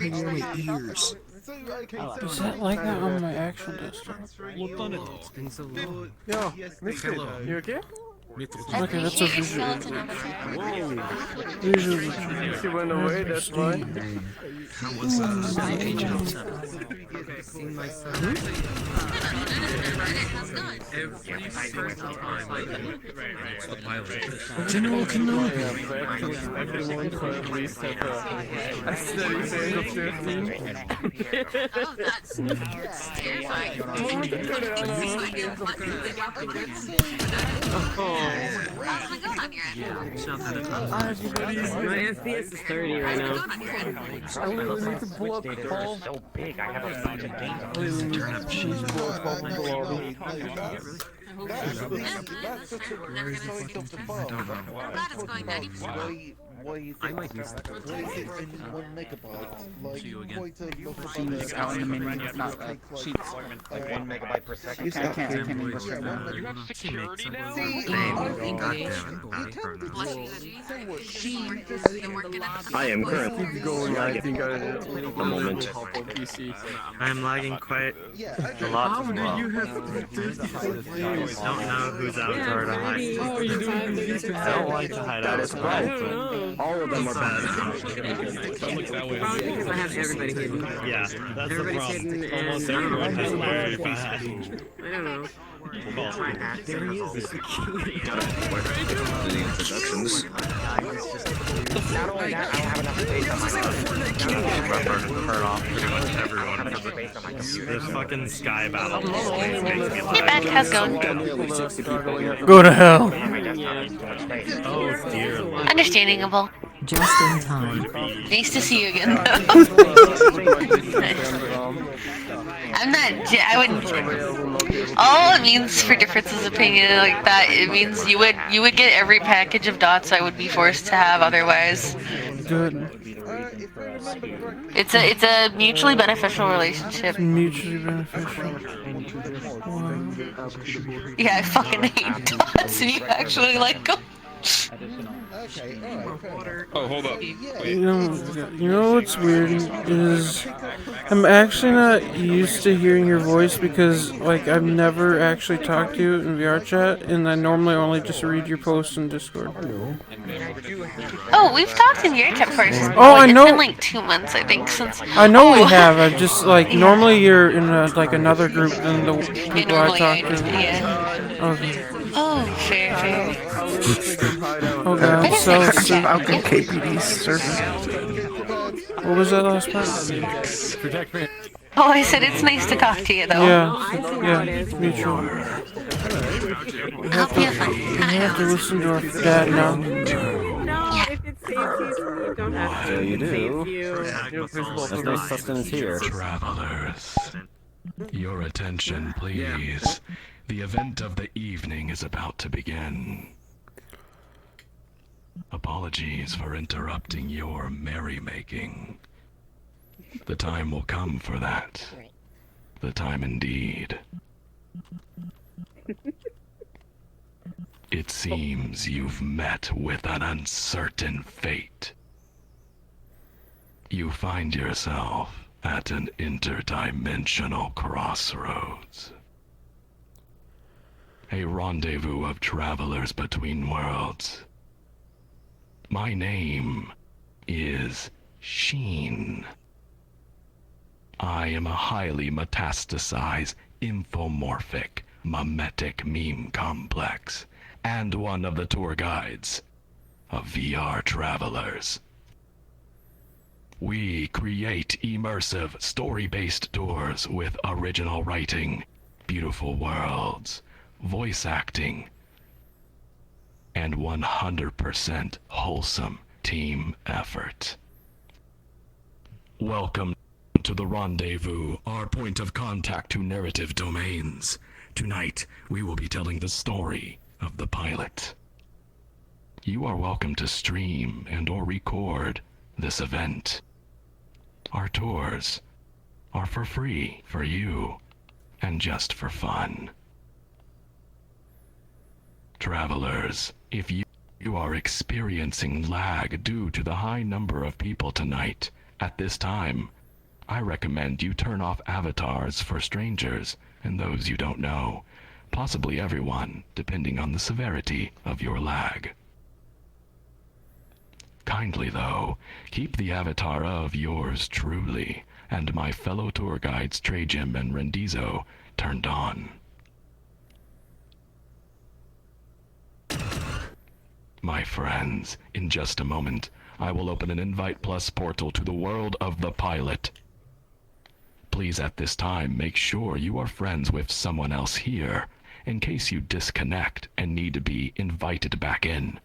Near my ears. Is that like that on my actual desktop? It's been so long. Yo, Mister, you okay? Okay, that's a visual. Visual. She went away, that's why. How was Agent 7? Seeing myself. Every single time I watch the pilot. General Kenobi! Everyone can reset a steady phase of 15. Oh, that's terrifying. Oh, How's it going on your end? My FPS is 30 right now. I literally need to pull up Paul. So big, I have a bunch of games on Please, Turn up please cheese. pull up Paul from below. That's never gonna see. I'm glad it's going 90%. I might use that. Sheets out in the menu, not sheets. like 1 megabyte per second. I can't English right now. Security now? I am currently I a moment. PC. I am lagging quite a lot as well. Don't know who's outdoor to hide. How are you doing this? I don't like to hide out. I don't know. All of them are bad. Probably because I have everybody hidden. Yeah, that's the Everybody's problem. hidden Almost and everyone has very bad. I don't know. There he is. The introductions. Not only that, I don't have enough space on my Turn off pretty much everyone. space on my computer. This fucking sky battle makes me Hey, Matt, how's it going? Go to hell. Oh dear. Understandable. Just in time. Nice to see you again. I'm not. I wouldn't. All it means for differences of opinion like that, it means you would get every package of dots I would be forced to have otherwise. Good. It's a mutually beneficial relationship. Mutually beneficial. Yeah, I fucking hate dots, and you actually like them. Oh, hold up. You know what's weird is I'm actually not used to hearing your voice because like I've never actually talked to you in VR chat, and I normally only just read your posts in Discord. Oh, we've talked in your chat before. Oh, I know. It's been like 2 months, I think, since. I know we have. I just like normally you're in like another group than the people I talk to. Yeah. Okay. Oh, fair. Oh god. So, Falcon KPD service. what was that last part? Protect me. Oh, I said it's nice to talk to you, though. Yeah, mutual. I hope you have fun. You have to listen to our dad now. No, if it saves you, you don't have to. You do. There's no sustenance here. Travelers, your attention, please. The event of the evening is about to begin. Apologies for interrupting your merrymaking. The time will come for that. The time indeed. It seems you've met with an uncertain fate. You find yourself at an interdimensional crossroads. A rendezvous of travelers between worlds. My name is Sheen. I am a highly metastasized, infomorphic, mimetic meme complex, and one of the tour guides of VRTravellers. We create immersive, story-based tours with original writing, beautiful worlds, voice acting, and 100% wholesome team effort. Welcome to the Rendezvous, our point of contact to narrative domains. Tonight, we will be telling the story of the pilot. You are welcome to stream and or record this event. Our tours are for free for you and just for fun. Travelers, if you are experiencing lag due to the high number of people tonight, At this time, I recommend you turn off avatars for strangers and those you don't know, possibly everyone, depending on the severity of your lag. Kindly, though, keep the avatar of yours truly and my fellow tour guides Trajim and Rendizo turned on. My friends, in just a moment, I will open an Invite Plus portal to the world of the pilot. Please at this time make sure you are friends with someone else here, in case you disconnect and need to be invited back in.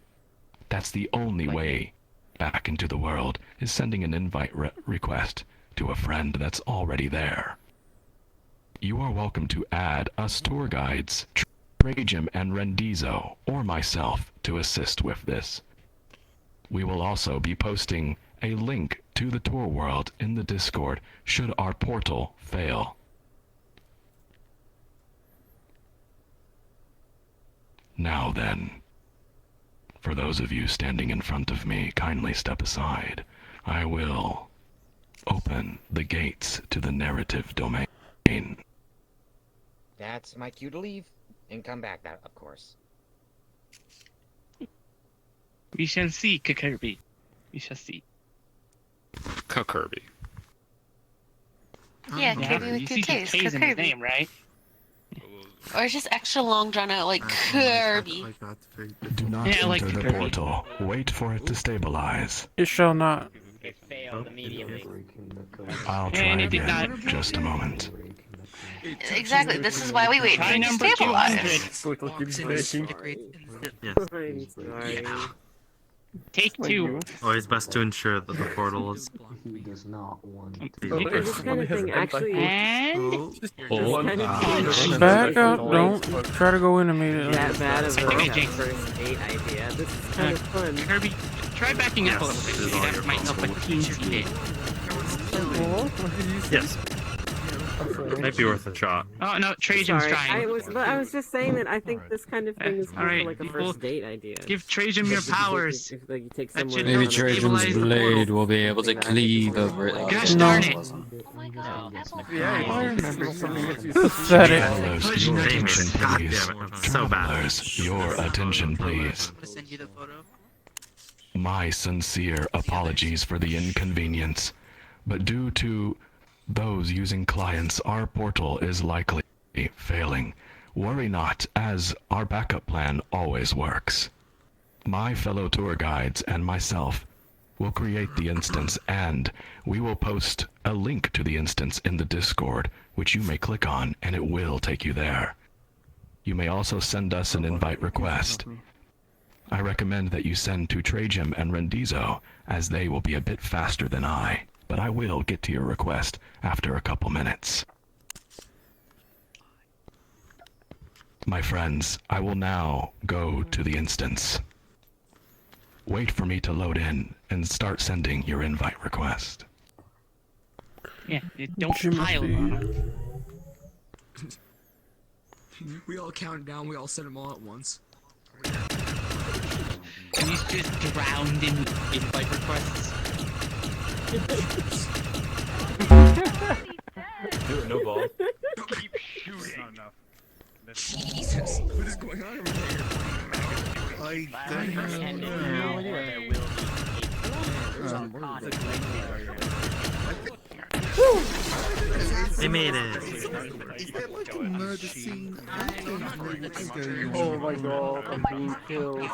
That's the only way back into the world, is sending an invite request to a friend that's already there. You are welcome to add us tour guides, Trajim and Rendizo, or myself to assist with this. We will also be posting a link to the tour world in the Discord should our portal fail. Now then, for those of you standing in front of me, kindly step aside. I will open the gates to the narrative domain. That's my cue to leave and come back, that of course. We shall see, Kirby. We shall see. Kirby. Yeah, Yeah, Kirby you with two see the K's. K's in his Kirby. name, right? Or it's just extra long, drawn out, like Kirby. Do not Yeah, like enter the Kirby. portal. Wait for it to stabilize. It shall not. It failed immediately. I'll try And it did again. not. Just a moment. Exactly, this is why we wait for Try it to number stabilize. 200. I'm sorry. Take two. Always best to ensure that the portal is. This kind of thing actually. And Back up. Don't try to go in immediately. That bad of Okay, a James. first date idea. This is kind of fun. Kirby, try backing up a little bit. Maybe that might help a teensy bit. Yes. Might be worth a shot. Oh no, Trajan's Sorry, trying. I was just saying that I think this kind of thing is more Alright, for like a people, first date idea. Give Trajan your powers. If, like, you take That someone should on help a- stabilize Trajan's the blade portal. will be able to cleave over it. Gosh No. darn it. Pathetic. Travelers, your attention, God please. damn it. That's so bad. Travelers, your attention, please. My sincere apologies for the inconvenience, but due to those using clients, our portal is likely failing. Worry not, as our backup plan always works. My fellow tour guides and myself will create the instance, and we will post a link to the instance in the Discord, which you may click on, and it will take you there. You may also send us an invite request. I recommend that you send to Trajim and Rendizo, as they will be a bit faster than I, but I will get to your request after a couple minutes. My friends, I will now go to the instance. Wait for me to load in and start sending your invite request. Yeah, don't pile on. We all count down, we all send them all at once. And he's just drowned in invite requests. No ball. Keep shooting. Not enough. Jesus, what is going on over here? They made it. Is that like a murder scene? Oh my god, I'm being killed.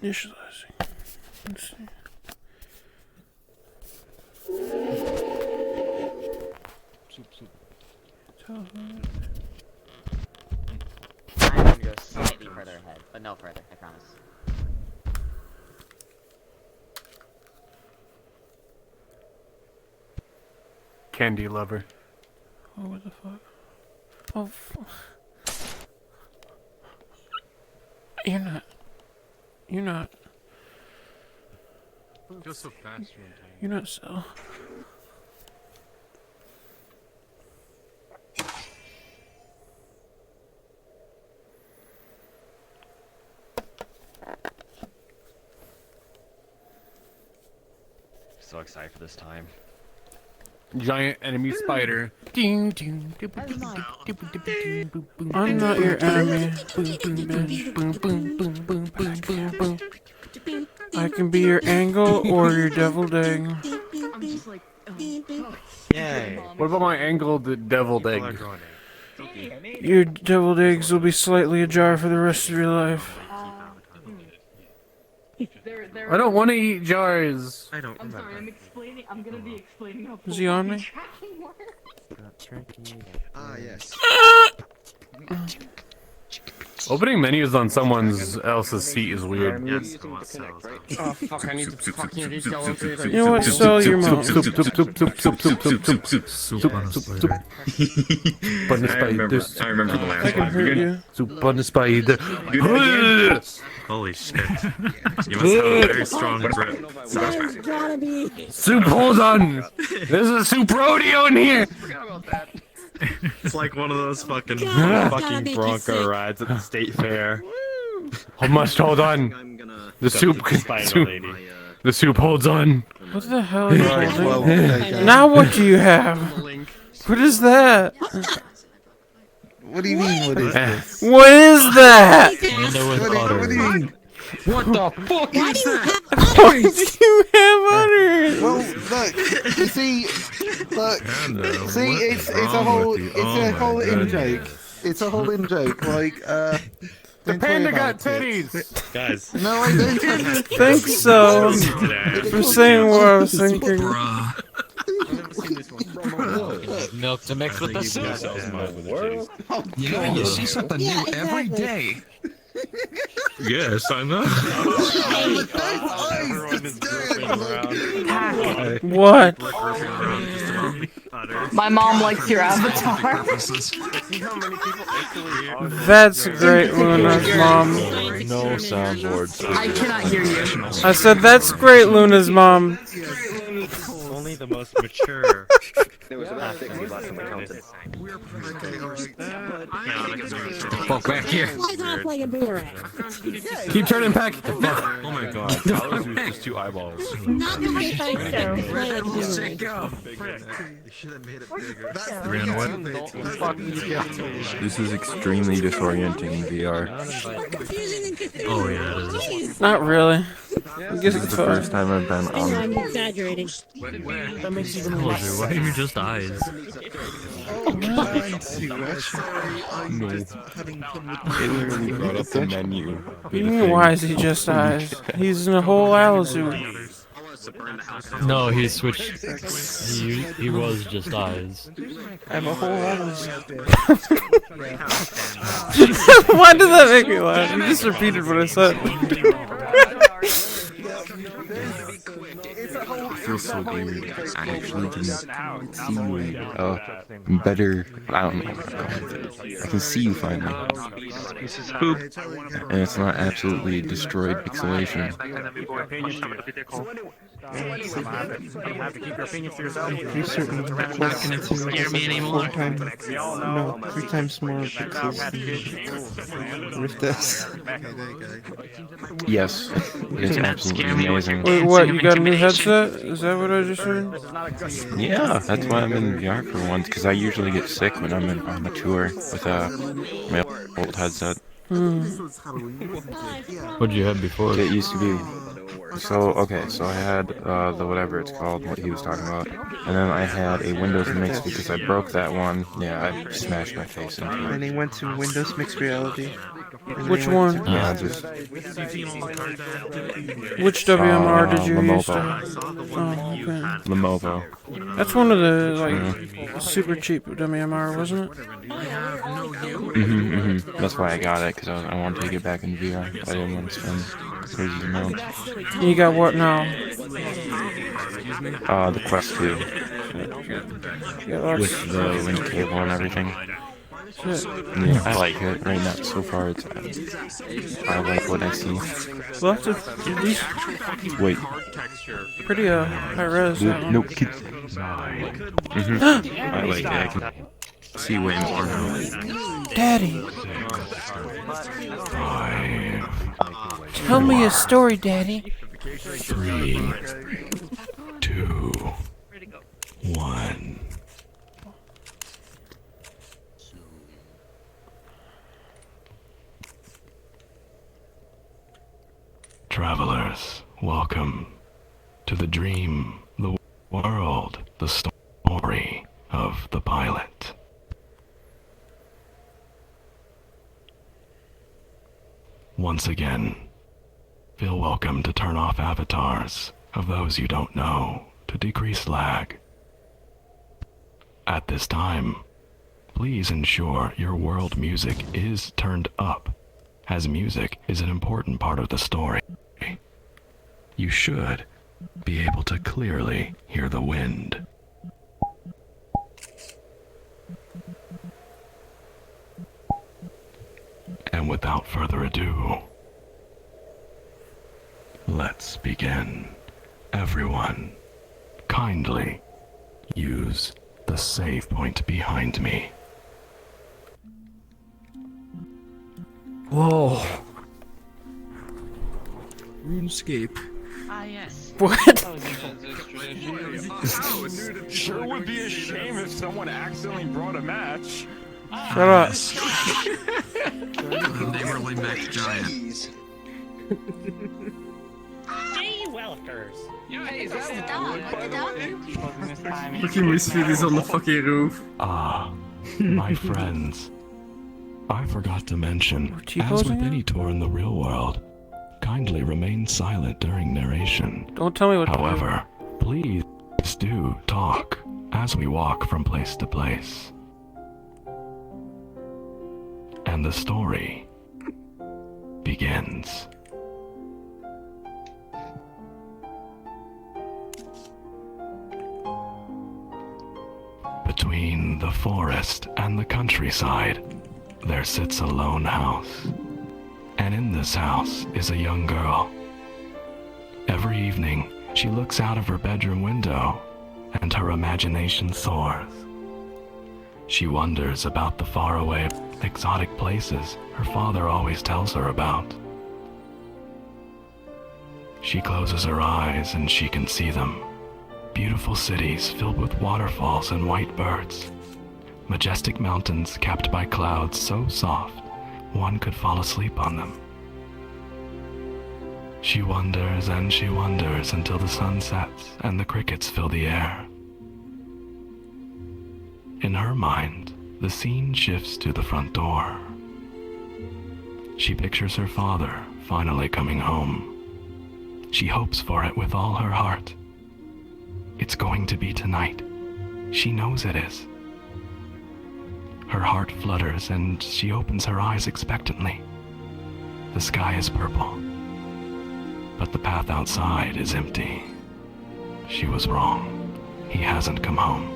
Initializing. Let's see. I'm going to go slightly further ahead, but no further, I promise. Candy lover. Oh, what the fuck? Oh, You're not. You're not. Go so fast, You're not so. So excited for this time. Giant enemy spider. I'm not your enemy. I can be your angle or your deviled egg. Yay. What about my angled deviled egg? Your deviled eggs will be slightly ajar for the rest of your life. I don't want to eat jars. I don't I'm remember. sorry, I'm gonna be explaining how Is he on me? Ah, yes. Opening menus on someone else's seat is weird. Yes, Oh fuck, I need to fucking eat yellow food. You know what? Sell your mom. Soup. On the spider. I remember the I last can one. hurt you. Soup on the spider. Holy shit. You must have a very strong grip. Soup, hold on. There's a soup rodeo in here. It's like one of those fucking Bronco rides at the state fair. I must hold on. I'm gonna The soup. lady. The soup holds on. What the hell are you holding? Now what do you have? What is that? What do you mean, what is this? What is that? What do you mean? What the fuck is that? Why do you have butter? Well, look, you see, look, see, it's a whole in joke. It's a whole in joke, like, The don't panda worry got about it. titties. Guys. No, I don't. Think so. For saying what I was thinking. Milk to mix with the soup. You know, you see something new every day. Yes, I know. What? My mom likes your avatar. That's great, Luna's mom. No soundboards. I cannot hear you. I said that's great, Luna's mom. Only the most mature. There was about 60 left in the counted. Fuck back here. Keep Keep turning back. Oh my god. Tyler's used just 2 eyeballs. This is extremely disorienting in VR. Oh yeah, it is. Not really. I guess This is it's the fun. first time I've been on. I'm exaggerating. That makes even less. Why are you just eyes? No. It literally brought up the menu. What do you mean, why is he just eyes? He's in a whole Alizu. No, he switched. He was just eyes. I'm a whole Alizu. Why did that make me laugh? You just repeated what I said. It feels so weird. I actually can see you better. I don't know what to call it. I can see you finally. Boop. And it's not absolutely destroyed pixelation. You're certainly close to 3 times more pixels than Rift S. Yes, it's absolutely amazing. Wait, what? You got a new headset? Is that what I just heard? Yeah, that's why I'm in VR for once, because I usually get sick when I'm on the tour with my old headset. What'd you have before? It used to be. So, okay, so I had the whatever it's called, what he was talking about. And then I had a Windows Mix because I broke that one. Yeah, I smashed my face into it. And he went to Windows Mixed Reality. Which one? Yeah, just Which WMR did you use? Lenovo. Oh, okay. Lenovo. That's one of the super cheap WMR, wasn't it? That's why I got it, because I wanted to get back in VR. I didn't want to spend crazy amounts. You got what now? The Quest 2. Yeah, With the link cable and everything. Yeah, I like it. Right now, so far, it's I like what I see. Lots of these Wait. pretty high res. No kid. I like it. I can see way more now. Daddy, tell me a story, Daddy. 3, 2, 1. Travelers, welcome to the dream, the world, the story of the pilot. Once again, feel welcome to turn off avatars of those you don't know to decrease lag. At this time, please ensure your world music is turned up, as music is an important part of the story. You should be able to clearly hear the wind. And without further ado, let's begin. Everyone, kindly use the save point behind me. Whoa. RuneScape. Ah, yes. What? Sure would be a shame if someone accidentally brought a match. Shut up. Neighborly mech giant. Welkers. Hey, is that a dog? By the way? Look at me see this on the fucking roof. Ah, my friends. I forgot to mention, as with any tour in the real world, kindly remain silent during narration. Don't tell me what However, please do talk as we walk from place to place. And the story begins. Between the forest and the countryside, there sits a lone house. And in this house is a young girl. Every evening, she looks out of her bedroom window, and her imagination soars. She wonders about the faraway, exotic places her father always tells her about. She closes her eyes and she can see them. Beautiful cities filled with waterfalls and white birds. Majestic mountains capped by clouds so soft one could fall asleep on them. She wonders and she wonders until the sun sets and the crickets fill the air. In her mind, the scene shifts to the front door. She pictures her father finally coming home. She hopes for it with all her heart. It's going to be tonight. She knows it is. Her heart flutters and she opens her eyes expectantly. The sky is purple, but the path outside is empty. She was wrong. He hasn't come home.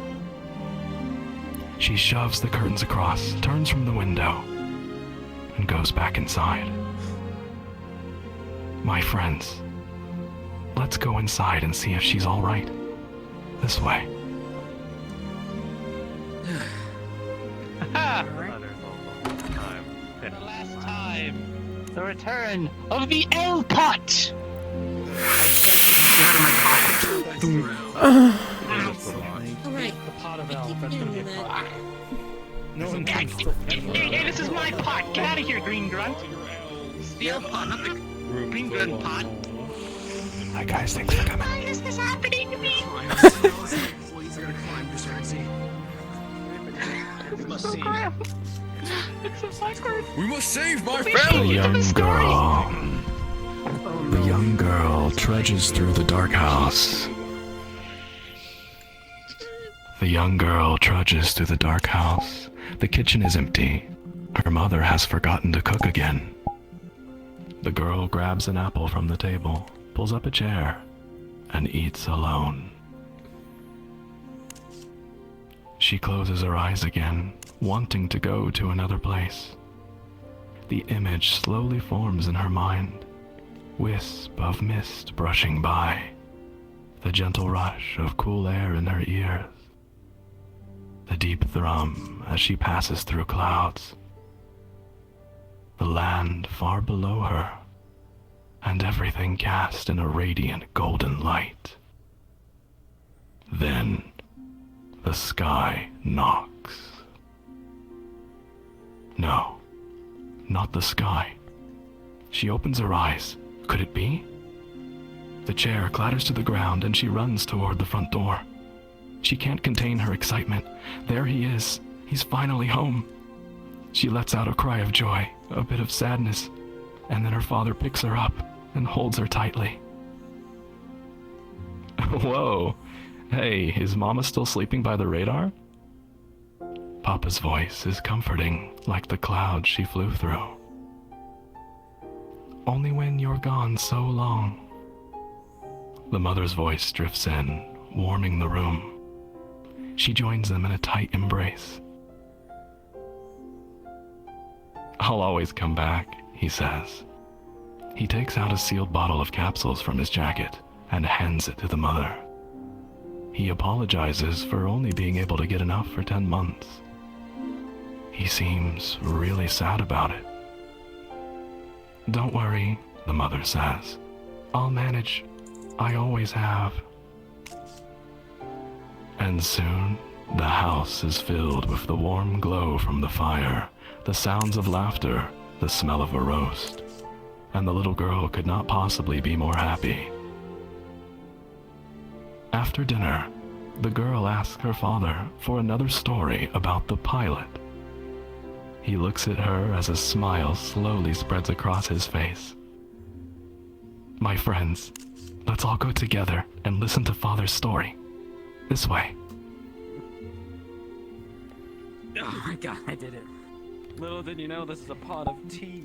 She shoves the curtains across, turns from the window, and goes back inside. My friends, let's go inside and see if she's all right. This way. The last time. The return of the L pot. Alright. The pot of L. That's gonna be a pot. No one can stop. Hey, this is my pot. Get out of here, green grunt. Steel pot, not the green grunt pot. Hi guys, thanks for coming. Why is this happening to me? We must save my The family! young girl trudges through the dark house. The young girl trudges through the dark house. The kitchen is empty. Her mother has forgotten to cook again. The girl grabs an apple from the table, pulls up a chair, and eats alone. she closes her eyes again, wanting to go to another place. The image slowly forms in her mind. Wisp of mist brushing by. The gentle rush of cool air in her ears. The deep thrum as she passes through clouds. The land far below her, and everything cast in a radiant golden light. Then, the sky knocks. No, not the sky. She opens her eyes. Could it be? The chair clatters to the ground and she runs toward the front door. She can't contain her excitement. There he is. He's finally home. She lets out a cry of joy, a bit of sadness, and then her father picks her up and holds her tightly. Whoa. Hey, is Mama still sleeping by the radar? Papa's voice is comforting, like the clouds she flew through. Only when you're gone so long. The mother's voice drifts in, warming the room. She joins them in a tight embrace. I'll always come back, he says. He takes out a sealed bottle of capsules from his jacket and hands it to the mother. He apologizes for only being able to get enough for 10 months. He seems really sad about it. Don't worry, the mother says. I'll manage. I always have. And soon, the house is filled with the warm glow from the fire, the sounds of laughter, the smell of a roast. And the little girl could not possibly be more happy. After dinner, the girl asks her father for another story about the pilot. He looks at her as a smile slowly spreads across his face. My friends, let's all go together and listen to Father's story. This way. Oh my god, I did it. Little did you know this is a pot of tea.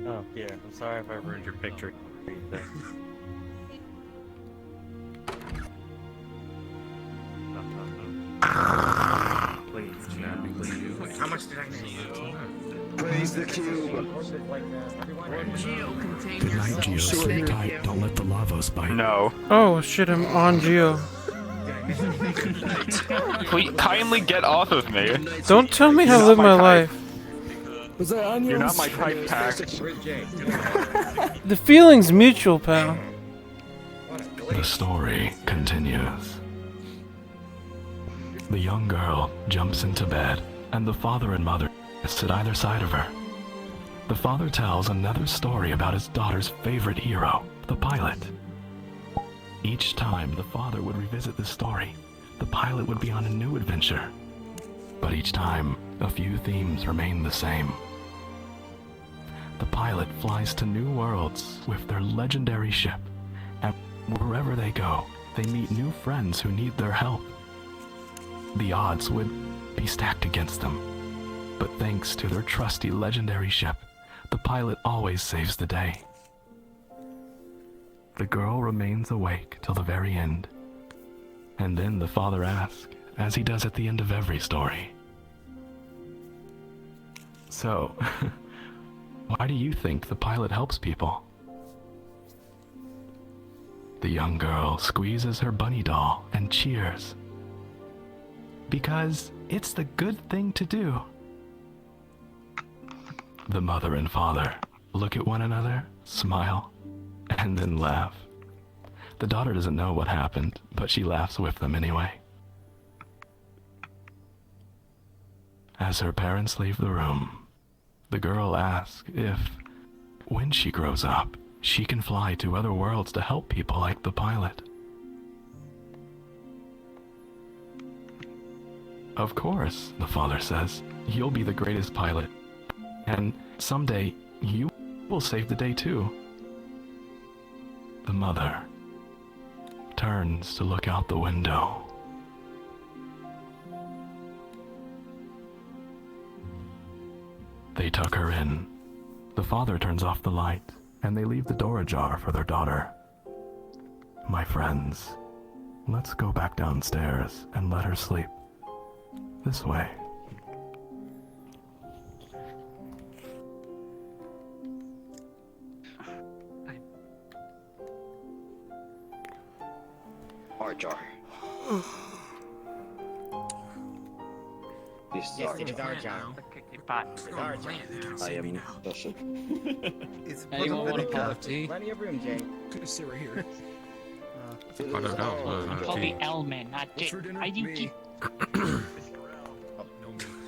Oh, yeah, I'm sorry if I ruined your picture. Please, please. How much did I need? Praise the cube. Good night, Geo. Sleep tight. Don't let the lavos bite. No. Oh shit, I'm on Geo. Please, kindly get off of me. Don't tell me how to live my life. Was that onions? You're not my type, Pack. The feeling's mutual, pal. The story continues. The young girl jumps into bed, and the father and mother sit either side of her. The father tells another story about his daughter's favorite hero, the pilot. Each time the father would revisit the story, the pilot would be on a new adventure. But each time, a few themes remain the same. The pilot flies to new worlds with their legendary ship, and wherever they go, they meet new friends who need their help. The odds would be stacked against them, but thanks to their trusty legendary ship, the pilot always saves the day. The girl remains awake till the very end, and then the father asks, as he does at the end of every story, so, why do you think the pilot helps people? The young girl squeezes her bunny doll and cheers. Because it's the good thing to do. The mother and father look at one another, smile, and then laugh. The daughter doesn't know what happened, but she laughs with them anyway. As her parents leave the room, the girl asks if, when she grows up, she can fly to other worlds to help people like the pilot. Of course, the father says, you'll be the greatest pilot. And someday, you will save the day too. The mother turns to look out the window. They tuck her in. The father turns off the light, and they leave the door ajar for their daughter. My friends, Let's go back downstairs and let her sleep. This way. Arjar. This is Yes, it is our Arjar. job. I am Joseph. It's Anyone want a pot of tea? Plenty of room, Jay. Could sit right here. Call me Elman, not Jay. I you keep.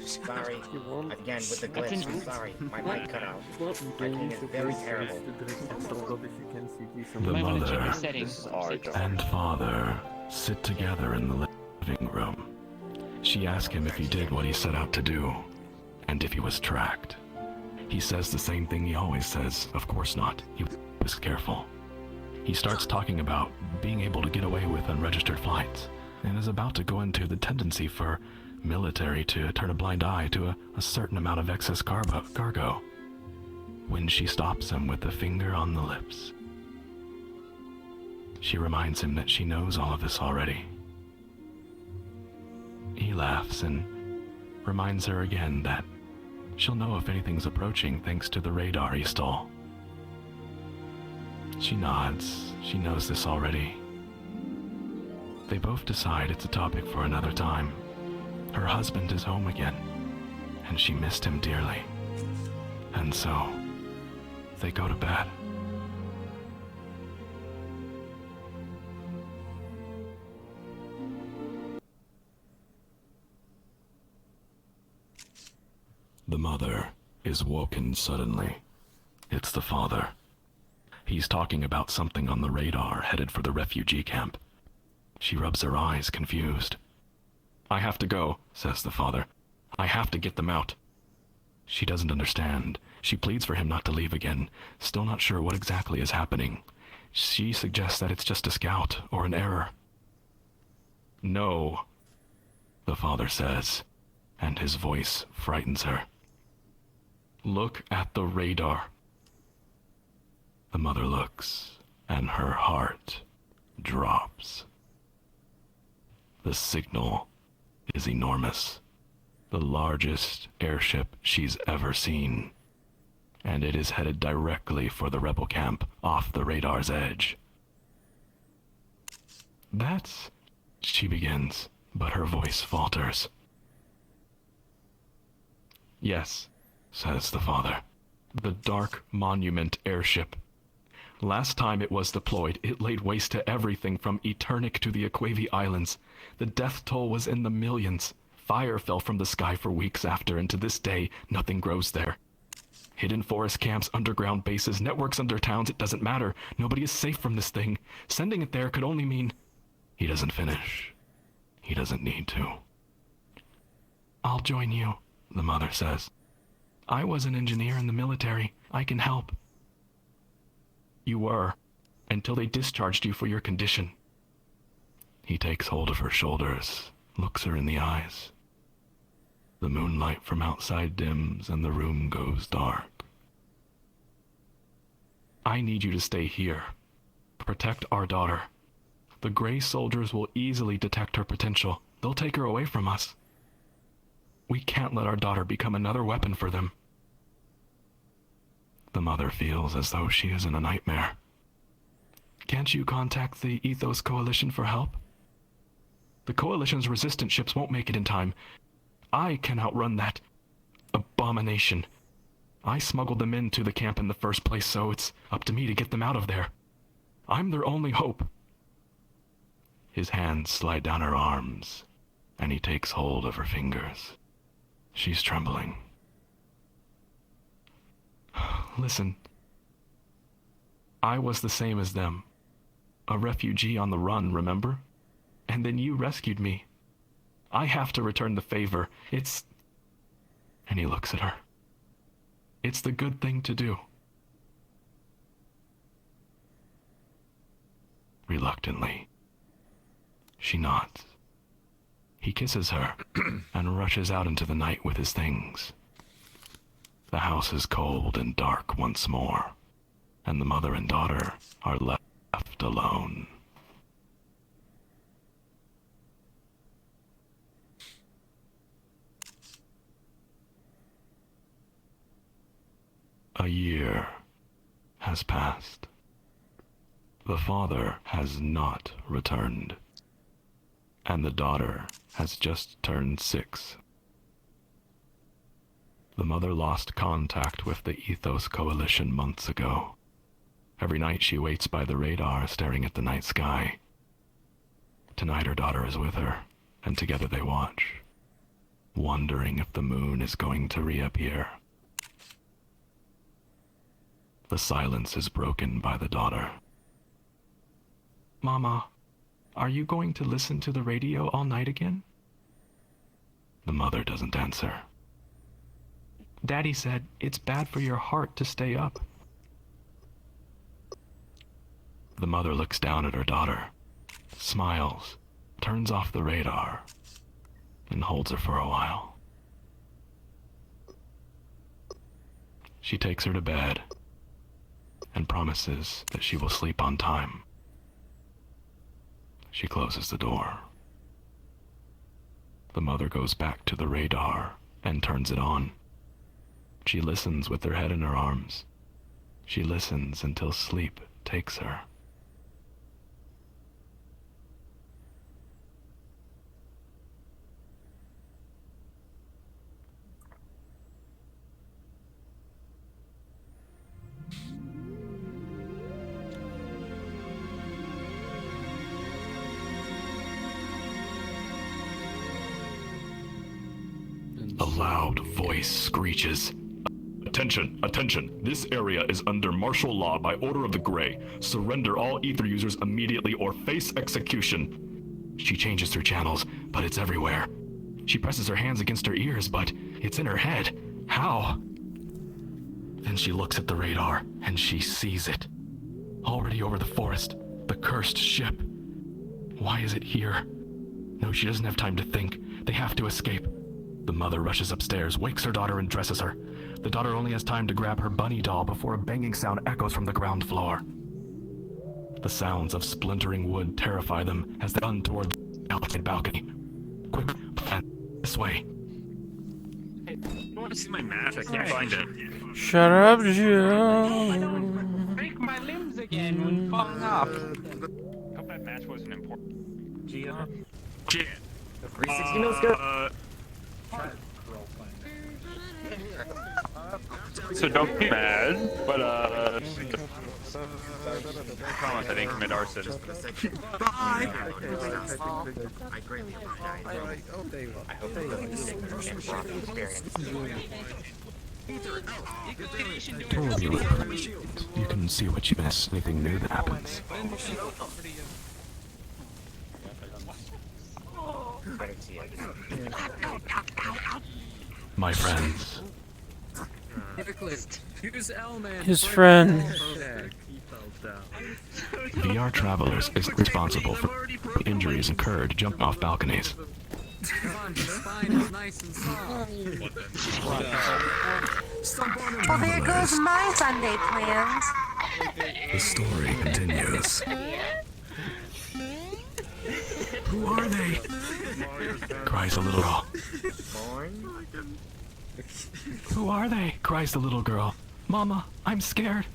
Sorry. Again, with the glitch. I'm sorry. My mic cut out. My thing is very terrible. The Might want to check your mother settings. and father sit together in the living room. She asked him if he did what he set out to do, and if he was tracked. He says the same thing he always says, of course not. He was careful. He starts talking about being able to get away with unregistered flights, and is about to go into the tendency for military to turn a blind eye to a certain amount of excess cargo, when she stops him with a finger on the lips. She reminds him that she knows all of this already. He laughs and reminds her again that she'll know if anything's approaching thanks to the radar he stole. She nods. She knows this already. They both decide it's a topic for another time. Her husband is home again, and she missed him dearly. And so, they go to bed. The mother is woken suddenly. It's the father. He's talking about something on the radar headed for the refugee camp. She rubs her eyes, confused. I have to go, says the father. I have to get them out. She doesn't understand. She pleads for him not to leave again, still not sure what exactly is happening. She suggests that it's just a scout or an error. No, the father says, and his voice frightens her. Look at the radar. The mother looks, and her heart drops. The signal is enormous, the largest airship she's ever seen, and it is headed directly for the rebel camp off the radar's edge. That's... she begins, but her voice falters. Yes, says the father. The Dark Monument airship. Last time it was deployed, it laid waste to everything from Eternic to the Aquavi Islands. The death toll was in the millions. Fire fell from the sky for weeks after, and to this day, nothing grows there. Hidden forest camps, underground bases, networks under towns, it doesn't matter. Nobody is safe from this thing. Sending it there could only mean... He doesn't finish. He doesn't need to. I'll join you, the mother says. I was an engineer in the military. I can help. You were, until they discharged you for your condition. He takes hold of her shoulders, looks her in the eyes. The moonlight from outside dims and the room goes dark. I need you to stay here. Protect our daughter. The Grey soldiers will easily detect her potential. They'll take her away from us. We can't let our daughter become another weapon for them. The mother feels as though she is in a nightmare. Can't you contact the Ethos Coalition for help? The Coalition's resistance ships won't make it in time. I can outrun that abomination. I smuggled them into the camp in the first place, so it's up to me to get them out of there. I'm their only hope. His hands slide down her arms, and he takes hold of her fingers. She's trembling. Listen. I was the same as them. A refugee on the run, remember? And then you rescued me. I have to return the favor. It's... And he looks at her. It's the good thing to do. Reluctantly, she nods. He kisses her and rushes out into the night with his things. The house is cold and dark once more, and the mother and daughter are left alone. A year has passed. The father has not returned, and the daughter has just turned 6. The mother lost contact with the Ethos Coalition months ago. Every night she waits by the radar, staring at the night sky. Tonight her daughter is with her, and together they watch, wondering if the moon is going to reappear. The silence is broken by the daughter. Mama, are you going to listen to the radio all night again? The mother doesn't answer. Daddy said it's bad for your heart to stay up. The mother looks down at her daughter, smiles, turns off the radar, and holds her for a while. She takes her to bed and promises that she will sleep on time. She closes the door. The mother goes back to the radar and turns it on. She listens with her head in her arms. She listens until sleep takes her. A loud voice screeches. Attention, attention. This area is under martial law by order of the Grey. Surrender all ether users immediately or face execution. She changes her channels, but it's everywhere. She presses her hands against her ears, but it's in her head. How? Then she looks at the radar, and she sees it. Already over the forest, the cursed ship. Why is it here? No, she doesn't have time to think. They have to escape. The mother rushes upstairs, wakes her daughter and dresses her. The daughter only has time to grab her bunny doll before a banging sound echoes from the ground floor. The sounds of splintering wood terrify them as they run toward the outside balcony. Quick, this way. Hey, I want to see my map. I can't find it. Shut up, Joe. Break my limbs again when falling off. I hope that match wasn't important. Gia. Shit. 360 no scope. So don't be mad, but I promise I didn't commit arson. Bye! I greatly apologize. I hope you brought the experience. Told you. You can see what you miss. Anything new that happens. My friends. His friend. VRTravellers is responsible for injuries incurred jumping off balconies. Well, there goes my Sunday plans. The story continues. Who are they? Cries the little girl. Who are they? Cries the little girl. Mama, I'm scared.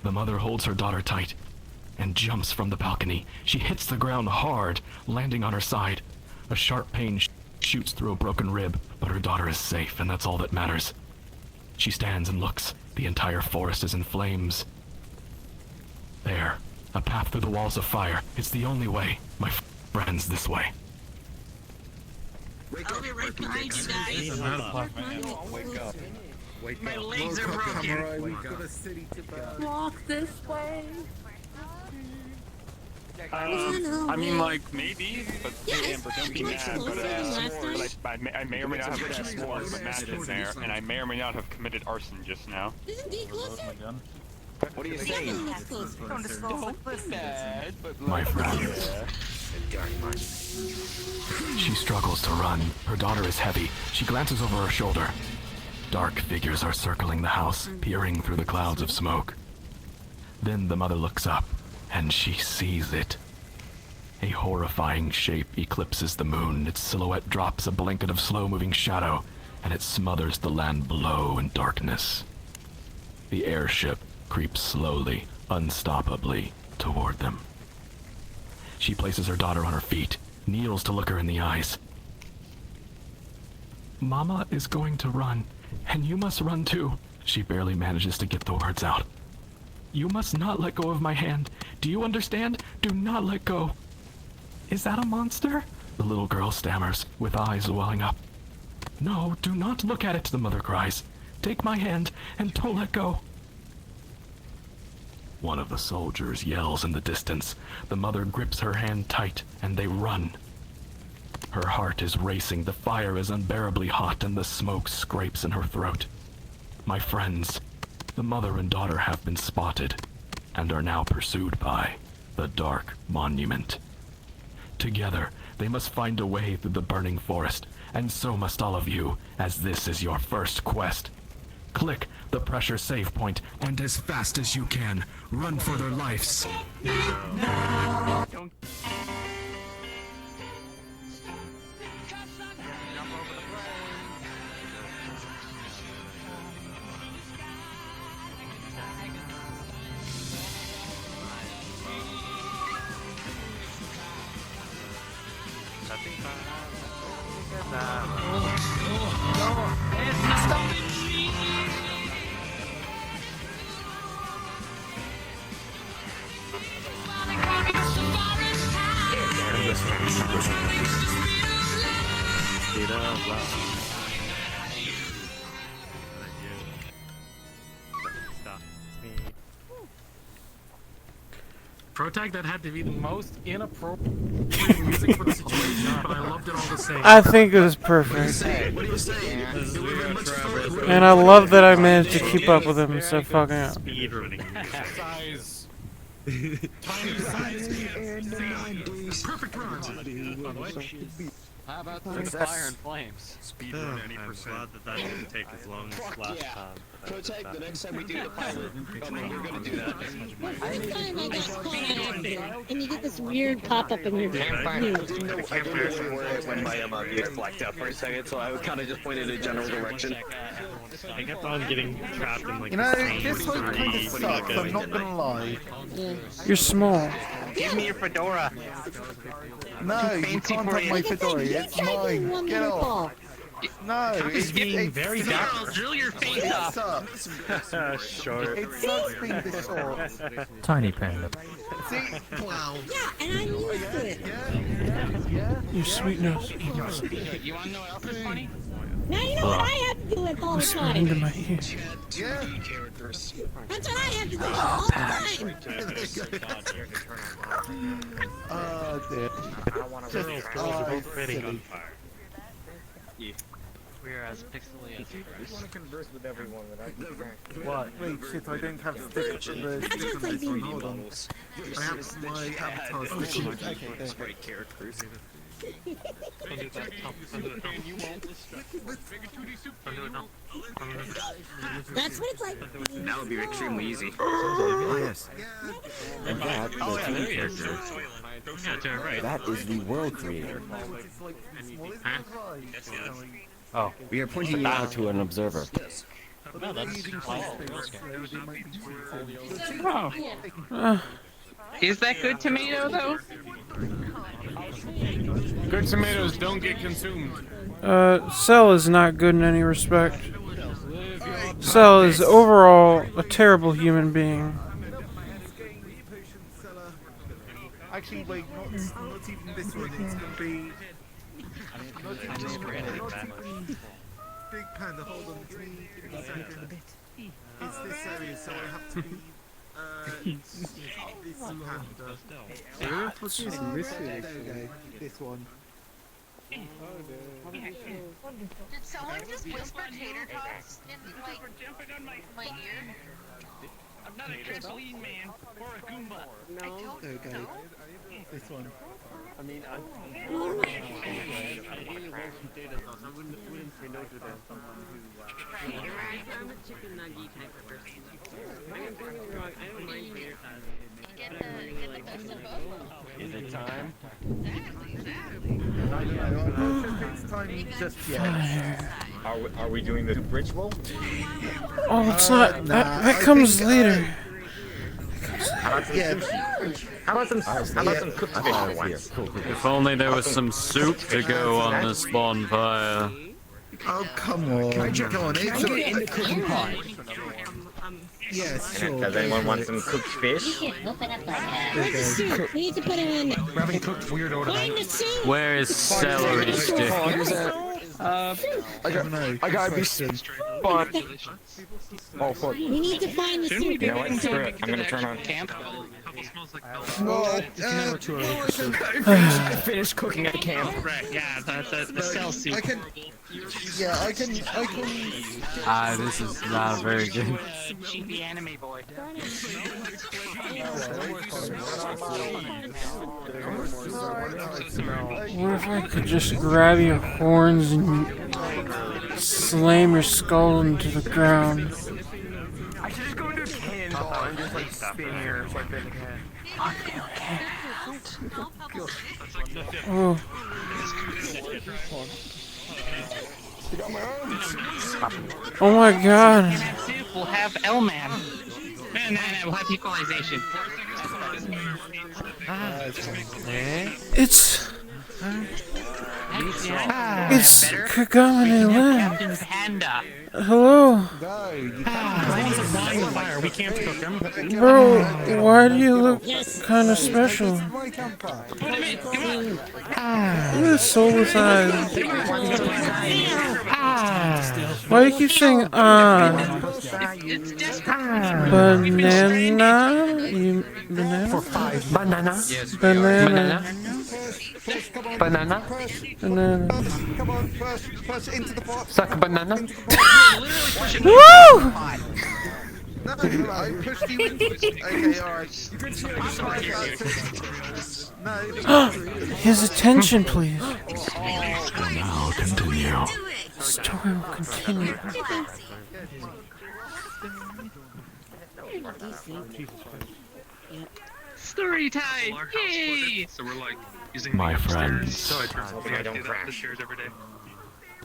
The mother holds her daughter tight and jumps from the balcony. She hits the ground hard, landing on her side. A sharp pain shoots through a broken rib, but her daughter is safe, and that's all that matters. She stands and looks. The entire forest is in flames. There, a path through the walls of fire. It's the only way. My friends, this way. I'll be right behind you guys. Wake up. Wake My up. legs are broken. Wake up. Walk this way. I mean, like, maybe, but Amber, don't be mad, but I may or may not have put more of a match in there, and I may or may not have committed arson just now. What are you saying? My friends. She struggles to run. Her daughter is heavy. She glances over her shoulder. Dark figures are circling the house, peering through the clouds of smoke. Then the mother looks up, and she sees it. A horrifying shape eclipses the moon. Its silhouette drops a blanket of slow-moving shadow, and it smothers the land below in darkness. The airship creeps slowly, unstoppably toward them. She places her daughter on her feet, kneels to look her in the eyes. Mama is going to run, and you must run too. She barely manages to get the words out. You must not let go of my hand. Do you understand? Do not let go. Is that a monster? The little girl stammers, with eyes welling up. No, do not look at it, the mother cries. Take my hand and don't let go. One of the soldiers yells in the distance. The mother grips her hand tight, and they run. Her heart is racing, the fire is unbearably hot, and the smoke scrapes in her throat. My friends, the mother and daughter have been spotted, and are now pursued by the Dark Monument. Together, they must find a way through the burning forest, and so must all of you, as this is your first quest. Click the pressure save point, and as fast as you can, run for their lives. Protag, that had to be the most inappropriate music for the situation, but I loved it all the same. I think it was perfect. What do you say? And I love that I managed to keep up with him instead of fucking up. Size. Tiny size. Perfect run. How about the fire and flames? Speedrun any percent. I'm glad that didn't take as long as last time. Protect, the next time we do the pilot, we're gonna do that. Every time I got caught on accident, and you get this weird pop-up in your view. I didn't know where we were when my view blacked out for a second, so I kind of just pointed in a general direction. I kept on getting trapped in like You know, this one kind of sucks, I'm not gonna lie. You're small. Give me your fedora. No, you can't have my fedora, it's mine. Get off. No, It's being very dark. Drill your face it off. sucks. Short. It sucks being this short. Tiny panda. See? Wow. Yeah, and I'm used to it. You sweetness. You wanna know what else is funny? Now you know what I have to do with all the Whisper time. into my ear. Yeah. That's what I have to do all the time. Oh, dear. Just, oh, silly. We're as pixely as I want to converse with everyone without distracting. What? Wait, shit, I don't have stick on this one. Hold on. I have my avatar stick on. That's great characters. That's what it's like. That would be extremely easy. Oh, yes. And that, the TV character, that is the world creator. Oh. We are pointing you out to an observer. No, that's Is that good tomato though? Good tomatoes don't get consumed. Cell is not good in any respect. Cell is overall a terrible human being. Actually, wait, not even this one. It's gonna be. Big panda, hold on. Give me a second. It's this area, so I have to be. This panda. What's this missing? There we go. This one. Did someone just whisper tater tots in my ear? I'm not a trampoline man or a Goomba. No. There we go. This one. I mean, I really love potato sauce. I wouldn't say no to that. I'm a chicken nugget type of person. I am totally wrong. I don't mind tater tots. Get the best of both. Is it time? It's time just yet. Are we doing the ritual? Oh, it's not. That comes later. How about some cooked fish for once? If only there was some soup to go on this bonfire. Oh, come on. Come on, it's in the cooking pot. Yes, sure. Does anyone want some cooked fish? Where's the soup? We need to put him in. Grabbing cooked weirdo Find the soup. Where is celery stick? I gotta be fun. Oh fuck. We need to find the soup. You know what? Screw it. I'm gonna turn on camp. No, Finish cooking at camp. Right, yeah, the cell soup. I can. Ah, this is not very good. Cheapy anime boy. What if I could just grab your horns and slam your skull into the ground? I should just go into a cannonball and just like spin here so I fit in the can. Oh. Oh my god. We'll have L-Man. No, we'll have equalization. It's Kagami Land. Captain Panda. Hello. Fire. We can't cook them. Bro, why do you look kind of special? Look at his soulless eyes. Why do you keep saying banana? You banana? For 5 banana. Banana. Banana. Banana. Come on, first into the pot. Suck a banana. Woo! No, I pushed you into it. Okay, alright. His attention, please. Will now continue. The story will continue. Story time! Yay! So we're like using My friends, So I turn Hoping I don't the crash. stairs every day.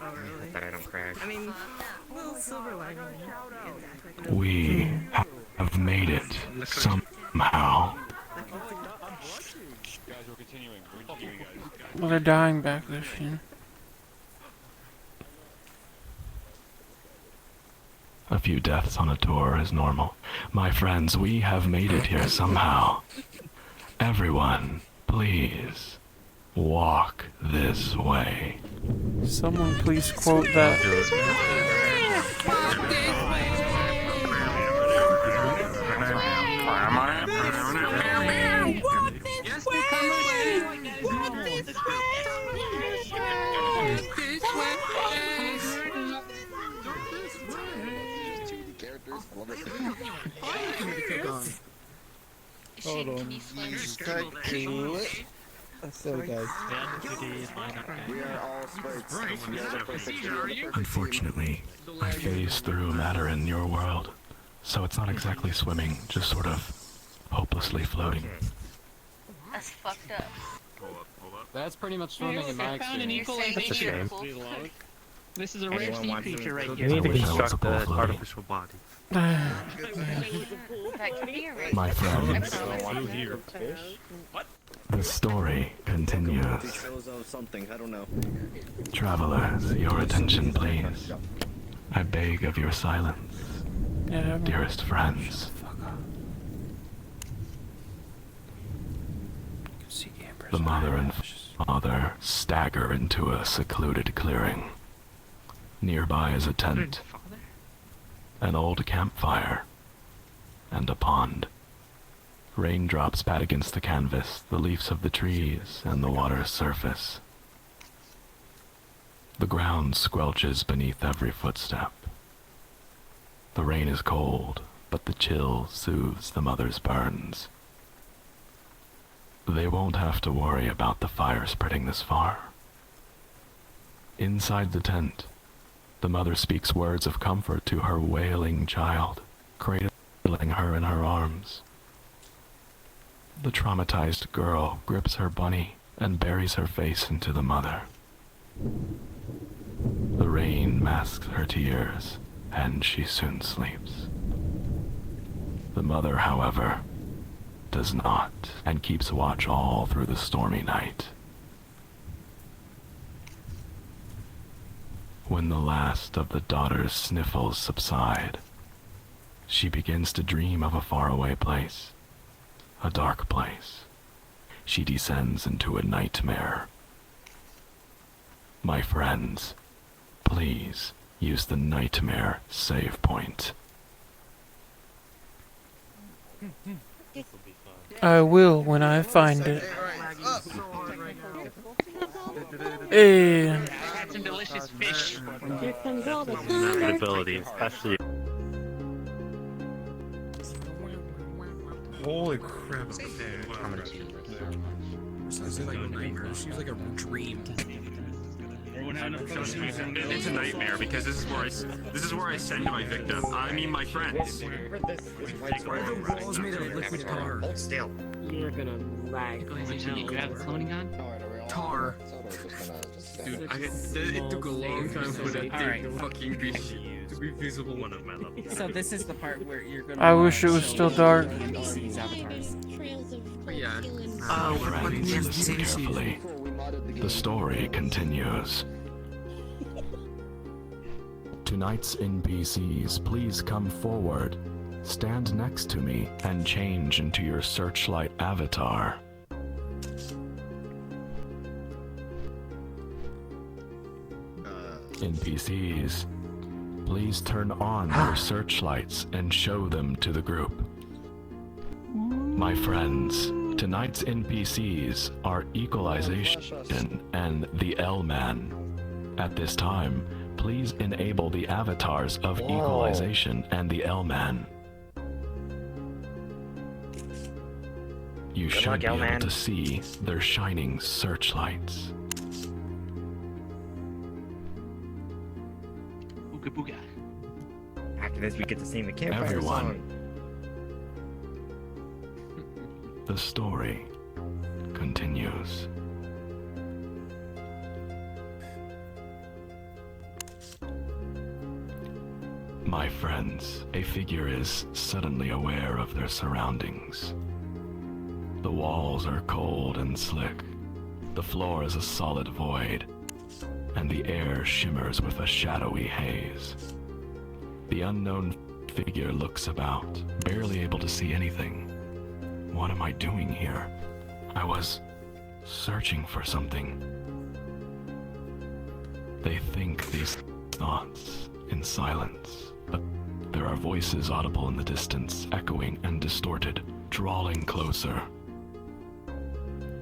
Oh, really? That I don't crash. I mean, little silver lining. we have made it somehow. Well, they're dying back there, Sheen. A few deaths on a tour is normal. My friends, we have made it here somehow. Everyone, please, walk this way. Someone please quote that. Hold on. So guys. Unfortunately, I phase through matter in your world, so it's not exactly swimming, just sort of hopelessly floating. That's fucked up. That's pretty much swimming in my Found an experience. equalization. That's a shame. This is a rare Anyone sea want creature right some- here. You need to wish I was a construct the bull artificial body. That could be a race. My friends, What? the story continues. Shows of something, I don't know. Travelers, your attention please. I beg of your silence, Yeah, dearest friends. The mother and father stagger into a secluded clearing. Nearby is a tent, an old campfire, and a pond. Raindrops pat against the canvas, the leaves of the trees, and the water's surface. The ground squelches beneath every footstep. The rain is cold, but the chill soothes the mother's burns. They won't have to worry about the fire spreading this far. Inside the tent, the mother speaks words of comfort to her wailing child, cradling her in her arms. The traumatized girl grips her bunny and buries her face into the mother. The rain masks her tears and she soon sleeps. The mother, however, does not, and keeps watch all through the stormy night. When the last of the daughter's sniffles subside, she begins to dream of a faraway place, a dark place. She descends into a nightmare. My friends, please use the nightmare save point. I will when I find it. Hey. Had some delicious fish. Here comes all the Ability, especially. Holy crap! Sounds like a nightmare. She's like a dream. It's a nightmare because this is where I send my victim. I mean my friends. The wall's made of liquid tar. Hold still. You're gonna lag. You have the cloning on? Tar. Dude, it took a long time for that thing to fucking be feasible. One of my levels. So this is the part where you're gonna. I wish it was still dark. NPCs avatars. Yeah. Friends, listen carefully. The story continues. Tonight's NPCs, please come forward. Stand next to me and change into your searchlight avatar. NPCs, please turn on your searchlights and show them to the group. My friends, tonight's NPCs are Equalization and the L-Man. At this time, please enable the avatars of Equalization and the L-Man. You should be able to see their shining searchlights. Booga booga. After this, we get to sing the campfire Everyone. song. The story continues. My friends, a figure is suddenly aware of their surroundings. The walls are cold and slick. The floor is a solid void, and the air shimmers with a shadowy haze. The unknown figure looks about, barely able to see anything. What am I doing here? I was searching for something. They think these thoughts in silence, but there are voices audible in the distance, echoing and distorted, drawing closer.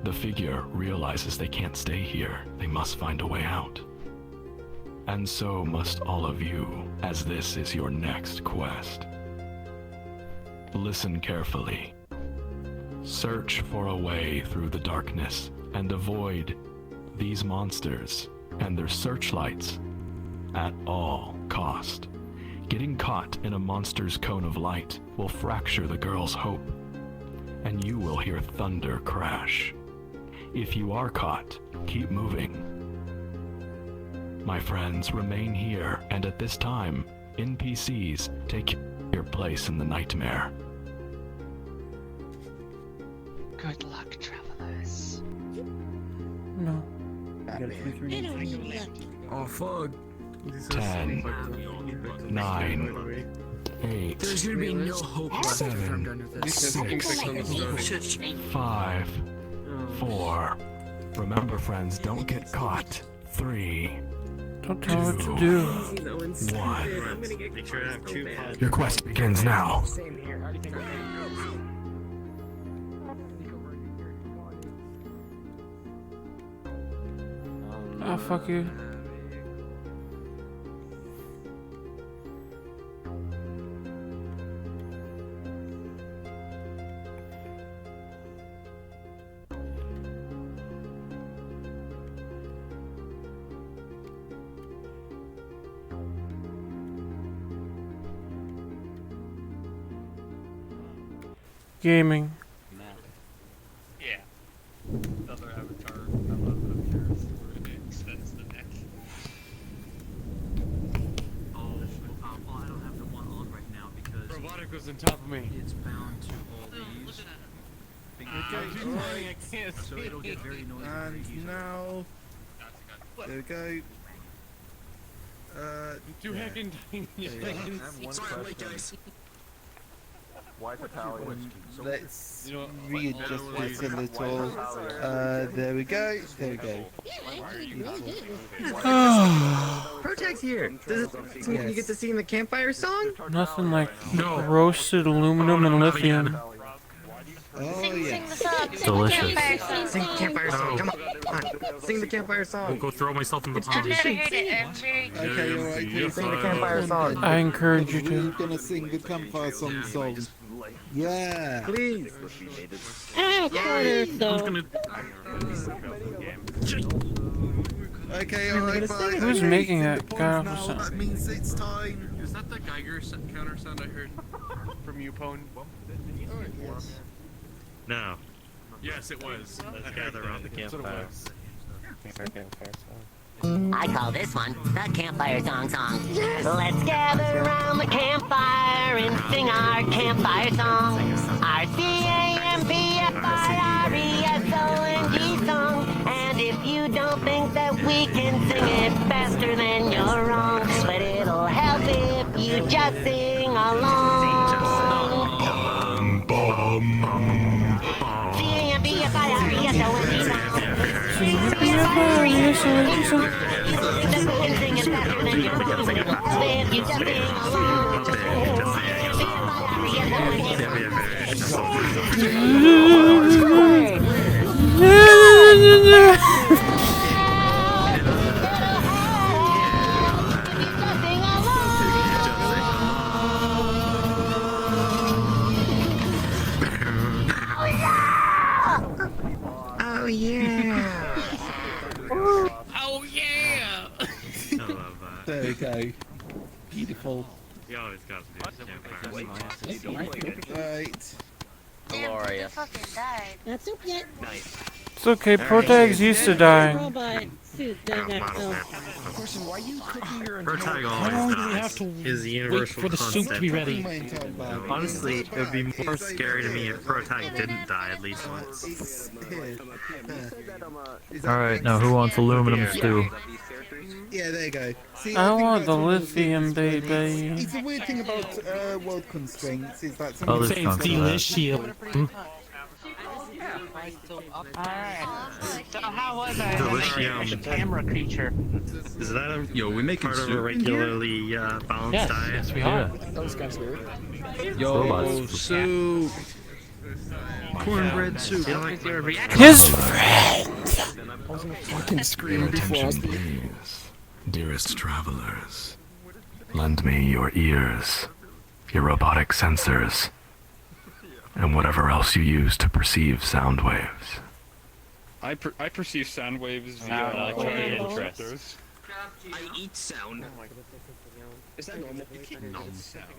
The figure realizes they can't stay here. They must find a way out. And so must all of you, as this is your next quest. Listen carefully. Search for a way through the darkness and avoid these monsters and their searchlights at all cost. Getting caught in a monster's cone of light will fracture the girl's hope, and you will hear thunder crash. If you are caught, keep moving. My friends, remain here, and at this time, NPCs, take your place in the nightmare. Good luck, travelers. No. Oh fuck. 10, 9, 8, There's gonna be no hope left if I'm done with this. 6, 5, 4. Remember, friends, don't get caught. 3. Don't tell me what to do. 1. Your quest begins now. Ah, fuck you. Gaming. Yeah. Another avatar. I love it of yours where it extends the neck. Oh, water goes on top of me. It's bound to all these. I can't So it'll get very noisy very And easily. now, there we go. Too yeah. heckin' tiny. Yeah. I can I have see. one Sorry, question. guys. Why Italian? Let's You know, readjust why- this a little. There we go. There we go. Protag's here. Does it mean you get to sing the campfire song? Nothing like roasted aluminum and lithium. Oh yeah. Delicious. Sing the campfire song. Come on. Sing the campfire song. I'll go throw myself in the pond. I've never heard it. I'm very Okay, alright. Yes, Sing the campfire song. I encourage you We're to. gonna sing the campfire song. Yeah. Please. I have a quarter, so. Okay, alright, fine. Who's okay. making that Bombs god now, awful sound? That means it's time. Is that the Geiger counter sound I heard? From you, Pone. No. Yes, it was. Let's gather around the campfire. I call this one the campfire song. Let's gather around the campfire and sing our campfire song. Our CAMPFIRESONG song. And if you don't think that we can sing it faster, then you're wrong. But it'll help if you just sing along. Oh yeah. Oh yeah! I love that. There we go. Beautiful. You always got to do the campfire. Right. Gloria. Fucking died. Not soup yet. Nice. It's okay, Protags used to die. Robot suit that got killed. Person, why are you cooking your Protag How long always do we have dies. to Is the wait universal for the soup to be constant. ready? Honestly, it would be more scary to me if Protag didn't die at least once. Alright, now who wants aluminum stew? Yeah, there you go. See, I think want that's the what lithium, it's- baby. It's a weird thing about world constraints is that Oh, sometimes this sounds delicious. Alright. So how was I? Delicious. Camera creature. Is that a Yo, we making part of a soup? regularly balanced Yes, diet? yes we are. That was kind of scary. Robots. soup! Cornbread soup. His friend! I was gonna fucking scream before I was Please, dearest travelers, lend me your ears, your robotic sensors, and whatever else you use to perceive sound waves. I perceive sound waves via interest. I eat sound. Is that normal?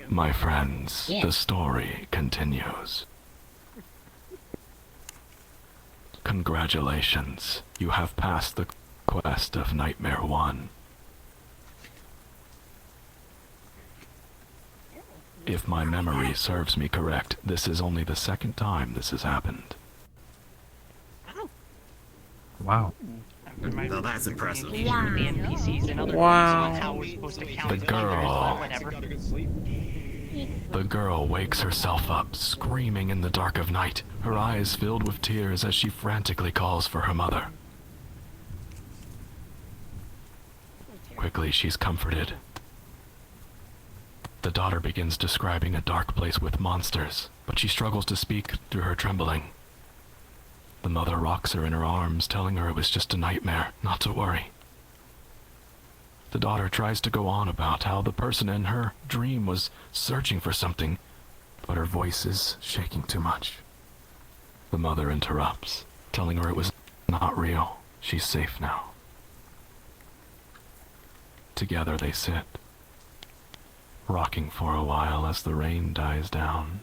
My friends, the story continues. Congratulations, you have passed the quest of Nightmare 1. If my memory serves me correct, this is only the second time this has happened. Wow. Well, that's impressive. The NPCs and other Wow. things on how we're supposed to count The numbers girl. or whatever. The girl wakes herself up, screaming in the dark of night, her eyes filled with tears as she frantically calls for her mother. Quickly, she's comforted. The daughter begins describing a dark place with monsters, but she struggles to speak through her trembling. The mother rocks her in her arms, telling her it was just a nightmare, not to worry. The daughter tries to go on about how the person in her dream was searching for something, but her voice is shaking too much. The mother interrupts, telling her it was not real. She's safe now. Together they sit, rocking for a while as the rain dies down.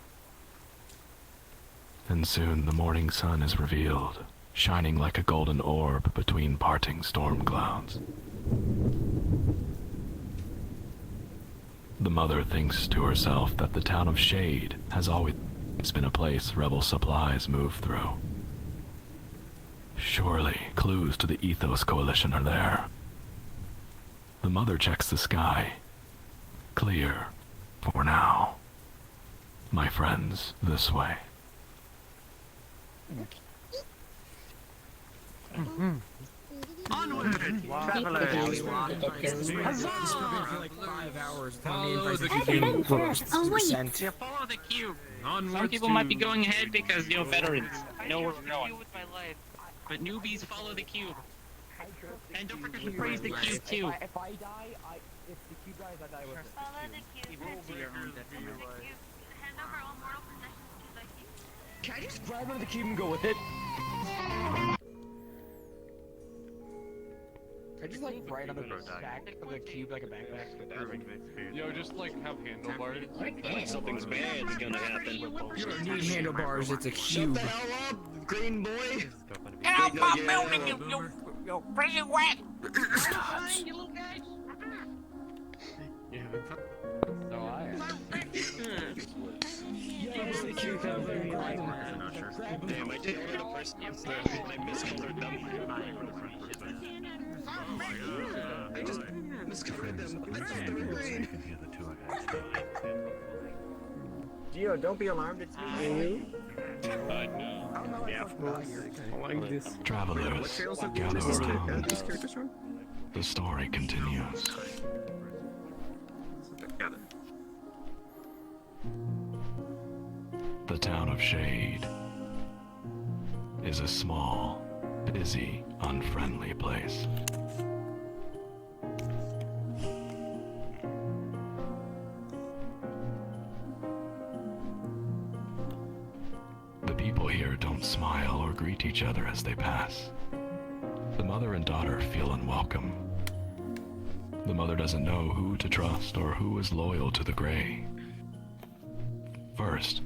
And soon the morning sun is revealed, shining like a golden orb between parting storm clouds. The mother thinks to herself that the town of Shade has always been a place rebel supplies move through. Surely, clues to the Ethos Coalition are there. The mother checks the sky. Clear. For now. My friends, this way. Onward! Travelers! Yeah, follow the cube. Some people might be going ahead because, veterans. I know where we're going. But newbies follow the cube. And don't forget to praise the cube, too. If I die, if the cube dies, I die with it. Follow the cube. It will be your own detriment. Hand over all mortal possessions to the cube. Can I just grab onto the cube and go with it? I just ride on the back of the cube like a backpack. Yo, just have handlebars. Something's bad's gonna happen. You don't need handlebars, it's a cube. Shut the hell up, green boy! Get out my building, you crazy whack! Damn, I did order the first I miscolored them. I just miscolored them. They were green. Gio, don't be alarmed, it's me. No. Yeah. Like this. Travelers, gather around. The story continues. The town of Shade is a small, busy, unfriendly place. The people here don't smile or greet each other as they pass. The mother and daughter feel unwelcome. The mother doesn't know who to trust or who is loyal to the Gray. First,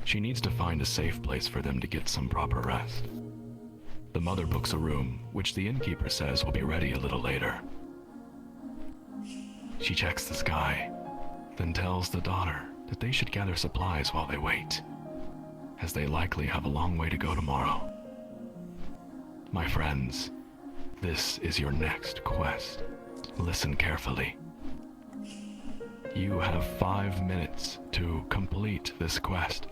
she needs to find a safe place for them to get some proper rest. The mother books a room, which the innkeeper says will be ready a little later. She checks the sky, then tells the daughter that they should gather supplies while they wait, as they likely have a long way to go tomorrow. My friends, this is your next quest. Listen carefully. You have 5 minutes to complete this quest.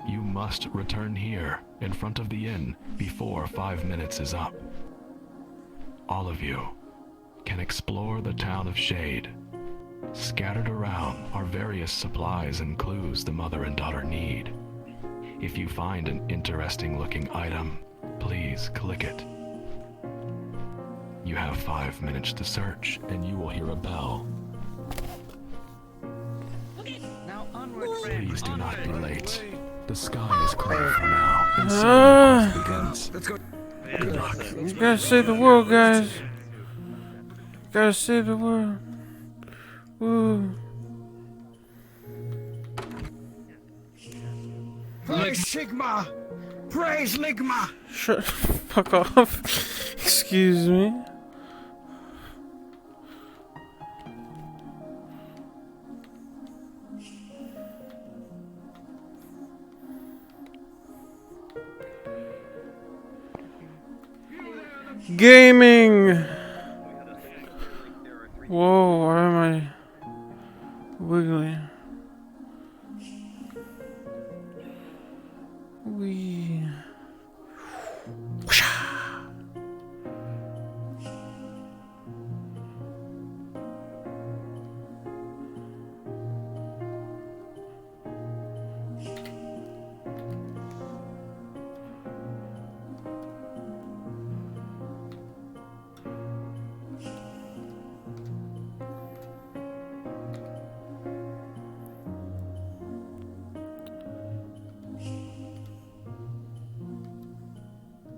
You must return here, in front of the inn, before 5 minutes is up. All of you can explore the town of Shade. Scattered around are various supplies and clues the mother and daughter need. If you find an interesting-looking item, please click it. You have 5 minutes to search, and you will hear a bell. Now onward, Please do not be late. The sky is clear for now, and soon begins. Let's go. Good luck. You gotta save the world, guys. Gotta save the world. Woo. Praise Sigma! Praise Ligma! Shut fuck off. Excuse me. Gaming. Whoa, why am I wiggling? Wee.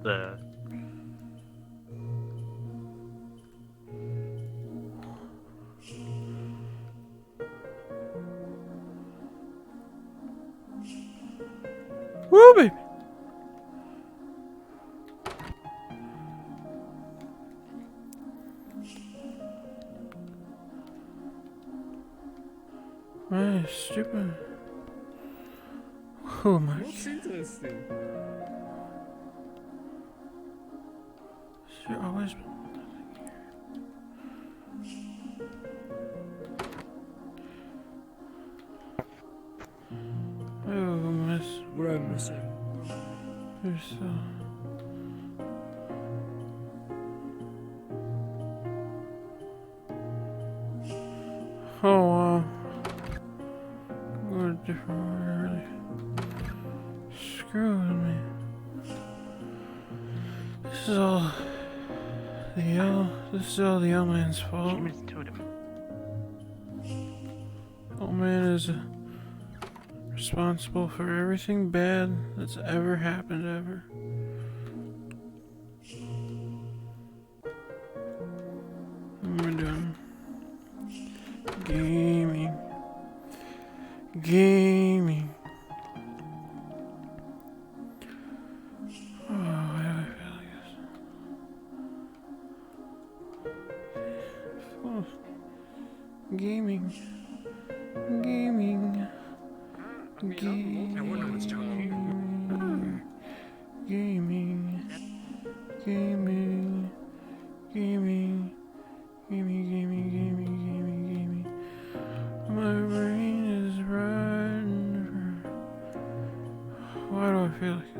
There. Woo, baby. stupid. Oh my. What's interesting? Should always. Oh, miss. What am I missing? You're so. Oh wow. What a different way, really. Screw with me. This is all the L man's fault. L man is responsible for everything bad that's ever happened ever. What am I doing? Gaming. Gaming. Oh, why do I feel like this? Oh. Gaming. Gaming. Gaming. I wonder what's talking. Gaming. Gaming. Gaming. Gaming. My brain is riding. Why do I feel like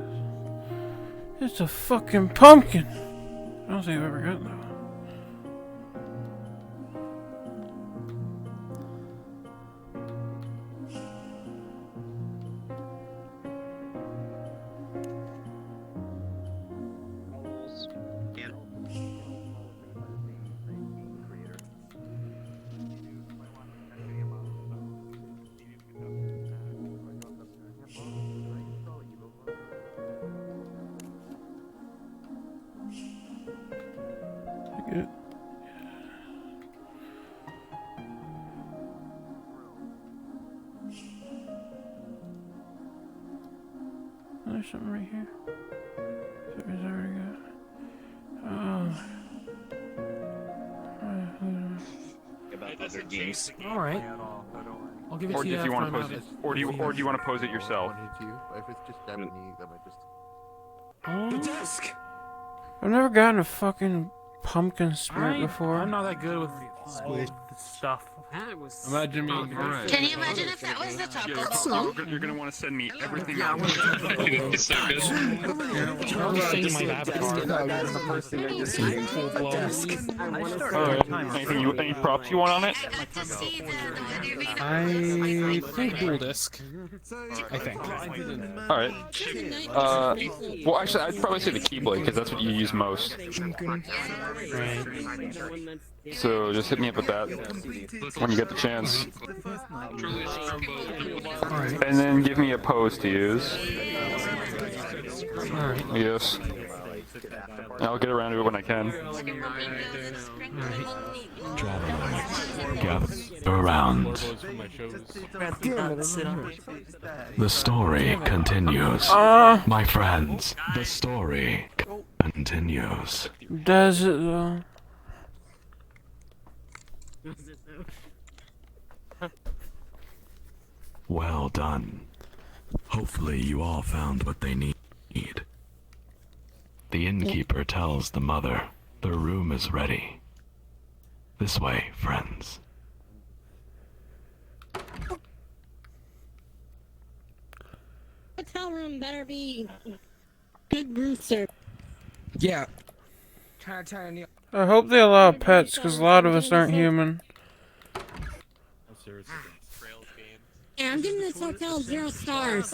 this? It's a fucking pumpkin! I don't think I've ever gotten that one. Get it. There's something right here. Something's already got. Alright. I'll give it Or to do you you want after to I'm pose it? out. Or do you want to pose it yourself? If it's just Japanese, I might just. The desk. I've never gotten a fucking pumpkin spirit before. I'm not that good with stuff. That was. Imagine me. Can you imagine if that was the taco bell? You're gonna want to send me everything. Yeah, it's so good. I'll just send you my avatar. That's the first thing I just see. Any props you want on it? I think dual disc. I think. All right. Well, actually, I'd probably say the Keyblade because that's what you use most. So just hit me up with that when you get the chance. And then give me a pose to use. Yes. And I'll get around to it when I can. Gather around. The story continues. My friends, the story continues. Does it though? Well done. Hopefully you all found what they need. The innkeeper tells the mother the room is ready. This way, friends. Hotel room better be good rooster. Yeah. I hope they allow pets, because a lot of us aren't human. Yeah, I'm giving this hotel 0 stars.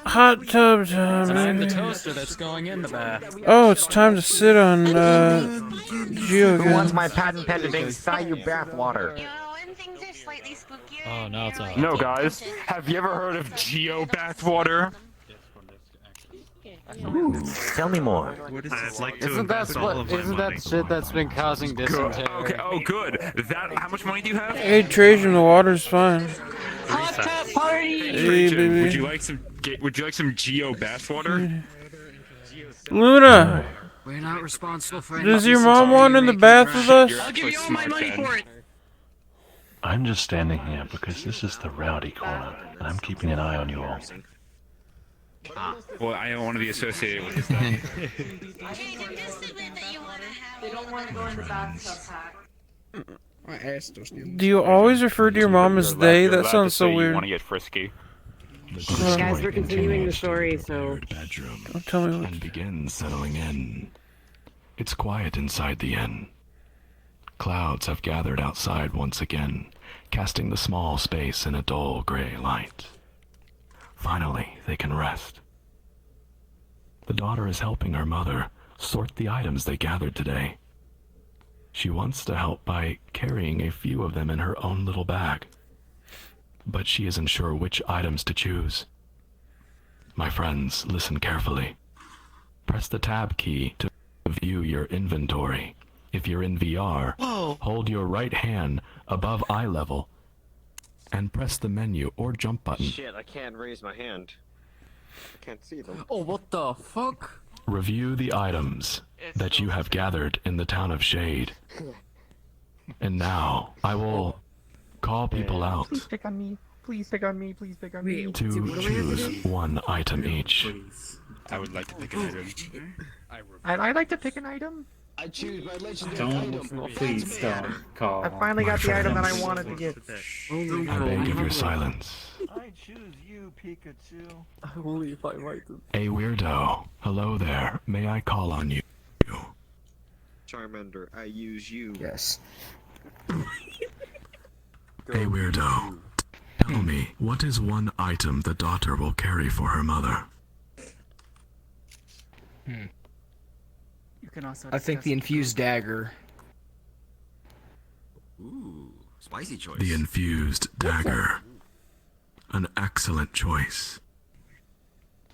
Hot tub time. I'm the baby. toaster that's going in the bath. Oh, it's time to sit on Geo Who wants again. my patent pending Sayu bath water? Oh, now it's on. No, guys. Have you ever heard of Geo bathwater? Tell me more. I'd like to Isn't that invest all of my isn't money. that shit that's been causing dysentery? Okay. Oh, good. How much money do you have? Hey, Trajan, the water's fine. Hot tub party. Hey, baby. Would you like some Geo bathwater? Luna! We're not responsible for any. Does your mom want in the bath with us? I'll give you all my money for it. I'm just standing here because this is the rowdy corner, and I'm keeping an eye on you all. Well, I don't want to be associated with this thing. They don't want to go in the bathtub pack. Do you always refer to your mom as they? That sounds so You weird. want to get frisky. Guys, we're continuing the story, so... Bedroom tell me and begin settling in. It's quiet inside the inn. Clouds have gathered outside once again, casting the small space in a dull gray light. Finally, they can rest. The daughter is helping her mother sort the items they gathered today. She wants to help by carrying a few of them in her own little bag, but she isn't sure which items to choose. My friends, listen carefully. Press the tab key to view your inventory. If you're in VR, hold your right hand above eye level and press the menu or jump button. Shit, I can't raise my hand. I can't see them. Oh, what the fuck? Review the items that you have gathered in the town of Shade. And now, I will call people out Please pick on me. Please pick on me. Please pick on me. to choose one item each. I would like to pick an item. I'd like to pick an item. I choose my legendary item. Please don't call. I finally got the item that I wanted to get. I beg of your silence. I choose you, Pikachu. Only if I write them. A weirdo. Hello there. May I call on you? Charmander, I use you. Yes. A weirdo. Tell me, what is one item the daughter will carry for her mother? You can also I think the infused dagger. Ooh, spicy choice. The infused dagger. An excellent choice.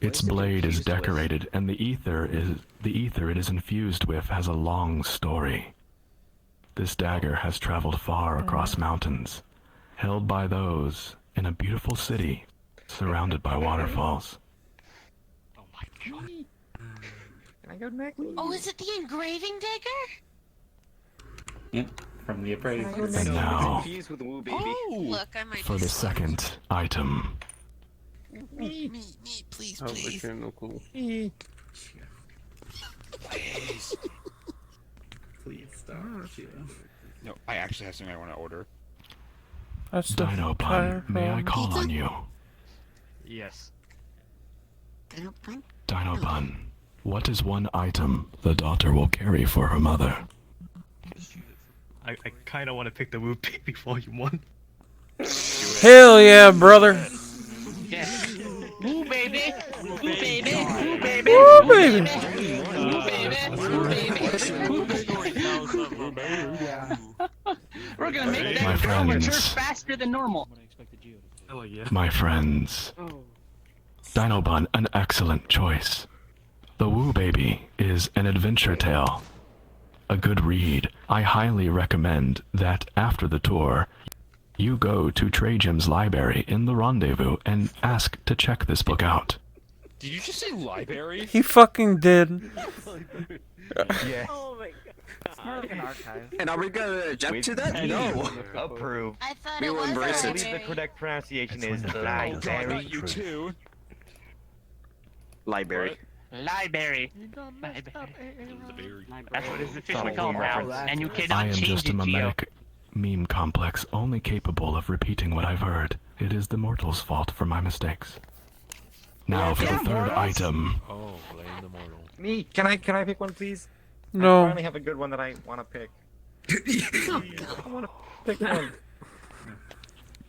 Its blade is decorated, and the ether it is infused with has a long story. This dagger has traveled far across mountains, held by those in a beautiful city surrounded by waterfalls. Can I go next? Oh, is it the engraving dagger? Yep, from the appraisal. And now, Look, I might for be the slow. second item. Me, please, Oh, please. okay, no cool. Please. Please stop. No, I actually have something I want to order. That's the Dino tire Bun, may I call Pizza? on you? Yes. Dino Bun, what is one item the daughter will carry for her mother? I kind of want to pick the Woo Baby Volume 1. Hell yeah, brother. Yes. Woo baby. Woo baby. Woo baby. Woo baby. Woo baby. We're gonna make My that girl mature friends. faster than normal. My friends. Dino Bun, an excellent choice. The Woo Baby is an adventure tale. A good read. I highly recommend that after the tour, you go to Trajim's library in the Rendezvous and ask to check this book out. Did you just say library? He fucking did. Yeah. Oh my god. And are we gonna object to that? No. Approve. I thought We it will was embrace I it. believe the correct pronunciation is Oh god, library. not you too. Library. Library. That's what it's officially called now, and you I cannot am change just a it to you. mimetic meme complex only capable of repeating what I've heard. It is the mortal's fault for my mistakes. Now for the third item. Oh, blame the mortal. Me? Can I pick one, please? I No. finally have a good one that I want to pick. I want to pick one.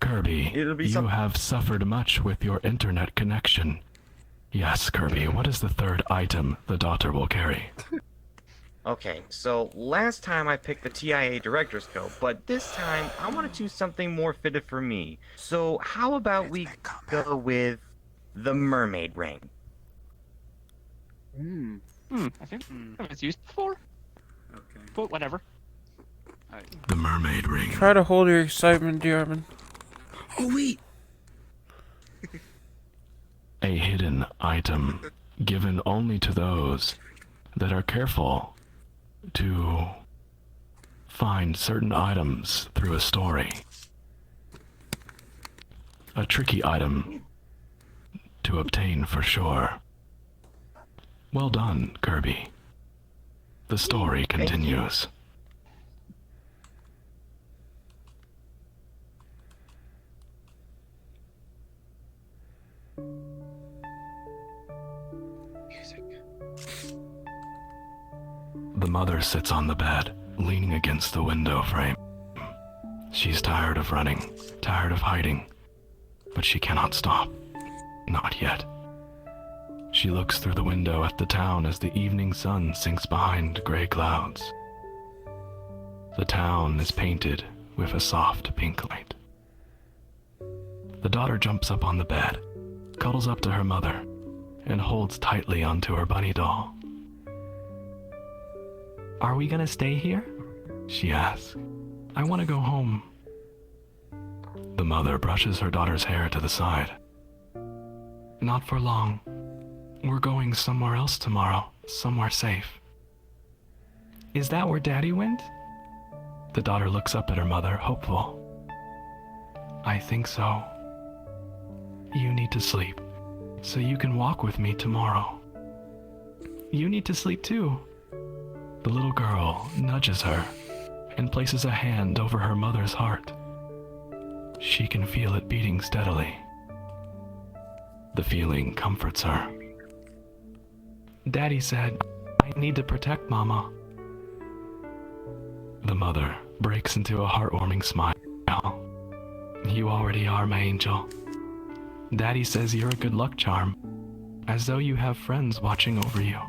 Kirby, It'll be you some- have suffered much with your internet connection. Yes, Kirby, what is the third item the daughter will carry? Okay, so last time I picked the TIA Director's Scope, but this time I want to choose something more fitted for me. So how about we go with the Mermaid Ring? I think it was used before. Okay. But whatever. The mermaid ring. Try to hold your excitement, Diarman. Oh wait. A hidden item given only to those that are careful to find certain items through a story. A tricky item to obtain for sure. Well done, Kirby. The story continues. The mother sits on the bed, leaning against the window frame. She's tired of running, tired of hiding, but she cannot stop. Not yet. She looks through the window at the town as the evening sun sinks behind gray clouds. The town is painted with a soft pink light. The daughter jumps up on the bed, cuddles up to her mother, and holds tightly onto her bunny doll. "Are we gonna stay here?" she asks. "I want to go home." The mother brushes her daughter's hair to the side. "Not for long. We're going somewhere else tomorrow, somewhere safe." "Is that where Daddy went?" The daughter looks up at her mother, hopeful. "I think so. You need to sleep, so you can walk with me tomorrow." "You need to sleep too." The little girl nudges her and places a hand over her mother's heart. She can feel it beating steadily. The feeling comforts her. "Daddy said, I need to protect Mama." The mother breaks into a heartwarming smile. "You already are, my angel. Daddy says you're a good luck charm, as though you have friends watching over you."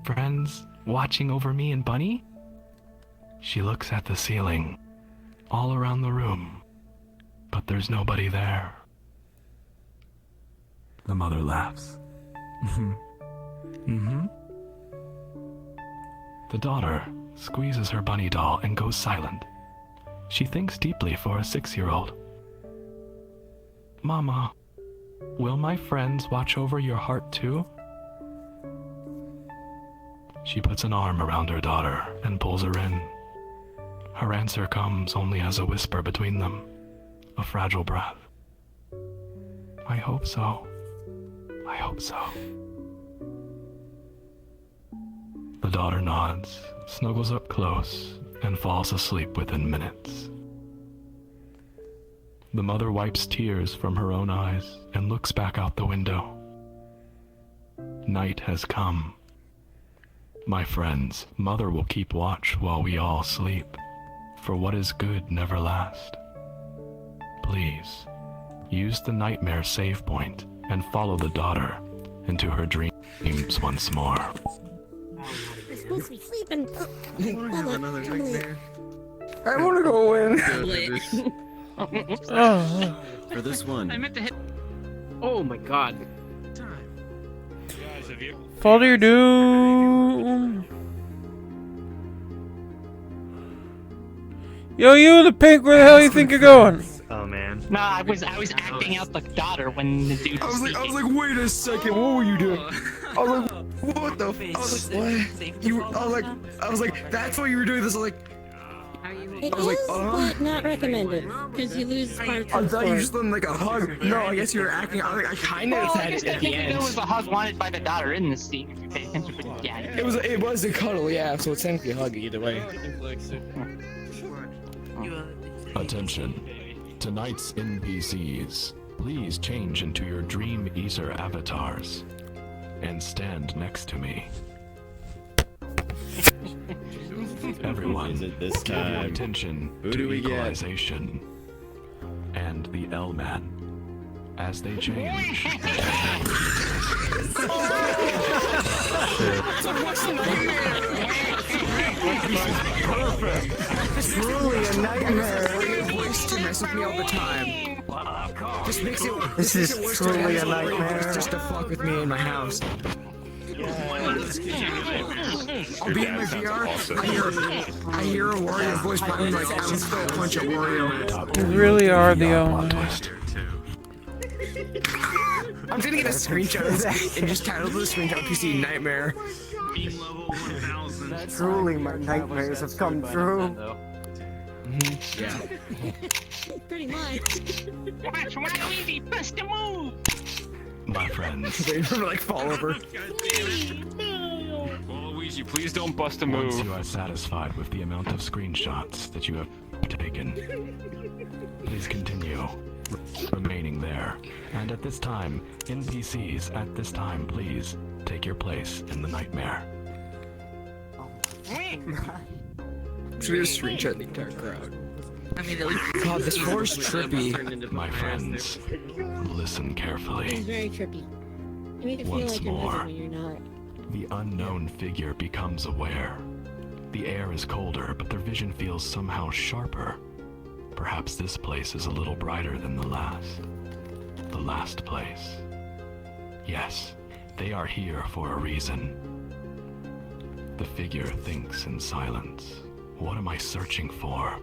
"Friends watching over me and Bunny?" She looks at the ceiling, all around the room, but there's nobody there. The mother laughs. Mm-hmm. The daughter squeezes her bunny doll and goes silent. She thinks deeply for a 6-year-old. "Mama, will my friends watch over your heart too?" She puts an arm around her daughter and pulls her in. Her answer comes only as a whisper between them, a fragile breath. "I hope so. I hope so." The daughter nods, snuggles up close, and falls asleep within minutes. The mother wipes tears from her own eyes and looks back out the window. Night has come. My friends, Mother will keep watch while we all sleep, for what is good never lasts. Please, use the nightmare save point and follow the daughter into her dreams once more. I'm supposed to be sleeping. I want to have another nightmare. I want to go in. For this one. I meant to hit. Oh my god. Guys, have you? Fall to your doom. Yo, you in the pink, where the hell you think you're going? Oh man. No, I was acting out the daughter when the dude was speaking. Wait a second, what were you doing? I was like, what the I was like, what? I was like, that's what you were doing this, like, It I was like, is, but not recommended, because you lose parts I of thought you the just done like a hug. No, I guess you were acting, I kind of Well, I had guess it at the technically end. there was a hug wanted by the daughter in this scene, if you pay attention, but yeah. It was a cuddle, yeah, so it's technically a hug either way. Attention. Tonight's NPCs, please change into your Dream Eater avatars and stand next to me. Everyone, Is it this give your time? attention Who to do we get? equalization and the L-Man as they change. It's truly a nightmare. Your voice to mess with me all the time. Just makes it. This is truly a nightmare. Just to fuck with me in my house. I'll be in my VR. I hear a Wario voice, but I'm like, I'm still a punch at Wario. You really are the only. I'm gonna get a screenshot of that and just title the screenshot PC Nightmare. Truly, my nightmares have come true. Yeah. Pretty much. Watch Waluigi bust a move! My friends. Wait for like fall over. Waluigi, please don't bust a move. Once you are satisfied with the amount of screenshots that you have taken, please continue remaining there. And at this time, NPCs, at this time, please take your place in the nightmare. Should we just screenshot the entire crowd? I mean, at least God, this floor is trippy. My friends, listen It's carefully. very trippy. You make it feel Once like you're more. living when you're not. The unknown figure becomes aware. The air is colder, but their vision feels somehow sharper. Perhaps this place is a little brighter than the last. The last place. Yes, they are here for a reason. The figure thinks in silence. What am I searching for?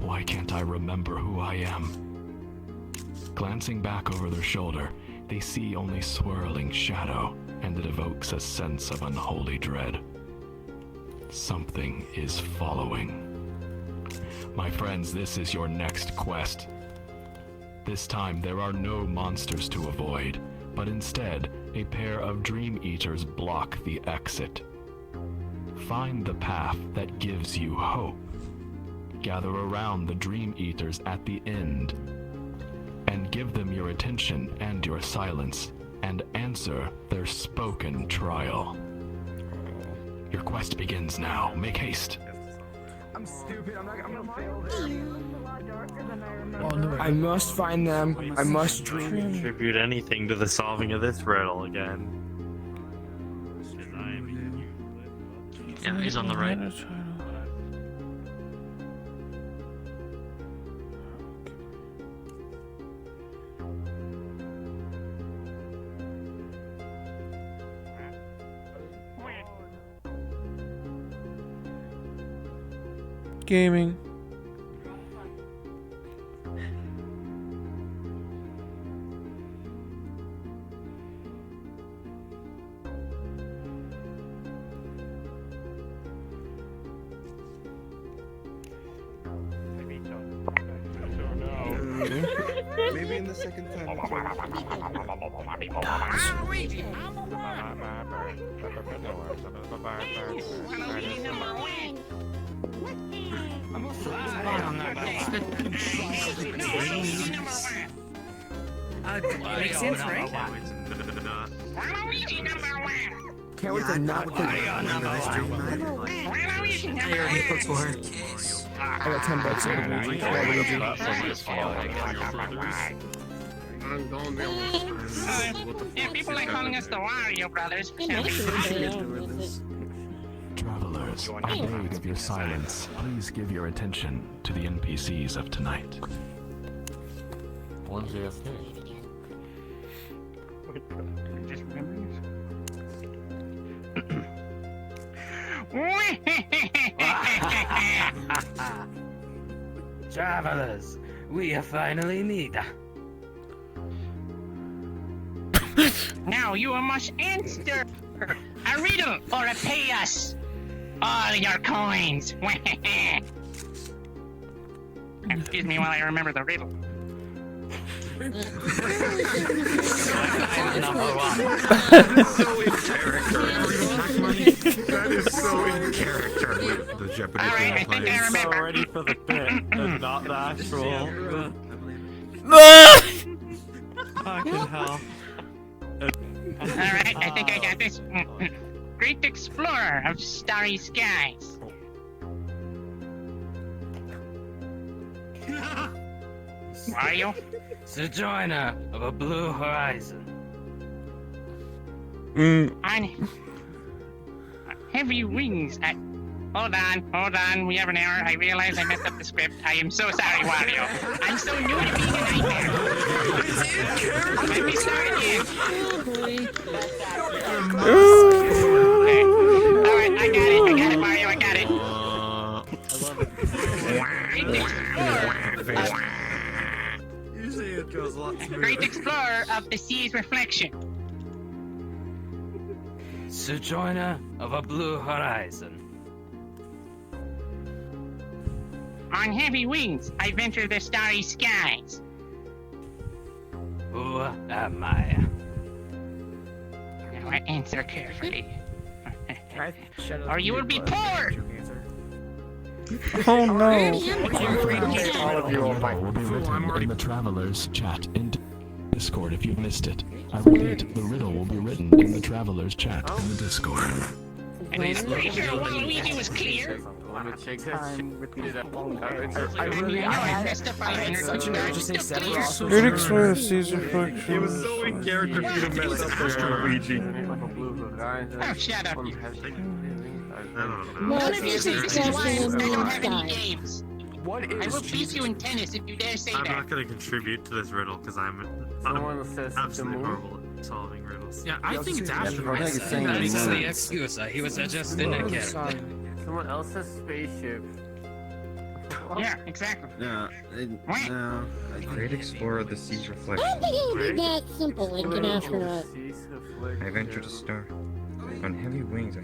Why can't I remember who I am? Glancing back over their shoulder, they see only swirling shadow, and it evokes a sense of unholy dread. Something is following. My friends, this is your next quest. This time, there are no monsters to avoid, but instead, a pair of dream eaters block the exit. Find the path that gives you hope. Gather around the dream eaters at the end, and give them your attention and your silence, and answer their spoken trial. Your quest begins now. Make haste. I'm stupid. I'm gonna fail this. I must find them. I must dream. Contribute anything to the solving of this riddle again. Yeah, he's on the right. Gaming. Maybe in the second time. Makes sense, right? Can't wait to not put I got $10 Yeah, people are calling us the Wario Brothers. Travelers, I beg of your silence. Please give your attention to the NPCs of tonight. One's AFK. Just remembering Travelers, we are finally meet. Now you must answer a riddle or pay us all your coins. Excuse me while I remember the riddle. Number one. That is so in character with the Jeopardy Alright, I think I remember. So ready for the bit and not the actual. Fucking hell. Alright, I think I got this. Great explorer of starry skies. Wario? Sojourner of a blue horizon. On heavy wings at... Hold on, we have an error. I realize I messed up the script. I am so sorry, Wario. I'm so new to being a nightmare. Let me start again. Alright, I got it, Mario, I got it. Great explorer of the sea's reflection. Sojourner of a blue horizon. On heavy wings, I venture the starry skies. Who am I? Now answer carefully. Or you will be poor! Oh no. All of you will be written in the Travelers chat in Discord if you missed it. I repeat, the riddle will be written in the Travelers chat in the Discord. And I'm pretty sure Waluigi was clear. Let me check time. Repeat that. I had such an urgency set for us. You'd explain the Caesar flexion. It was so in character for you to mess up there, Luigi. Oh, shut up. Well, None of you it's say this is why I in the don't have any sky. games. What I will beat you in tennis if you dare say I'm that. not gonna contribute to this riddle because I'm absolutely horrible at solving riddles. Yeah, I think it's That's the excuse. He was just in a cat. Someone else's spaceship. Yeah, exactly. No, no. Great explorer of the sea's I reflection. don't think it would be that simple like an astronaut. I venture to star. On heavy wings,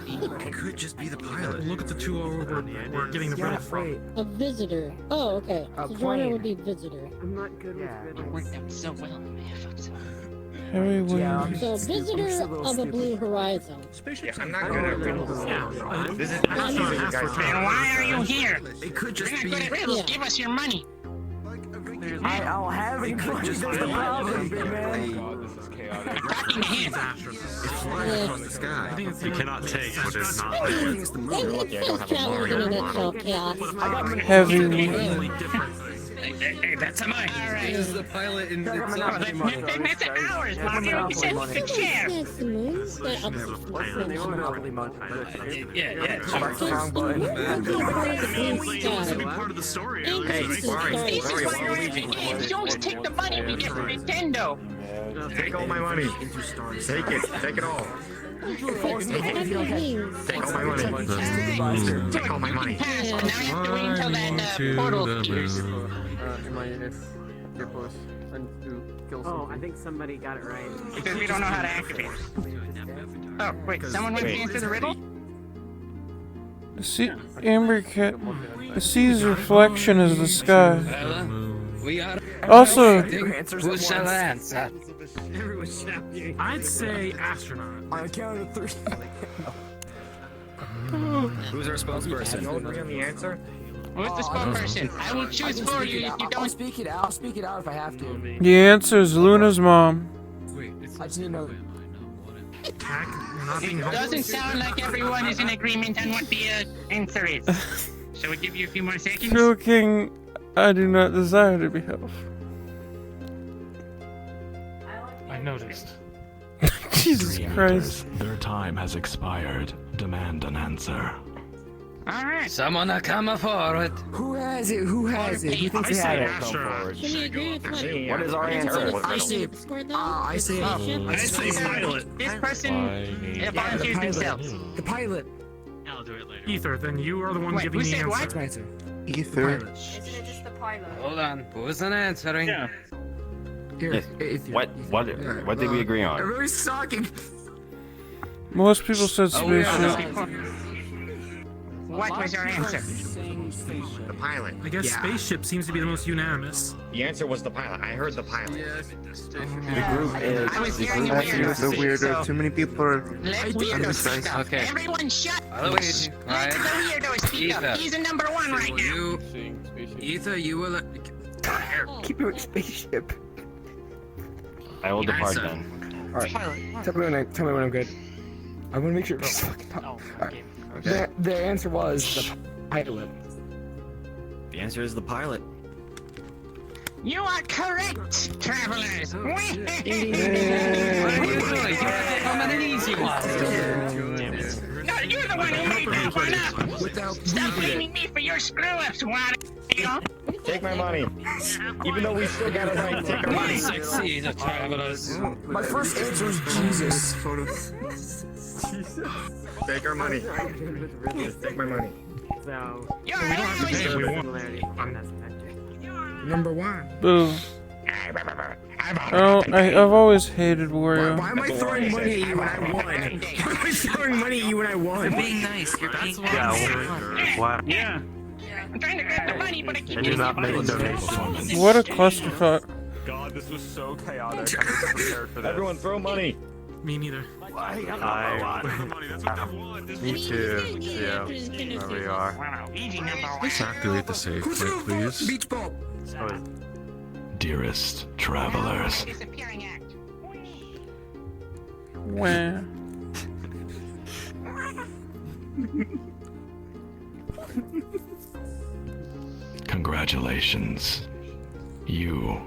It could just be the pilot. Look at the two we're getting the riddle from. A visitor. Oh, okay. So Jordan would be visitor. I'm not good with riddles. It worked out so well. Heavy wings. So visitor of a blue horizon. Yeah, I'm not good at riddles. This is Then why are you here? It could You're just not be. good at riddles. Give us your money. I don't have any questions. That's the problem, big man. Talking to him. It's flying across the sky. You cannot take what is not It there. makes sense traveling in a nutshell, chaos. Heavy wings. Hey, that's a mine. Is the pilot in That's ours, Mario. We said we could share. That's the moon. Yeah. To be part of the story. This is why you're in games. You always take the money we get from Nintendo. Take all my money. Take it. Take it all. Take all my money. Take all my money. Pass, but now you have to wait until that portal appears. Oh, I think somebody got it right. Because we don't know how to activate it. Oh, wait, someone wants to answer the riddle? The Amber Cat. The sea's reflection is the sky. We are. Also, Who shall answer? I'd say astronaut. On a count of 3. Who's our spokesperson? You agree on the answer? Who's the spokesperson? I will choose for you if you I'll don't. speak it out. I'll speak it out if I have to. the answer is Luna's mom. I just need to know. It doesn't sound like everyone is in agreement on what the answer is. Shall we give you a few more seconds? Joking, I do not desire to be helped. I noticed. Jesus Christ. Their time has expired. Demand an answer. Alright. Someone come forward. Who has it? Who has it? Who thinks they have it? Come forward. Can we agree with what? What is our answer? I say. I say. I say pilot. This person volunteers themselves. The pilot. I'll do it later. Ether, then you are the one Wait, giving who the said answer. what? That's my answer. Ether. Isn't it just the pilot? Hold on. Who's an answering? Here. Yes. Ether. What did we agree on? Everybody's talking. Most people said spaceship. What was your answer? The pilot. I guess spaceship seems to be the most unanimous. The answer was the pilot. I heard the pilot. The group is. I was The hearing group weirdo is the speak, weirdo. so Too many people are. let weirdo speak up. Okay. Everyone shut. Luigi, Let the quiet. weirdo speak up. Ether. He's a number one right now. You, Ether, you will. Keep it spaceship. I will depart Answer. then. Alright. Tell me when I'm good. I want to make sure. Alright. The answer was the pilot. The answer is the pilot. You are correct, travelers. What are you doing? Come on, an easy one. No, you're the one who made that one up. Stop blaming me for your screw-ups, Wario. Take my money. Even though we still got it right, take our money. Succeed, the travelers. My first answer is Jesus. Take our money. Just take my money. So, You're always We won. similarity on that spectrum. Number 1. Boo. Oh, I've always hated Wario. Why am I throwing money at you when I won? Why am I throwing money at you when I won? You're being nice. You're being nice. Yeah. I'm trying to grab the money, but I keep do not make donations. What a clusterfuck. God, this was so chaotic. I wasn't prepared for this. Everyone throw money. Me neither. Me too. Yeah. There we are. Wow, easy number one. Activate the save point, please. Beach ball. Dearest travelers, Disappearing act. Wah. congratulations. You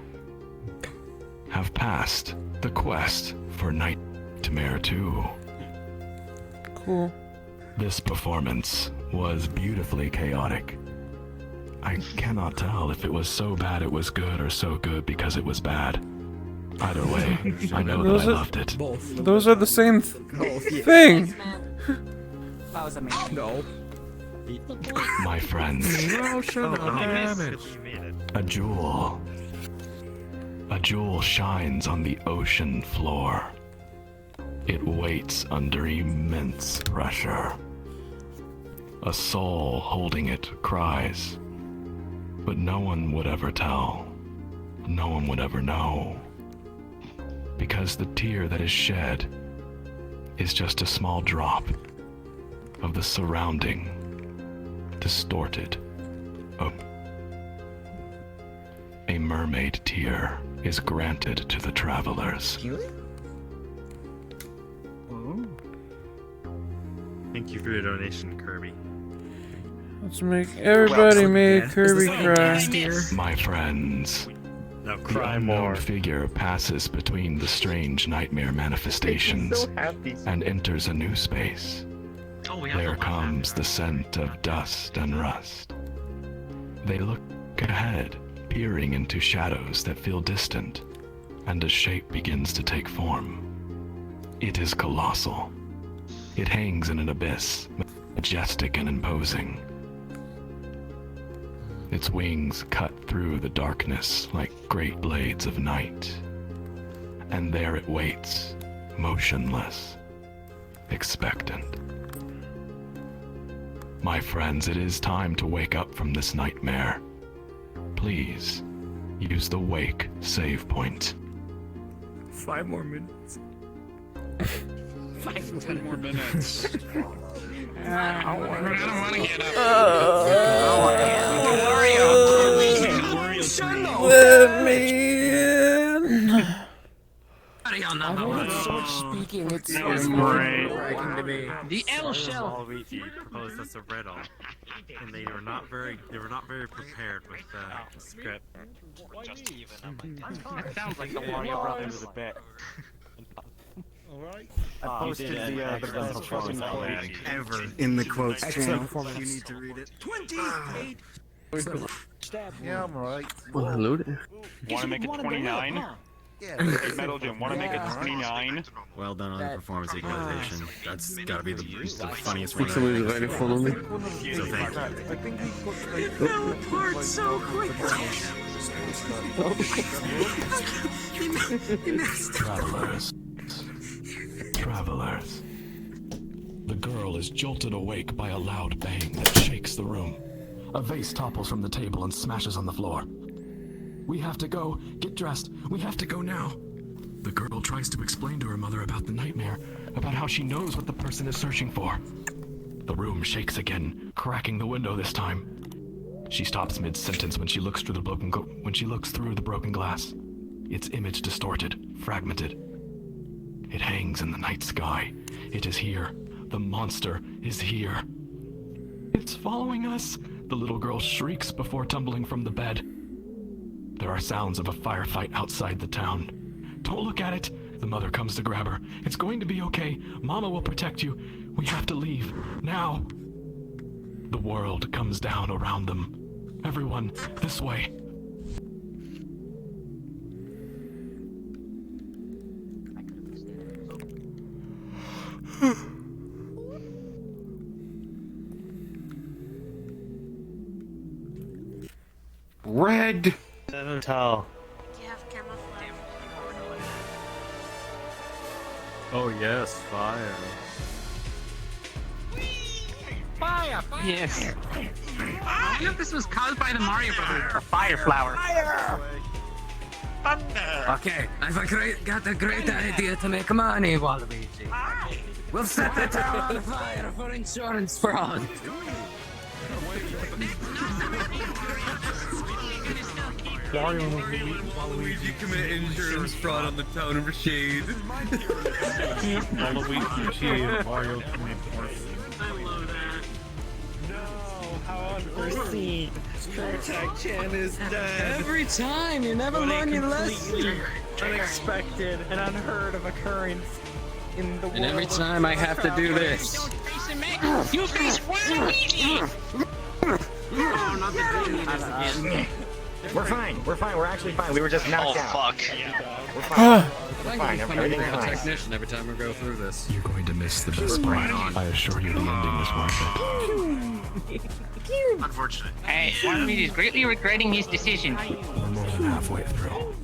have passed the quest for Nightmare 2. Cool. This performance was beautifully chaotic. I cannot tell if it was so bad it was good or so good because it was bad. Either way, I know that I loved it. Those are the same thing. No. My friends, No, shut up. a jewel. A jewel shines on the ocean floor. It waits under immense pressure. A soul holding it cries, but no one would ever tell. No one would ever know. Because the tear that is shed is just a small drop of the surrounding, distorted ocean. A mermaid tear is granted to the travelers. Thank you for your donation, Kirby. Let's make everybody make Kirby cry. My friends, Now the cry unknown more. figure passes between the strange nightmare manifestations and enters a new space. There comes the scent of dust and rust. They look ahead, peering into shadows that feel distant, and a shape begins to take form. It is colossal. It hangs in an abyss, majestic and imposing. Its wings cut through the darkness like great blades of night. And there it waits, motionless, expectant. My friends, it is time to wake up from this nightmare. Please, use the wake save point. 5 more minutes. 10 more minutes. I don't want to get up. Let me in. Speaking, it's great. to me. The L shell. All we proposed us a riddle, and they were not very prepared with the script. That sounds like the Wario Brothers. I posted the best performance Ever in the quotes channel. You need to read it. 28. Yeah, I'm right. Well, hello there. Want to make it 29? Yeah. Hey, Metal Jim, want to make it 29? Well done on the performance equalization. That's gotta be the funniest one. Somebody's right in front of me. So thank you. I think he put No, part so quick. Travelers. Travelers. The girl is jolted awake by a loud bang that shakes the room. A vase topples from the table and smashes on the floor. We have to go. Get dressed. We have to go now. The girl tries to explain to her mother about the nightmare, about how she knows what the person is searching for. The room shakes again, cracking the window this time. She stops mid-sentence when she looks through the broken glass. Its image distorted, fragmented. It hangs in the night sky. It is here. The monster is here. It's following us. The little girl shrieks before tumbling from the bed. There are sounds of a firefight outside the town. Don't look at it. The mother comes to grab her. It's going to be okay. Mama will protect you. We have to leave. Now. The world comes down around them. Everyone, this way. Red. Hotel. Do you have camera Oh yes, fire. Fire! Yes. I wonder if this was caused by the Mario Brothers, the fire flower. Fire! Thunder! Okay, got a great idea to make money, Waluigi. We'll set the town on fire for insurance fraud. Waluigi commit insurance fraud on the town of Shade. Waluigi cheated, Mario commit I love that. How unforeseen. Chan is dead. Every time, you never learn your lesson. Unexpected and unheard of occurrence in the world. And every time I have to do this. You face Waluigi! Oh, not the again. We're fine. We're fine. We're actually fine. We were just knocked out. Oh, fuck. We're fine. We're fine. Everything's I'm a fine. technician every time we go through this. You're going to miss the best part. I assure you the ending is worth it. Unfortunate. Hey, Waluigi is greatly regretting his decision. We're more than halfway through.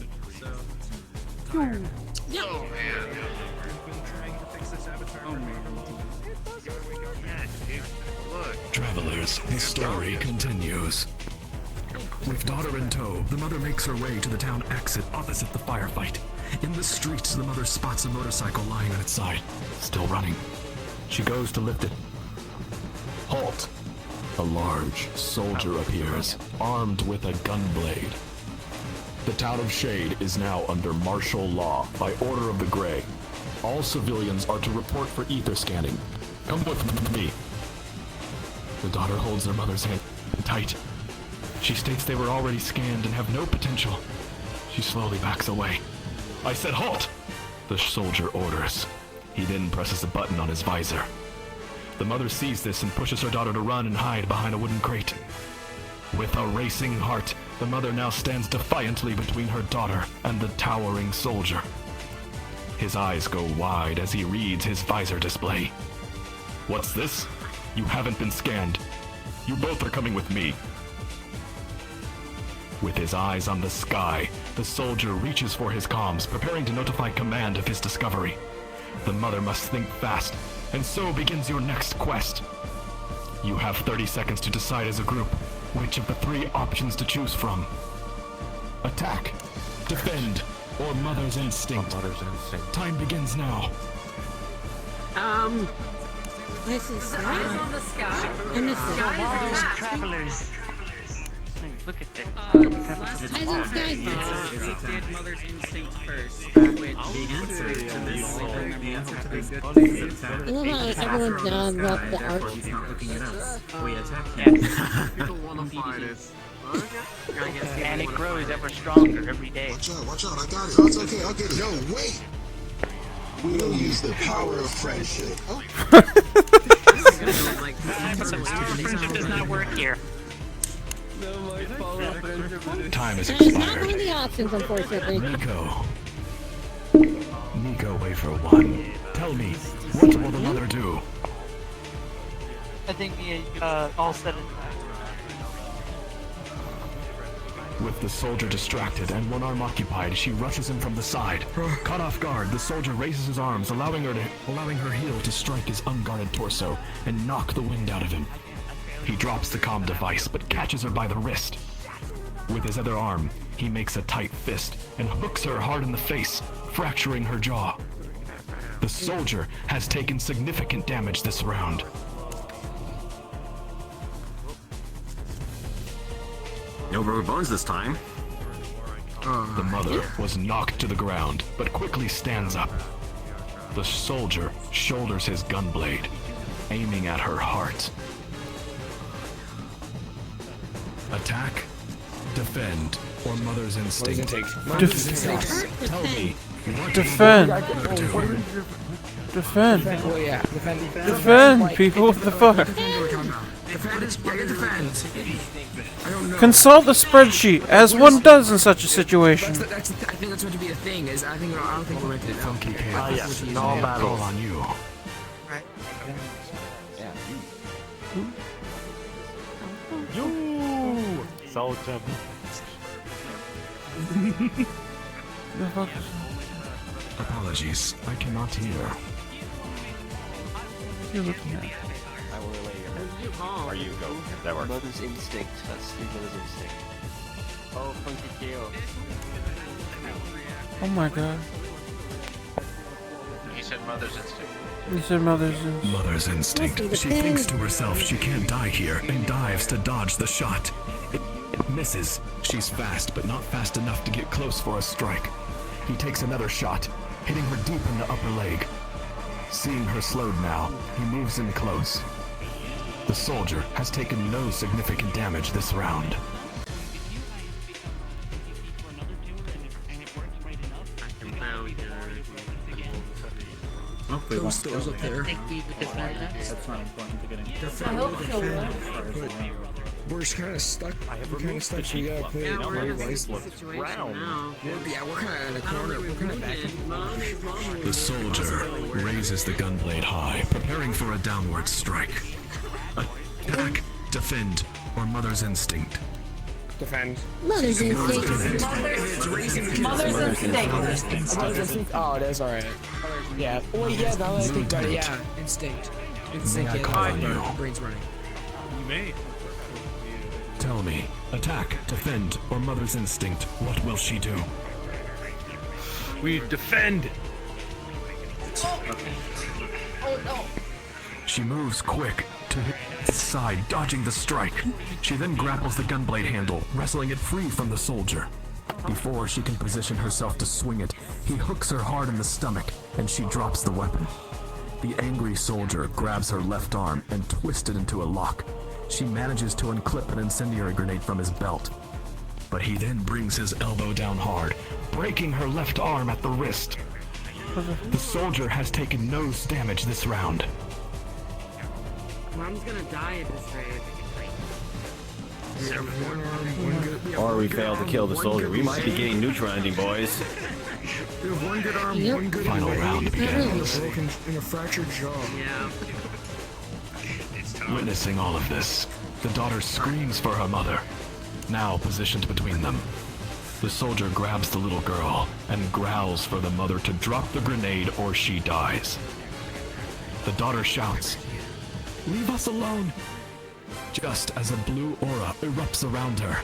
Oh man. Travelers, the story continues. With daughter in tow, the mother makes her way to the town exit opposite the firefight. In the streets, the mother spots a motorcycle lying on its side, still running. She goes to lift it. Halt! A large soldier appears, armed with a gunblade. The town of Shade is now under martial law by order of the Grey. All civilians are to report for ether scanning. Come with me. The daughter holds her mother's hand tight. She states they were already scanned and have no potential. She slowly backs away. I said halt! The soldier orders. He then presses a button on his visor. The mother sees this and pushes her daughter to run and hide behind a wooden crate. With a racing heart, the mother now stands defiantly between her daughter and the towering soldier. His eyes go wide as he reads his visor display. What's this? You haven't been scanned. You both are coming with me. With his eyes on the sky, the soldier reaches for his comms, preparing to notify command of his discovery. The mother must think fast, and so begins your next quest. You have 30 seconds to decide as a group which of the 3 options to choose from. Attack, defend, or mother's instinct. Time begins now. This is Eyes on the sky. And this is Travelers. Look at this. Last Eyes on the sky. we did Mother's Instinct first, which the answer to this I love how everyone loved the art. We attack Yes. People want to fight it. And it grows ever stronger every day. Watch out, I got it. It's okay, I'll get it. No, wait! We'll use the power of friendship. Friendship does not work here. Time is That is not expired. one of the options, unfortunately. Nico, wait for 1. Tell me, what will the mother do? I think we all said it. With the soldier distracted and one arm occupied, she rushes him from the side. Caught off guard, the soldier raises his arms, allowing her heel to strike his unguarded torso and knock the wind out of him. He drops the comm device, but catches her by the wrist. With his other arm, he makes a tight fist and hooks her hard in the face, fracturing her jaw. The soldier has taken significant damage this round. No broken bones this time. The mother was knocked to the ground, but quickly stands up. The soldier shoulders his gunblade, aiming at her heart. Attack, defend, or mother's instinct. Mother's instinct. Tell me, what Defend. will the mother do? Defend. Well, yeah. Defend, people. What the fuck? Defend is defend. I don't know. Consult the spreadsheet, as one does in such a situation. I think that's going to be the thing. I don't think we're meant to do Funky that. chaos. Yes, All battle on you. Right. Yeah. You! Soldier. The fuck? Apologies, I cannot hear. You're looking at. I will relay your message. Or you go. That works. Mother's instinct. That's the mother's instinct. Oh, funky kill. Oh my god. He said mother's instinct. You said mother's instinct. Mother's instinct. She thinks to herself she can't die here and dives to dodge the shot. It misses. She's fast, but not fast enough to get close for a strike. He takes another shot, hitting her deep in the upper leg. Seeing her slowed now, he moves in close. The soldier has taken no significant damage this round. Hopefully those stores up there. That's not important to getting. We're just kind of stuck. We're kind of stuck. So we gotta play it very wisely. Yeah, we're kind of in a corner. We're kind of back. The soldier raises the gunblade high, preparing for a downward strike. Attack, defend, or mother's instinct. Defend. Mother's instinct. Mother's instinct. Oh, it is alright. Yeah. Oh yeah, now that I think about it, yeah. Instinct. May I call on you? Brain's running. You may. Tell me, attack, defend, or mother's instinct, what will she do? We defend. Oh no. She moves quick to his side, dodging the strike. She then grapples the gunblade handle, wrestling it free from the soldier. Before she can position herself to swing it, he hooks her hard in the stomach, and she drops the weapon. The angry soldier grabs her left arm and twists it into a lock. She manages to unclip an incendiary grenade from his belt. But he then brings his elbow down hard, breaking her left arm at the wrist. The soldier has taken no damage this round. Mom's gonna die at this rate. Or we fail to kill the soldier. We might be getting neutronending, boys. We have one good arm, one good Final round begins. And a fractured jaw. Yeah. Witnessing all of this, the daughter screams for her mother, now positioned between them. The soldier grabs the little girl and growls for the mother to drop the grenade or she dies. The daughter shouts, "Leave us alone!" Just as a blue aura erupts around her.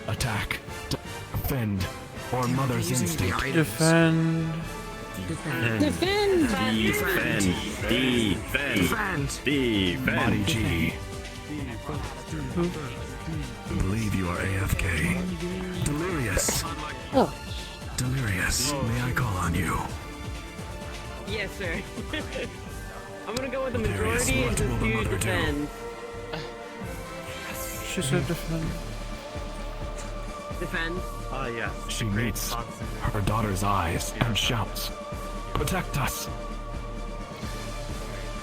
Attack, defend, or mother's instinct. Defend. Defend. Defend. Defend. Defend. Body G. Believe you are AFK. Delirious. Oh. Delirious, may I call on you? Yes, sir. I'm gonna go with the Delirious, majority and what will just the use mother do? defend. She said defend. Defend. Yeah. She meets her daughter's eyes and shouts, "Protect us!"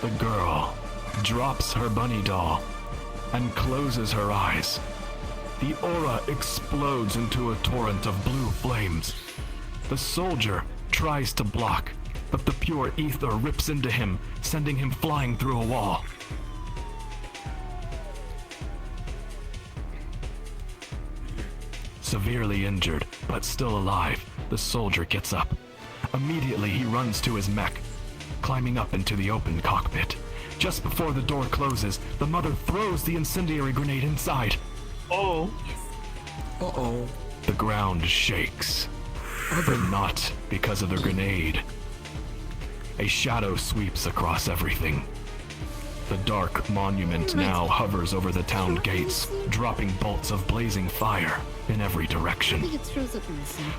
The girl drops her bunny doll and closes her eyes. The aura explodes into a torrent of blue flames. The soldier tries to block, but the pure ether rips into him, sending him flying through a wall. Severely injured, but still alive, the soldier gets up. Immediately he runs to his mech, climbing up into the open cockpit. Just before the door closes, the mother throws the incendiary grenade inside. Oh. Uh-oh. The ground shakes, but not because of the grenade. A shadow sweeps across everything. The dark monument now hovers over the town gates, dropping bolts of blazing fire in every direction.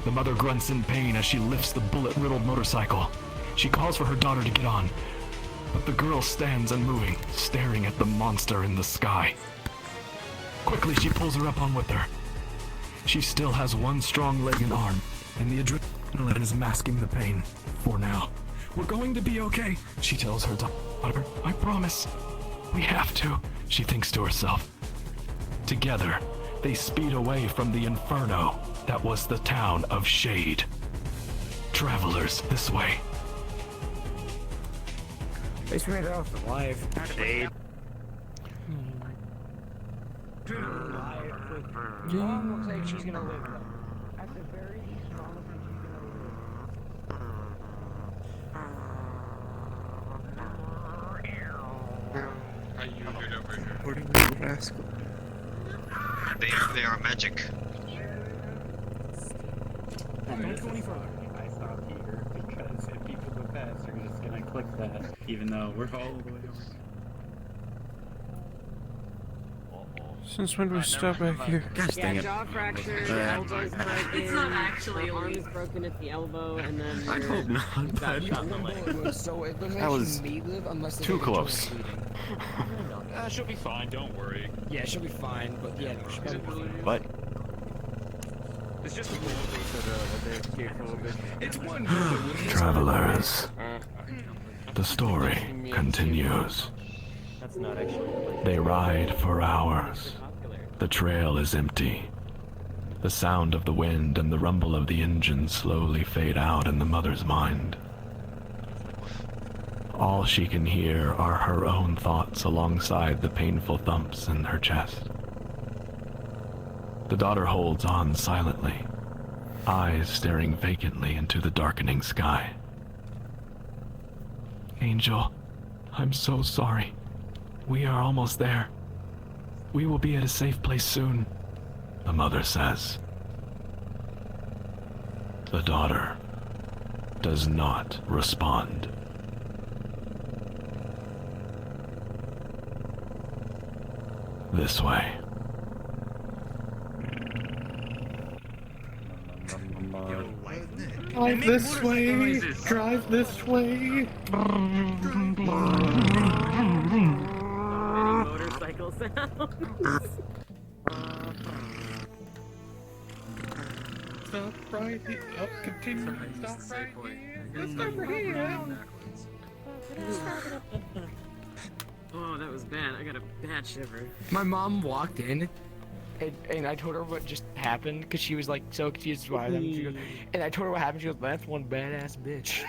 The mother grunts in pain as she lifts the bullet-riddled motorcycle. She calls for her daughter to get on, but the girl stands unmoving, staring at the monster in the sky. Quickly, she pulls her up on with her. She still has one strong leg and arm, and the adrenaline is masking the pain. For now. "We're going to be okay," she tells her daughter. "I promise." "We have to," she thinks to herself. Together, they speed away from the inferno that was the town of Shade. Travelers, this way. At least we made it off alive. Shade. Mom looks like she's gonna live though. At the very least, Mom looks like she's gonna live. How you get over here? According to the rascal. They are magic. Don't go any further. I stopped here because if people go past, they're just gonna click that, even though we're all the way over. Since when do we stop back here? Gosh dang it. Jaw fractured, elbow's broken. It's not actually illegal. Arm is broken at the elbow, and then I'd hope not, but That was too close. She'll be fine, don't worry. Yeah, she'll be fine, but yeah, no, she'll be fine. But It's just It's one Travelers, the story continues. That's not actually. They ride for hours. The trail is empty. The sound of the wind and the rumble of the engine slowly fade out in the mother's mind. All she can hear are her own thoughts alongside the painful thumps in her chest. The daughter holds on silently, eyes staring vacantly into the darkening sky. Angel, I'm so sorry. We are almost there. We will be at a safe place soon, the mother says. The daughter does not respond. This way. Drive this way! Drive this way! Motorcycle sounds. Stop right here. Oh, continue. Stop right here. Stop right here. Oh, that was bad. I got a bad shiver. My mom walked in, and I told her what just happened because she was like so confused why that. She goes, and I told her what happened. She goes, "That's one badass bitch."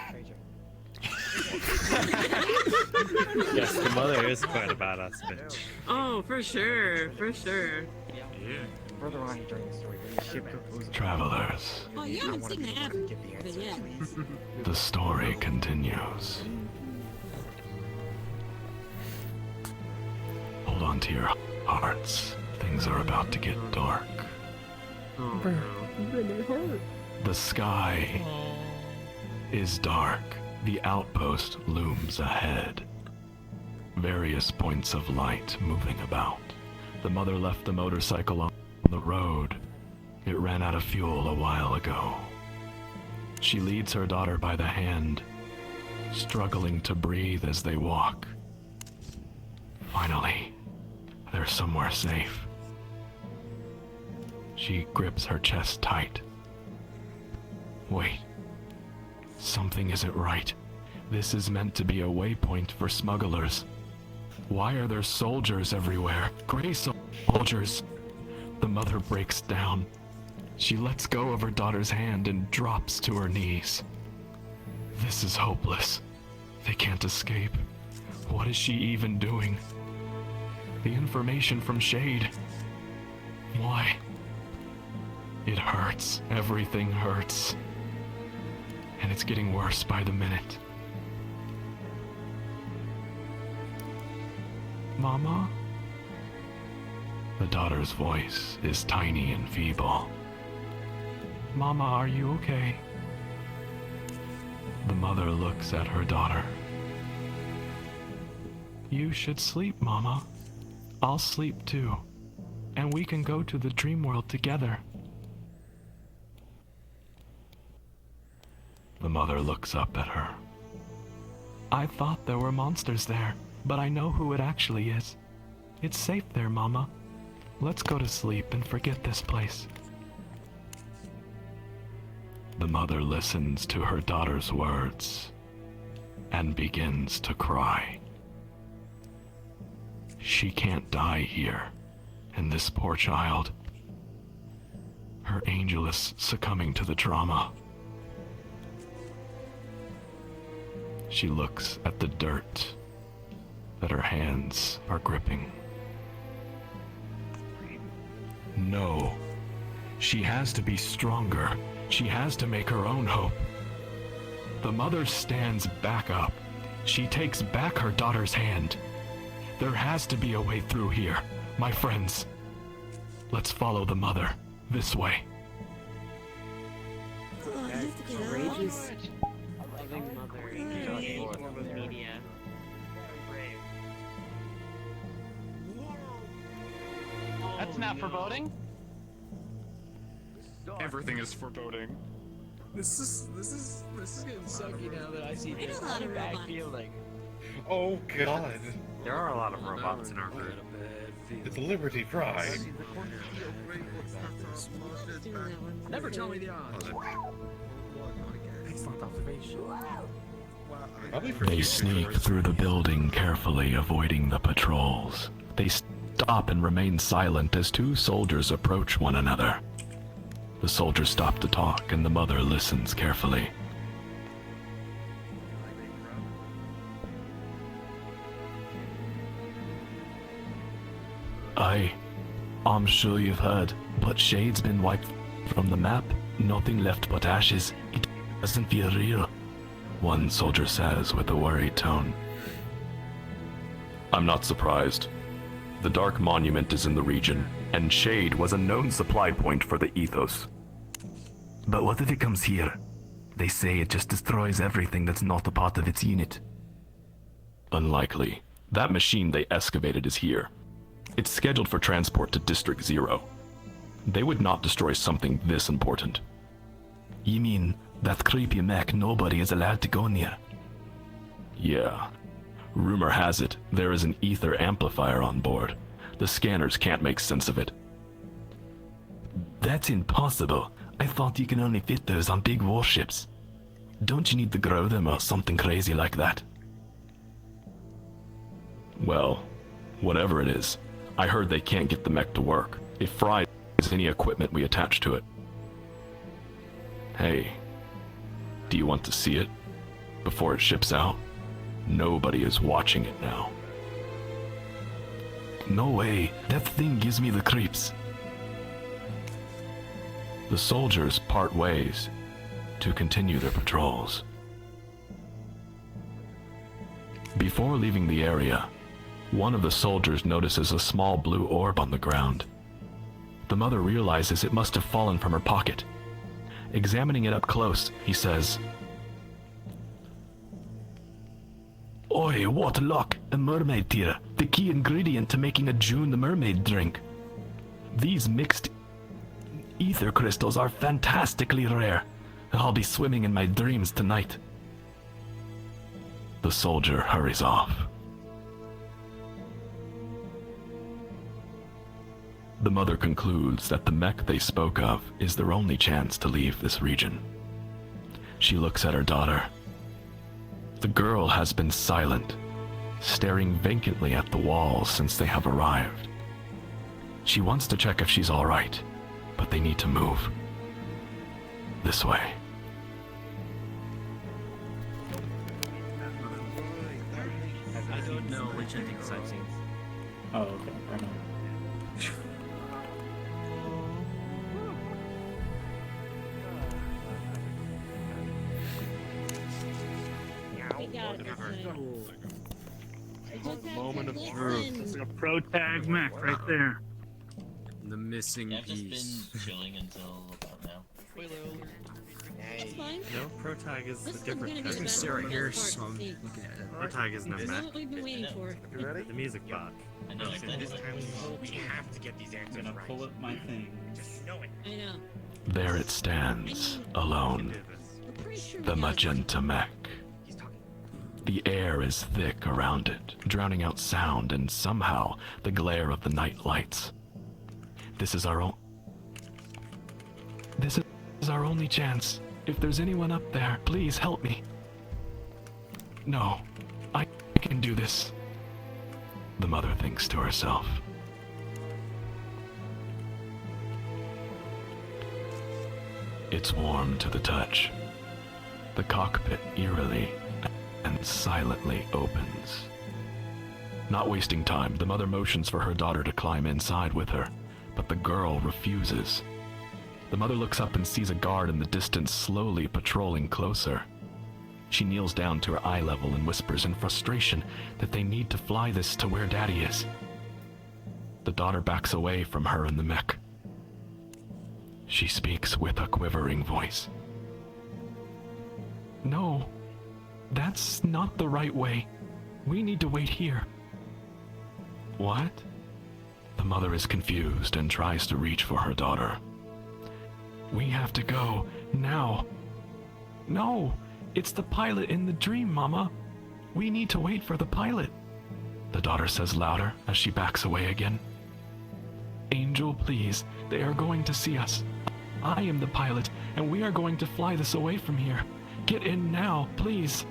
Yes, the mother is quite a badass bitch. Oh, for sure, for sure. Yeah. Further on during the story, when the ship goes Travelers, Oh, you haven't seen the happen. But yeah. the story continues. Hold on to your hearts. Things are about to get dark. The sky is dark. The outpost looms ahead. Various points of light moving about. The mother left the motorcycle on the road. It ran out of fuel a while ago. She leads her daughter by the hand, struggling to breathe as they walk. Finally, they're somewhere safe. She grips her chest tight. Wait. Something isn't right. This is meant to be a waypoint for smugglers. Why are there soldiers everywhere? Gray soldiers. The mother breaks down. She lets go of her daughter's hand and drops to her knees. This is hopeless. They can't escape. What is she even doing? The information from Shade. Why? It hurts. Everything hurts. And it's getting worse by the minute. Mama? The daughter's voice is tiny and feeble. Mama, are you okay? The mother looks at her daughter. You should sleep, Mama. I'll sleep too. And we can go to the dream world together. The mother looks up at her. I thought there were monsters there, but I know who it actually is. It's safe there, Mama. Let's go to sleep and forget this place. The mother listens to her daughter's words and begins to cry. She can't die here, and this poor child, her angel is succumbing to the trauma. She looks at the dirt that her hands are gripping. No, she has to be stronger. She has to make her own hope. The mother stands back up. She takes back her daughter's hand. There has to be a way through here, my friends. Let's follow the mother this way. Courageous, loving mother, a form of media. That's not foreboding. Everything is foreboding. This is getting sucky now that I see this. a lot of bad robots. feeling. Oh god. There are a lot of robots in our group. It's a Liberty Pride. Never tell me the odds. Excellent observation. They sneak through the building carefully, avoiding the patrols. They stop and remain silent as two soldiers approach one another. The soldiers stop to talk, and the mother listens carefully. I'm sure you've heard, but Shade's been wiped from the map. Nothing left but ashes. It doesn't feel real, one soldier says with a worried tone. I'm not surprised. The Dark Monument is in the region, and Shade was a known supply point for the Ethos. But what if it comes here? They say it just destroys everything that's not a part of its unit. Unlikely. That machine they excavated is here. It's scheduled for transport to District 0. They would not destroy something this important. You mean that creepy mech nobody is allowed to go near? Yeah. Rumor has it there is an ether amplifier on board. The scanners can't make sense of it. That's impossible. I thought you can only fit those on big warships. Don't you need to grow them or something crazy like that? Well, whatever it is, I heard they can't get the mech to work. It fries any equipment we attach to it. Hey, do you want to see it before it ships out? Nobody is watching it now. No way, that thing gives me the creeps. The soldiers part ways to continue their patrols. Before leaving the area, one of the soldiers notices a small blue orb on the ground. The mother realizes it must have fallen from her pocket. Examining it up close, he says, Oi, what luck! A mermaid tear, the key ingredient to making a June the mermaid drink. These mixed ether crystals are fantastically rare. I'll be swimming in my dreams tonight. The soldier hurries off. The mother concludes that the mech they spoke of is their only chance to leave this region. She looks at her daughter. The girl has been silent, staring vacantly at the walls since they have arrived. She wants to check if she's all right, but they need to move. This way. I don't know which endings I've seen. Oh, okay. Fair enough. Moment of truth. It's like a pro tag mech right there. The missing I've just piece. been chilling until about now. It's fine. No, Pro Tag is This a is different gonna be tag. the best part of the park. See. Pro Tag isn't a This is mech. what we've been waiting for. You ready? The music bot. I know, I played This it. time we have to get these answers I'm gonna right. pull up my thing. Just know it. I know. There it stands, alone. We're pretty sure we The got it. magenta mech. The air is thick around it, drowning out sound and somehow the glare of the night lights. This is our only chance. If there's anyone up there, please help me. No, I can do this. The mother thinks to herself. It's warm to the touch. The cockpit eerily and silently opens. Not wasting time, the mother motions for her daughter to climb inside with her, but the girl refuses. The mother looks up and sees a guard in the distance slowly patrolling closer. She kneels down to her eye level and whispers in frustration that they need to fly this to where Daddy is. The daughter backs away from her in the mech. She speaks with a quivering voice. No, that's not the right way. We need to wait here. What? The mother is confused and tries to reach for her daughter. We have to go, now. No, it's the pilot in the dream, Mama. We need to wait for the pilot. The daughter says louder as she backs away again. Angel, please, they are going to see us. I am the pilot, and we are going to fly this away from here. Get in now, please.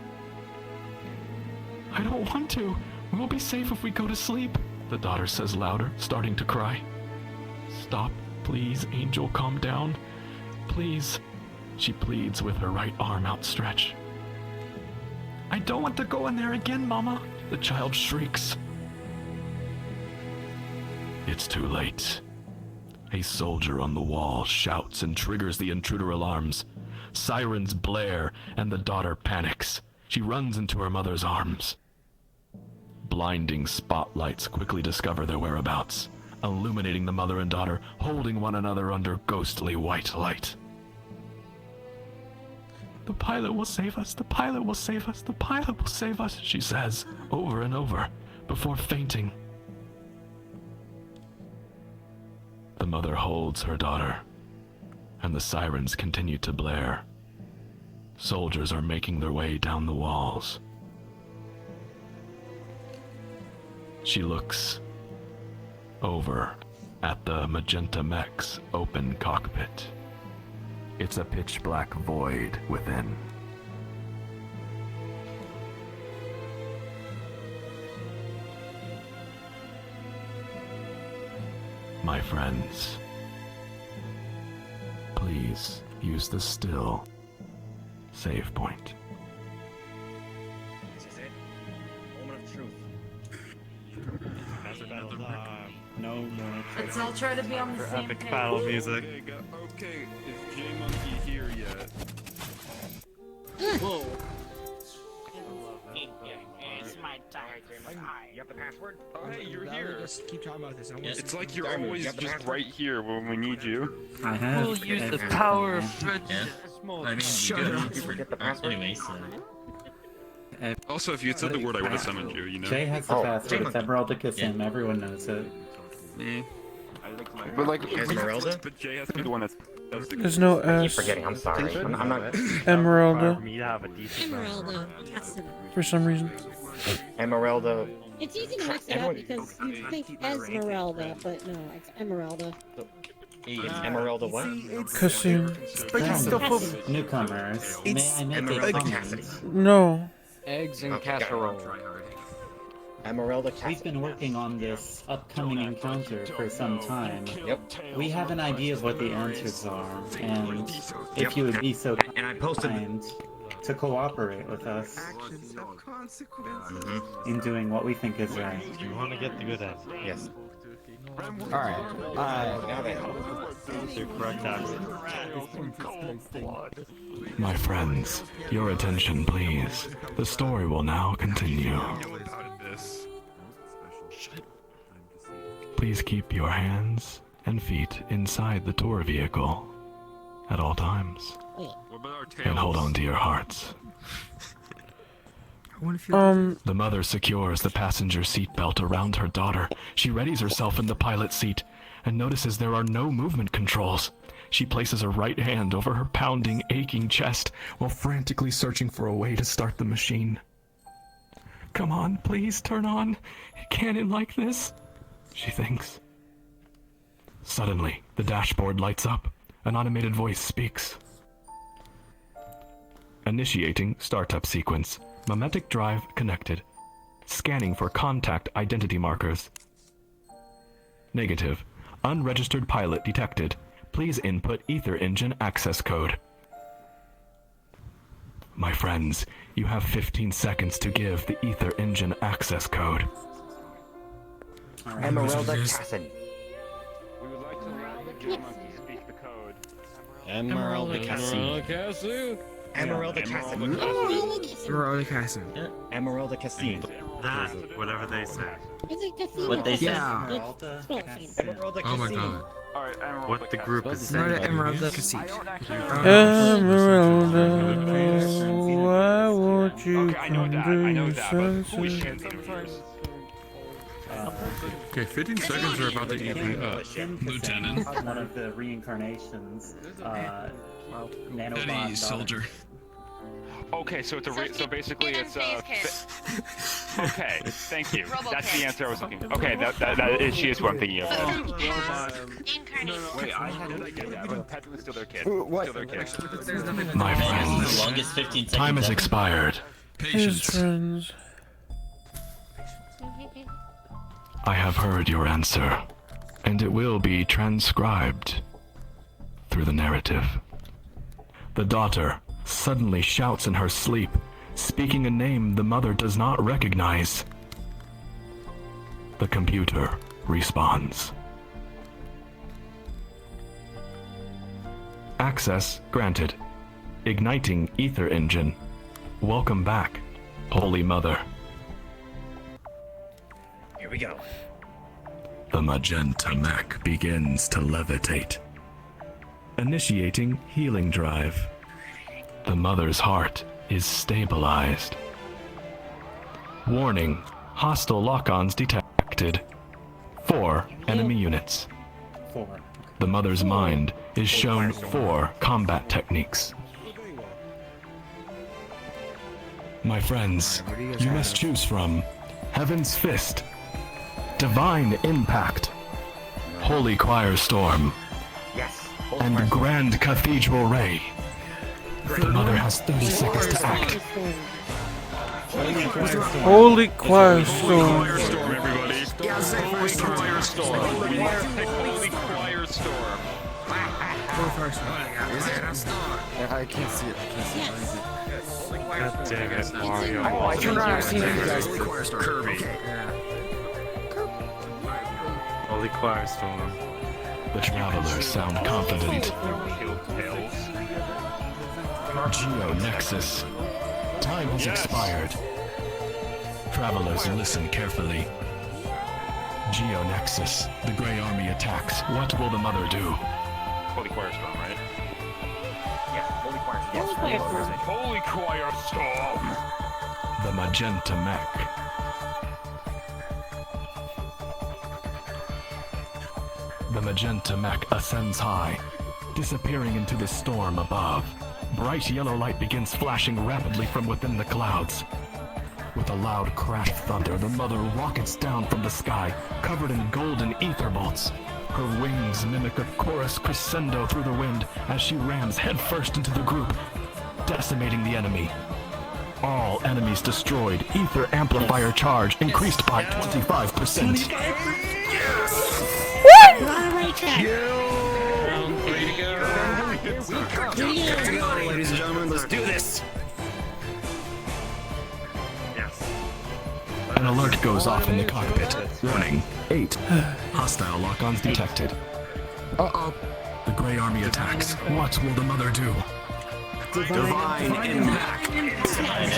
I don't want to. We'll be safe if we go to sleep, the daughter says louder, starting to cry. Stop, please, Angel, calm down. Please, she pleads with her right arm outstretched. I don't want to go in there again, Mama, the child shrieks. It's too late. A soldier on the wall shouts and triggers the intruder alarms. Sirens blare, and the daughter panics. She runs into her mother's arms. Blinding spotlights quickly discover their whereabouts, illuminating the mother and daughter holding one another under ghostly white light. The pilot will save us, the pilot will save us, the pilot will save us, she says, over and over, before fainting. The mother holds her daughter, and the sirens continue to blare. Soldiers are making their way down the walls. She looks over at the magenta mech's open cockpit. It's a pitch-black void within. My friends, please use the still save point. This is it. Moment of truth. No more. Let's all try to be on the same Epic page. battle music. Okay, is J Monkey here yet? Whoa. It's my time. You have the password? Oh, hey, you're here. Just keep talking about this. I want It's like you're Diamond, always you have the just password? right here when we need you. I have. We'll use the everything. power of friendship. I mean, Shut you up. gotta Forget the password? Anyway, so. Also, if you had said the word, I would have summoned you, you know? Jay has the Oh, password. It's Jay- Emerald to kiss him. Everyone knows it. But like, Esmeralda? but Jay has to be the one that's the There's no I keep S. forgetting. I'm sorry. I'm not. Emeralda, Me to have a decent Emeralda. Cassidy. for some reason. Emeralda. It's easy to mix it up because you think Esmeralda, but no, it's Emeralda. It's Emeralda what? Kassoon. But it's still full. Newcomers, may It's I make Emeralda a Cassidy. comment? No. Eggs and Okay, got it. casserole. Emeralda Cassidy. We've been working on this upcoming encounter for some time. Yep. We have an idea of what the answers are, and if you would be so And I posted. kind to cooperate with us Mhm. in doing what we think is right. You want to get the good end. Yes. Alright. Now then. The correct answer. My friends, your attention please. The story will now continue. Please keep your hands and feet inside the tour vehicle at all times. What about our tails? And hold on to your hearts. The mother secures the passenger seatbelt around her daughter. She readies herself in the pilot seat and notices there are no movement controls. She places her right hand over her pounding, aching chest while frantically searching for a way to start the machine. Come on, please turn on. It can't end like this, she thinks. Suddenly, the dashboard lights up. An automated voice speaks. Initiating startup sequence. Memetic drive connected. Scanning for contact identity markers. Negative. Unregistered pilot detected. Please input ether engine access code. My friends, you have 15 seconds to give the ether engine access code. Emeralda Cassidy. We would like to allow the J Monkey to speak the code. Emerald Cassidy. Emeralda Cassin. Emeralda Cassin. Emeralda Cassin. That, whatever they say. What they say. Yeah. Emeralda Oh my Cassin. god. What the group is saying. Emeralda Cassin. Esmeralda, why won't you come to your senses? Okay, 15 seconds are about to even up. Lieutenant. One of the reincarnations. Nanobot. Eddie, soldier. Okay, so it's so basically it's okay, thank you. That's the answer I was looking for. Okay, that is she is who I'm thinking of. Wait, I get that. But technically still their kid. Still their kid. My friends, The longest 15 seconds time has ever. expired. His friends. I have heard your answer, and it will be transcribed through the narrative. The daughter suddenly shouts in her sleep, speaking a name the mother does not recognize. The computer responds. Access granted. Igniting ether engine. Welcome back, Holy Mother. Here we go. The magenta mech begins to levitate. Initiating healing drive. The mother's heart is stabilized. Warning, hostile lock-ons detected. 4 enemy units. 4. The mother's mind is shown 4 combat techniques. My friends, you must choose from Heaven's Fist, Divine Impact, Holy Choir Storm, and Grand Cathedral Ray. The mother has 30 seconds to act. Holy Choir Storm. Everybody. Holy Choir Storm. We pick Holy Choir Storm. I can't see it. God dang it, Mario. I turned around and seen you guys. Kirby. Holy Choir Storm. The travelers sound confident. Geo Nexus. Time has expired. Travelers, listen carefully. Geo Nexus. The Grey Army attacks. What will the mother do? Holy Choir Storm, right? Yeah, Holy Choir Storm. Holy Choir Storm. The magenta mech. The magenta mech ascends high, disappearing into the storm above. Bright yellow light begins flashing rapidly from within the clouds. With a loud crash of thunder, the mother rockets down from the sky, covered in golden ether bolts. Her wings mimic a chorus crescendo through the wind as she rams headfirst into the group, decimating the enemy. All enemies destroyed. Ether amplifier charge increased by 25%. What? Right track. Ladies and gentlemen, let's do this. An alert goes off in the cockpit. Warning. 8. Hostile lock-ons detected. Uh-oh. The Grey Army attacks. What will the mother do? Divine Impact. Divine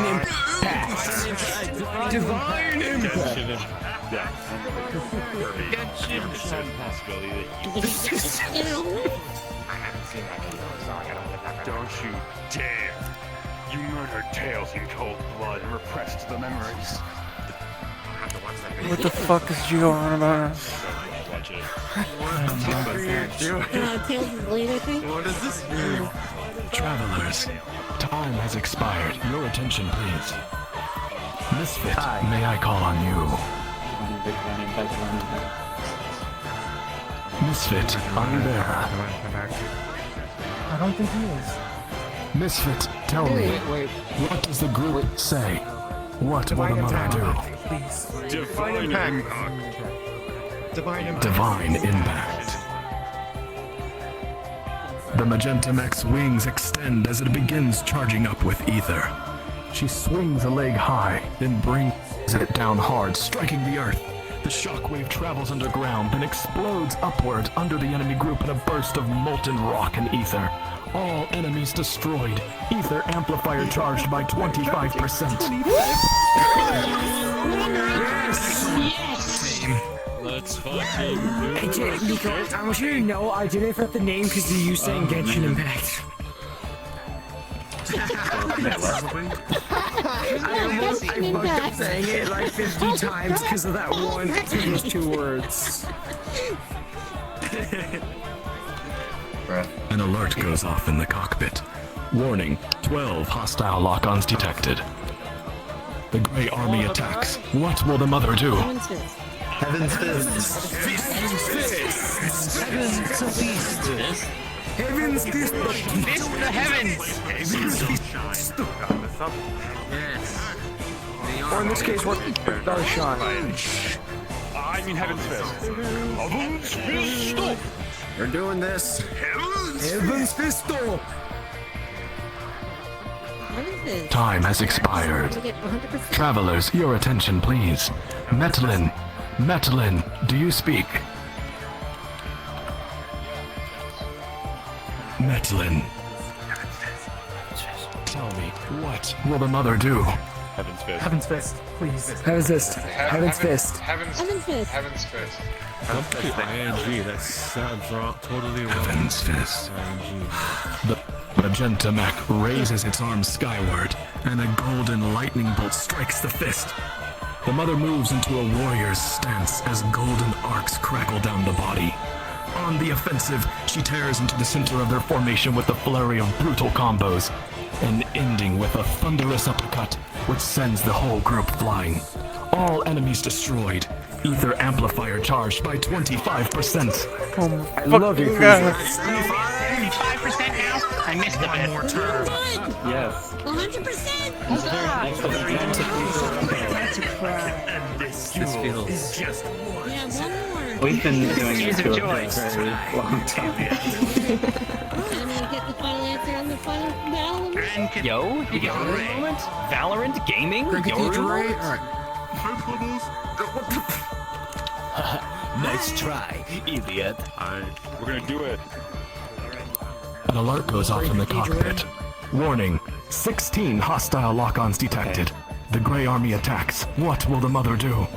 Impact. Divine Impact. Yeah. I haven't seen that video, so I gotta look that. Don't you dare! You murdered Tails in cold blood and repressed the memories. What the fuck is Geo on about? Watch it. Tails is late, I think. What does this mean? Travelers, time has expired. Your attention, please. Misfit, may I call on you? Misfit, are you there? I don't think he is. Misfit, tell me, what does the group say? What will the mother do? Divine Impact. Divine Impact. Divine Impact. The magenta mech's wings extend as it begins charging up with ether. She swings a leg high, then brings it down hard, striking the earth. The shockwave travels underground, then explodes upward under the enemy group in a burst of molten rock and ether. All enemies destroyed. Ether amplifier charged by 25%. Let's fucking do Hey, Nico, I want you to know I didn't forget the name because you saying Genshin Impact. I fucked up saying it like 50 times because of that one, those 2 words. An alert goes off in the cockpit. Warning, 12 hostile lock-ons detected. The Grey Army attacks. What will the mother do? Heaven's Fist. Heaven's Fist. Heaven's Fist. Fist of the heavens! Yes. Or in this case, what? Dark Shine. I mean Heaven's Fist. Heaven's Fist! We're doing this. Heaven's Fist. Time has expired. Travelers, your attention please. Metalin. Metalin, do you speak? Metalin. Tell me, what will the mother do? Heaven's Fist. Heaven's Fist, please. Heaven's Fist. Heaven's Fist. Heaven's Fist. Heaven's Fist. ING, that sounds wrong, totally wrong. Heaven's Fist. The magenta mech raises its arms skyward, and a golden lightning bolt strikes the fist. The mother moves into a warrior's stance as golden arcs crackle down the body. On the offensive, she tears into the center of their formation with a flurry of brutal combos, and ending with a thunderous uppercut, which sends the whole group flying. All enemies destroyed. Ether amplifier charged by 25%. Oh, I love you, God. 75% now? I missed a bit. More turn. Yes. 100%. This feels. Yeah, one more. We've been doing Tears this of for joy. a very long time. I'm gonna get the final answer on the final battle. Yo, you get a moment? Valorant gaming? Nice try, idiot. We're gonna do it. An alert goes off in the cockpit. Warning, 16 hostile lock-ons detected. The Grey Army attacks. What will the mother do?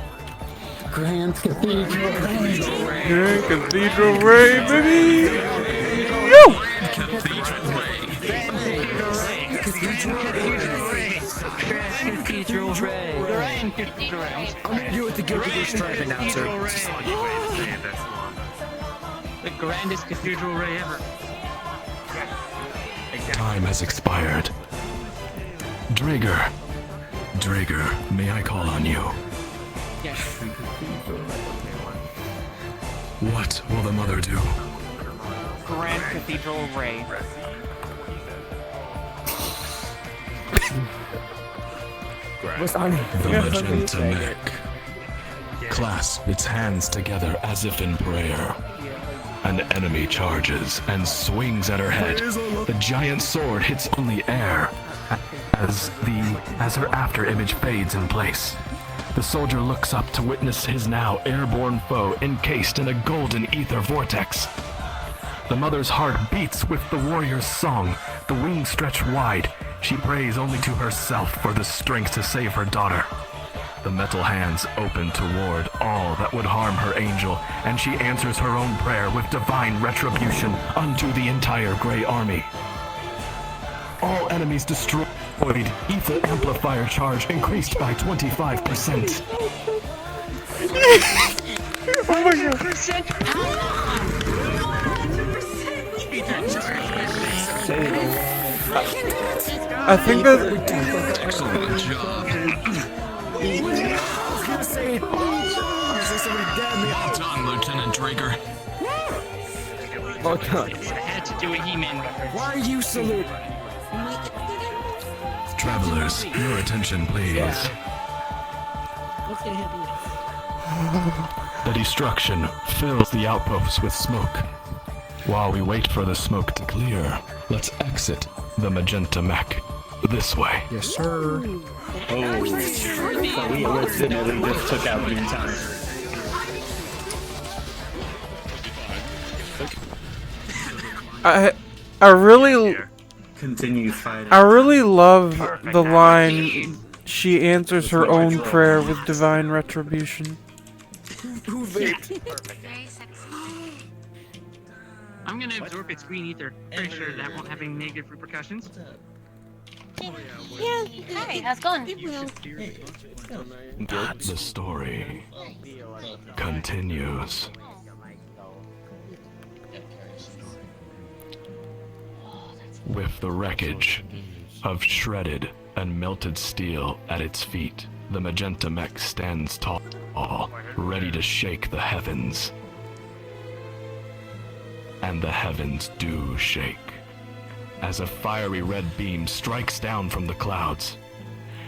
Grand Cathedral. Grand Cathedral Ray, baby! Yo! Cathedral Ray. Cathedral Ray. I'm gonna do it the Guilty Stripe announcer. The grandest Cathedral Ray ever. Time has expired. Drager. Drager, may I call on you? Yes. What will the mother do? Grand Cathedral Ray. What's on it? The magenta mech. Clasp its hands together as if in prayer. An enemy charges and swings at her head. The giant sword hits only air as her after image fades in place. The soldier looks up to witness his now airborne foe encased in a golden ether vortex. The mother's heart beats with the warrior's song. The wings stretch wide. She prays only to herself for the strength to save her daughter. The metal hands open toward all that would harm her angel, and she answers her own prayer with divine retribution unto the entire Grey Army. All enemies destroyed. Ether amplifier charge increased by 25%. Oh my God. I think that. Excellent job. I was gonna say, Well done, Lieutenant Drager. well done. I had to do a He-Man reference. Why are you salute? Travelers, your attention please. What's gonna happen? The destruction fills the outposts with smoke. While we wait for the smoke to clear, let's exit the magenta mech this way. Yes, sir. Oh, we accidentally just took out the entire. I really, Continue fighting. I really love the line, she answers her own prayer with divine retribution. Who vaped? I'm gonna absorb its green ether. Pretty sure that won't have any negative repercussions. Yeah. Hi, how's it going? The story continues. With the wreckage of shredded and melted steel at its feet, the magenta mech stands tall, ready to shake the heavens. And the heavens do shake, as a fiery red beam strikes down from the clouds.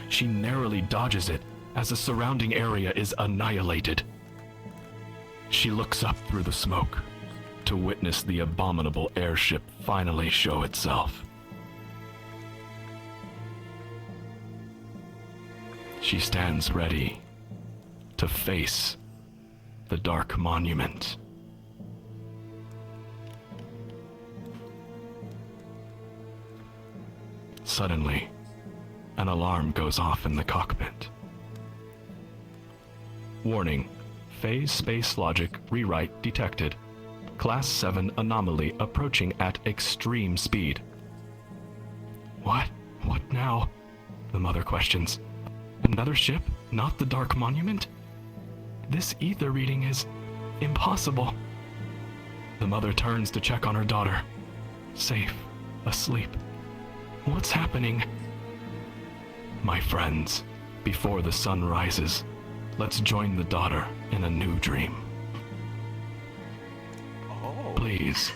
She narrowly dodges it as the surrounding area is annihilated. She looks up through the smoke to witness the abominable airship finally show itself. She stands ready to face the Dark Monument. Suddenly, an alarm goes off in the cockpit. Warning, phase space logic rewrite detected. Class 7 anomaly approaching at extreme speed. What? What now? The mother questions. Another ship? Not the Dark Monument? This ether reading is impossible. The mother turns to check on her daughter. Safe, asleep. What's happening? My friends, before the sun rises, let's join the daughter in a new dream. Please.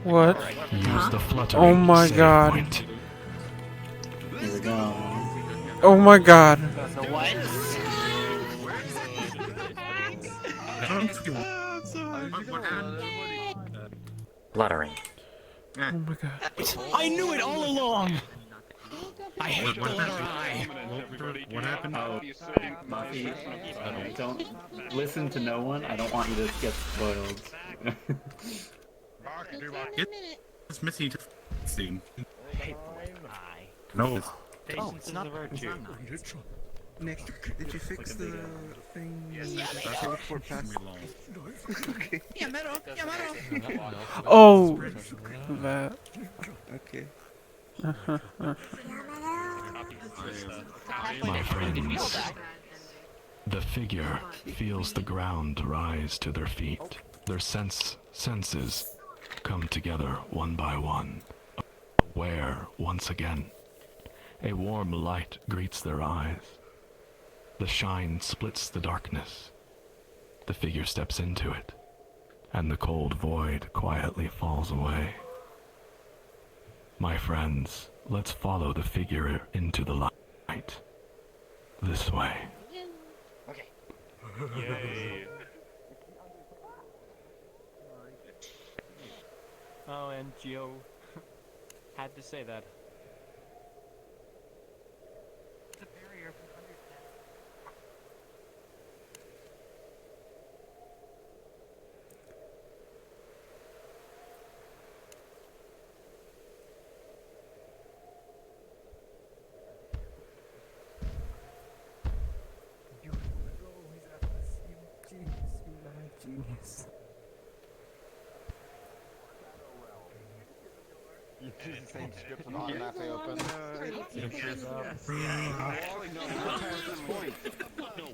What? Use the fluttering Oh my save god. point. Here we go. Oh my god. Fluttering. Oh my god. I knew it all along. I hate the letter I. What happened? Oh, Muffy, don't listen to no one. I don't want you to get spoiled. It's missing scene. No. Oh, it's not a virtue. Nick, did you fix the thing? Teleport past? Okay. Oh, that. Okay. My friends, the figure feels the ground rise to their feet. Their senses come together one by one, aware once again. A warm light greets their eyes. The shine splits the darkness. The figure steps into it, and the cold void quietly falls away. My friends, let's follow the figure into the light. This way. Okay. Yay. Oh, and Gio had to say that. Genius. You did the same script and automatically open. No,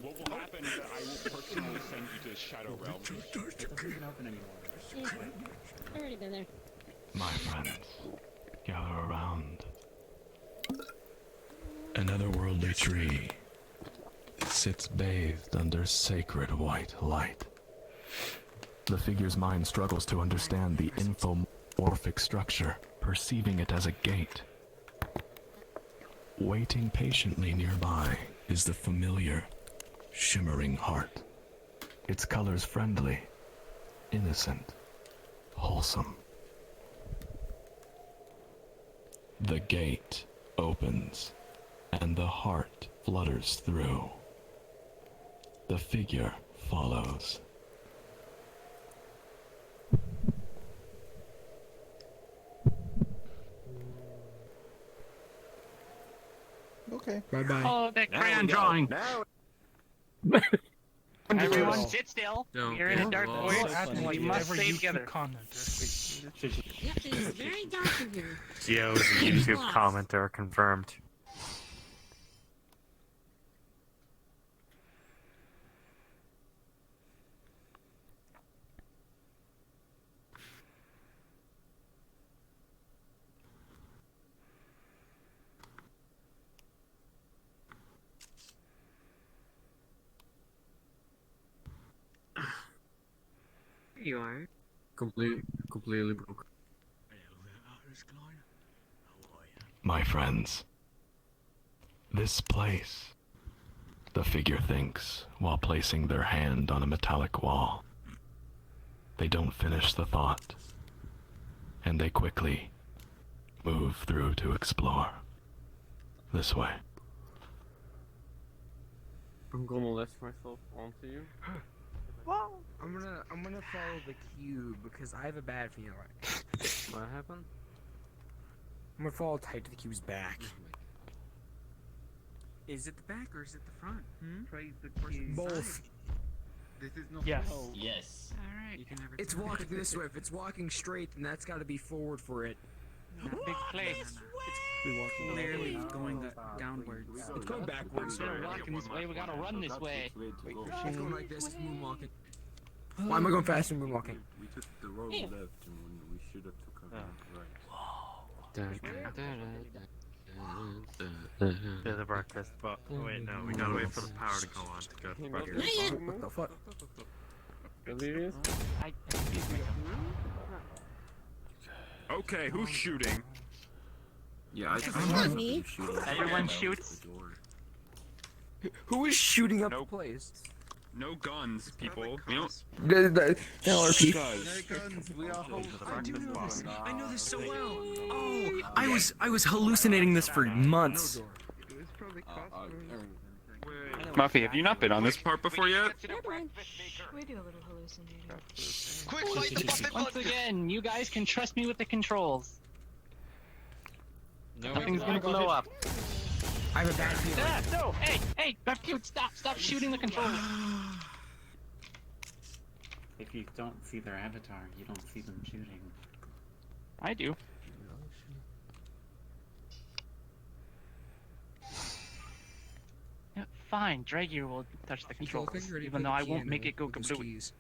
what will happen is that I will personally send you to the Shadow Realm. I've already been there. My friends, gather around. An otherworldly tree sits bathed under sacred white light. The figure's mind struggles to understand the infomorphic structure, perceiving it as a gate. Waiting patiently nearby is the familiar, shimmering heart. Its colors friendly, innocent, wholesome. The gate opens, and the heart flutters through. The figure follows. Okay. Bye-bye. Oh, that crayon drawing. Everyone sit still. We're in a dark void. We must stay together. Yep, it is very dark in here. Gio's a YouTube commenter confirmed. Here you are. Completely broken. My friends, this place, the figure thinks while placing their hand on a metallic wall. They don't finish the thought, and they quickly move through to explore. This way. I'm gonna let myself onto you. I'm gonna follow the cube because I have a bad feeling. What happened? I'm gonna follow tight to the cube's back. Is it the back or is it the front? Both. This is not. Yes. Yes. Alright. It's walking this way. If it's walking straight, then that's gotta be forward for it. That big place. It's clearly going downwards. It's going backwards. We're walking this way. We gotta run this way. Wait, it's going like this. It's moonwalking. Why am I going faster than moonwalking? We took the road left and we should have took a right. To the breakfast, but wait, no, we gotta wait for the power to go on to go to the breakfast. What the fuck? Okay, who's shooting? Yeah, Not me. Everyone shoots. Who is shooting up the place? No guns, people. We don't. LRP. guns. We are I know this so well. Oh, I was hallucinating this for months. Muffy, have you not been on this part before yet? We do a little hallucinating. Quick, fight the puppet Once button! again, you guys can trust me with the controls. Nothing's gonna blow up. I have a bad feeling. No! Hey! Dude, stop shooting the controls! If you don't see their avatar, you don't see them shooting. I do. Yeah, fine, Dragier will touch the controls, even though I won't make it go kablooey.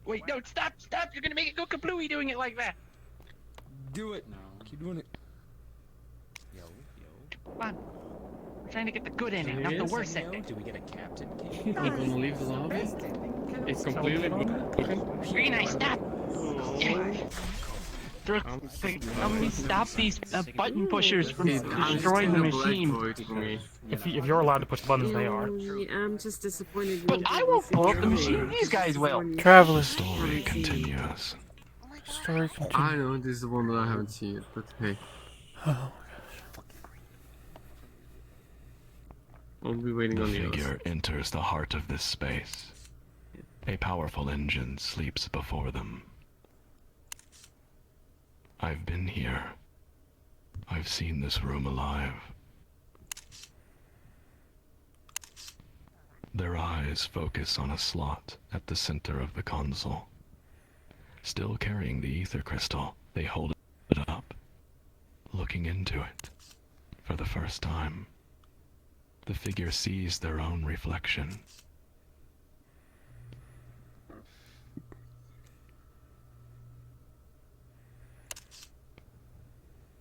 Wait, no, stop! You're gonna make it go kablooey doing it like that! Do it. No. Keep doing it. Come on. We're trying to get the good ending, not the worst ending. Do we get a captain? You're gonna leave the lobby? It's completely broken. Green Eye, stop! Help me stop these button pushers from destroying the machine. If you're allowed to push buttons, they are. I'm just disappointed. But I won't blow up the machine. These guys will. Traveler Story continues. Story continues. I know this is the one that I haven't seen yet, but hey. I'll be waiting The on the figure enters the heart of this space. A powerful engine sleeps before them. I've been here. I've seen this room alive. Their eyes focus on a slot at the center of the console. Still carrying the ether crystal, they hold it up, looking into it. For the first time, the figure sees their own reflection.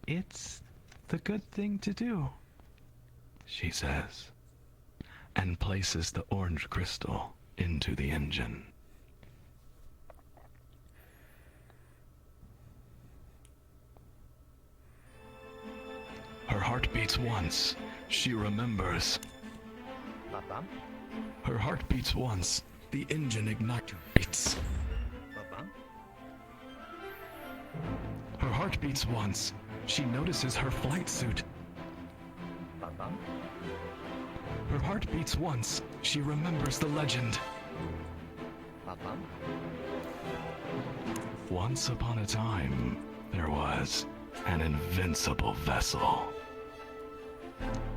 It's the good thing to do, she says, and places the orange crystal into the engine. Her heart beats once. She remembers. Her heart beats once. The engine ignites. Her heart beats once. She notices her flight suit. Her heart beats once. She remembers the legend. Once upon a time, there was an invincible vessel.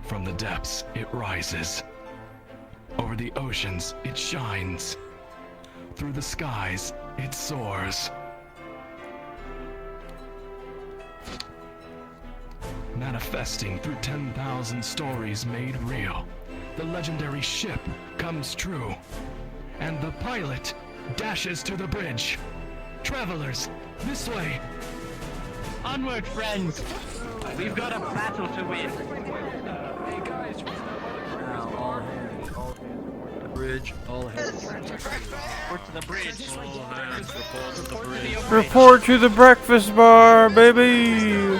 From the depths, it rises. Over the oceans, it shines. Through the skies, it soars. Manifesting through 10,000 stories made real, the legendary ship comes true, and the pilot dashes to the bridge. Travelers, this way! Onward, friends! We've got a battle to win! Hey guys, All hands. The bridge, all hands. Report to the bridge! All hands, report to the bridge. Report to the breakfast bar, baby!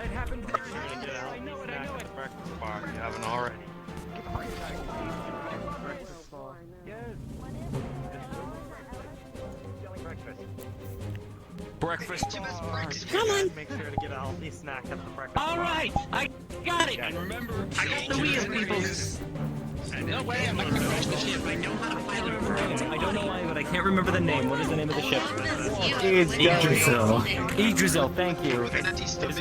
it happened. I know it. Breakfast bar, if you haven't already. Breakfast. Come on. Make sure to get a healthy snack at the breakfast. Alright, I got it! And remember, I got the wheels, people! No way, I'm not gonna crash the ship. I know how to pilot a drone. I don't know why, but I can't remember the name. What is the name of the ship? It's Yggdrasil. Yggdrasil, thank you.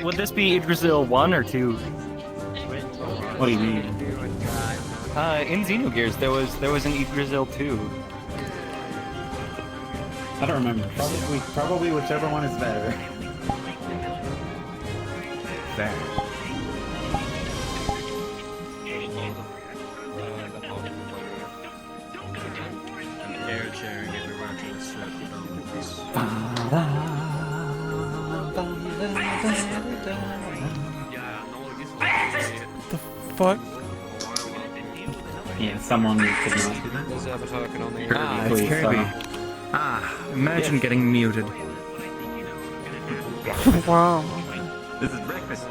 Would this be Yggdrasil 1 or 2? What do you mean? In Xenogears, there was an Yggdrasil 2. I don't remember. Probably whichever one is better. There. Air sharing everywhere to the ship. The fuck? Yeah, someone could not. There's Avatar on the Ah, it's Kirby. Imagine getting muted. Wow. This is breakfast.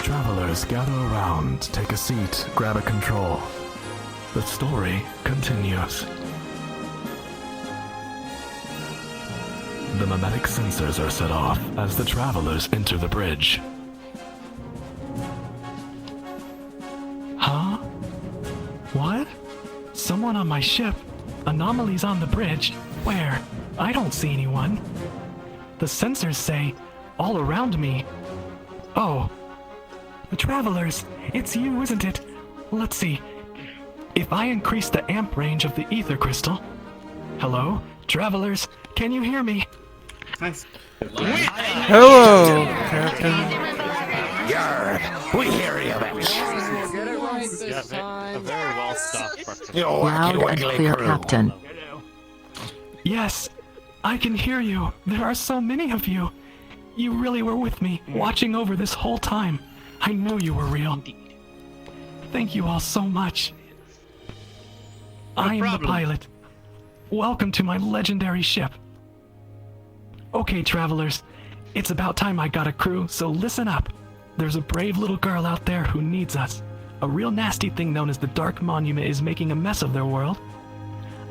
Travelers, gather around, take a seat, grab a control. The story continues. The mimetic sensors are set off as the travelers enter the bridge. Huh? What? Someone on my ship? Anomalies on the bridge? Where? I don't see anyone. The sensors say, all around me. Oh. The travelers, it's you, isn't it? Let's see. If I increase the amp range of the ether crystal... Hello? Travelers, can you hear me? Hello, Captain. We hear you, bitch. Get it right this time. A very well stocked breakfast. Loud and clear, Captain. Yes, I can hear you. There are so many of you. You really were with me, watching over this whole time. I knew you were real. Thank you all so much. I am the pilot. Welcome to my legendary ship. Okay, travelers, it's about time I got a crew, so listen up. There's a brave little girl out there who needs us. A real nasty thing known as the Dark Monument is making a mess of their world.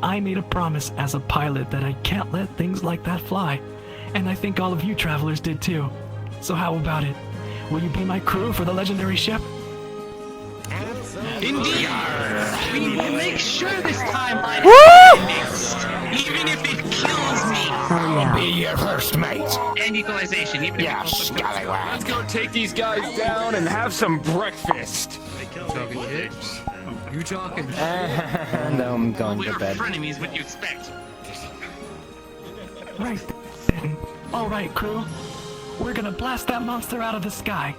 I made a promise as a pilot that I can't let things like that fly, and I think all of you travelers did too. So how about it? Will you be my crew for the legendary ship? Indeed! We will make sure this timeline is even if it kills me! I'll be your first mate. And equalization, even if it scallywag. Let's go take these guys down and have some breakfast. Talking hips? You talking And I'm going we to are bed. frenemies, what do you expect? Right then. Alright, crew. We're gonna blast that monster out of the sky.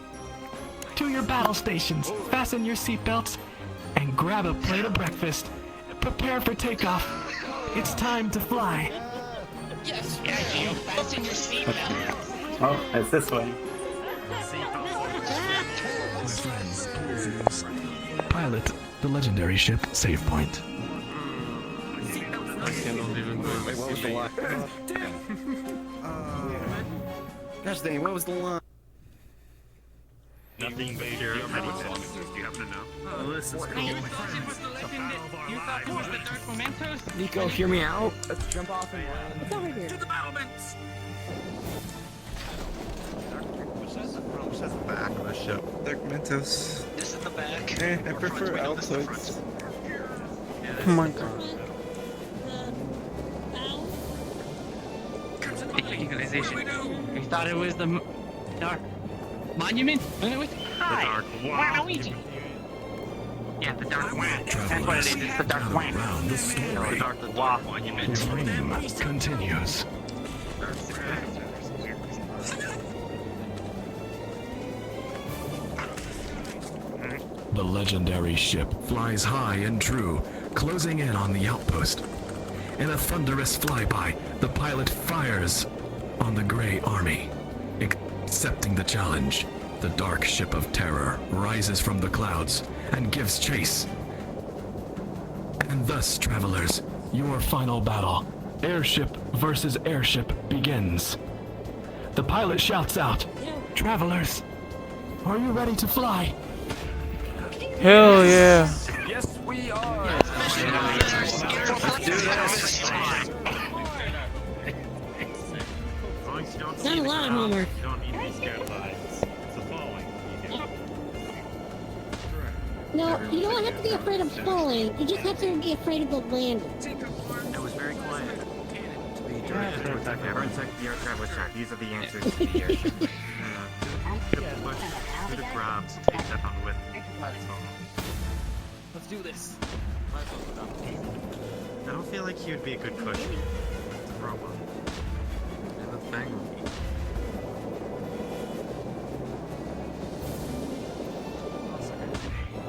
To your battle stations, fasten your seatbelts, and grab a plate of breakfast. Prepare for takeoff. It's time to fly. Yes! Yeah, Gio, fasten your seatbelt. Oh, it's this way. My friends, this is Pilot, the legendary ship, save point. I cannot even move. What was the line? Gosh dang, what was the line? Nothing but your do you happen to know? Oh, this is cool. You thought it was the Dark Mementos? Nico, hear me out. Let's jump off and run. It's over here. To the battlements! Which has the back of the ship. Dark Mentos. This is the back. I prefer Altoids. Oh my god. Equalization. We thought it was the Dark Monument? Hi! Dark Waluigi! Yeah, the Dark Monument. That's what it is. It's the Dark Monument. Around the story. No, the Dark Monument. The dream continues. The legendary ship flies high and true, closing in on the outpost. In a thunderous flyby, the pilot fires on the Grey Army. Accepting the challenge, the dark ship of terror rises from the clouds and gives chase. And thus, travelers, your final battle, airship versus airship, begins. The pilot shouts out, "Travelers, are you ready to fly?" Hell yeah. Yes, we are. Let's do this. Not a lot of homework. You don't need to be scared of heights. It's the falling. No, you don't have to be afraid of falling. You just have to be afraid of the landing. It was very quiet. VRTravellers chat. These are the answers to the airship. Do the grab to take that on with me. Let's do this. I don't feel like he would be a good cushion to throw on. And the thing.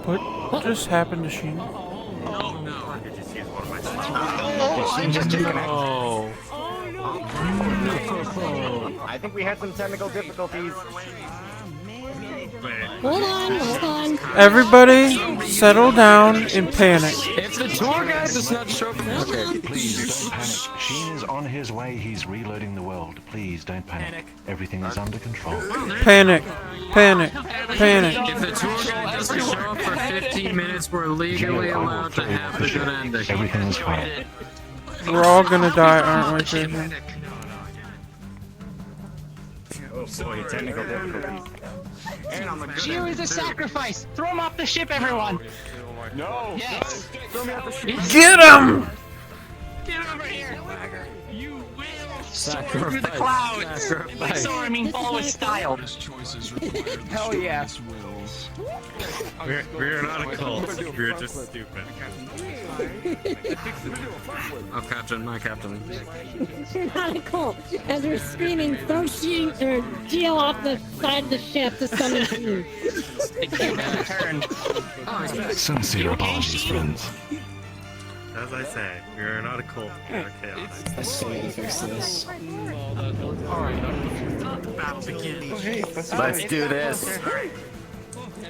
What just happened to Sheen? Oh no. Did you see one of my Did she just disconnect? Oh. I think we had some technical difficulties. Hold on. Everybody, settle down and panic. If the tour guide does not show up, okay. Please don't panic. Sheen is on his way. He's reloading the world. Please don't panic. Everything is under control. Panic. Panic. Panic. If the tour guide doesn't show up for 15 minutes, we're legally allowed to have the good ending. Everything is fine. We're all gonna die, aren't we, Jason? Oh boy, technical difficulties. Geo is a sacrifice! Throw him off the ship, everyone! No! Yes! Throw me off the ship. Get him! Get over here! You will soar Sacrifice. through the clouds! Sacrifice. Soar, I mean follow his style. Hell yeah. We're not a cult. We're just stupid. Oh, Captain, my Captain. You're not a cult. As we're screaming, throw Sheen or Geo off the side of the ship to summon Sheen. The cube has returned. Sincere apologies, friends. As I say, we're not a cult. We're chaotic. Let's see if fix this. Battle begins. Let's do this.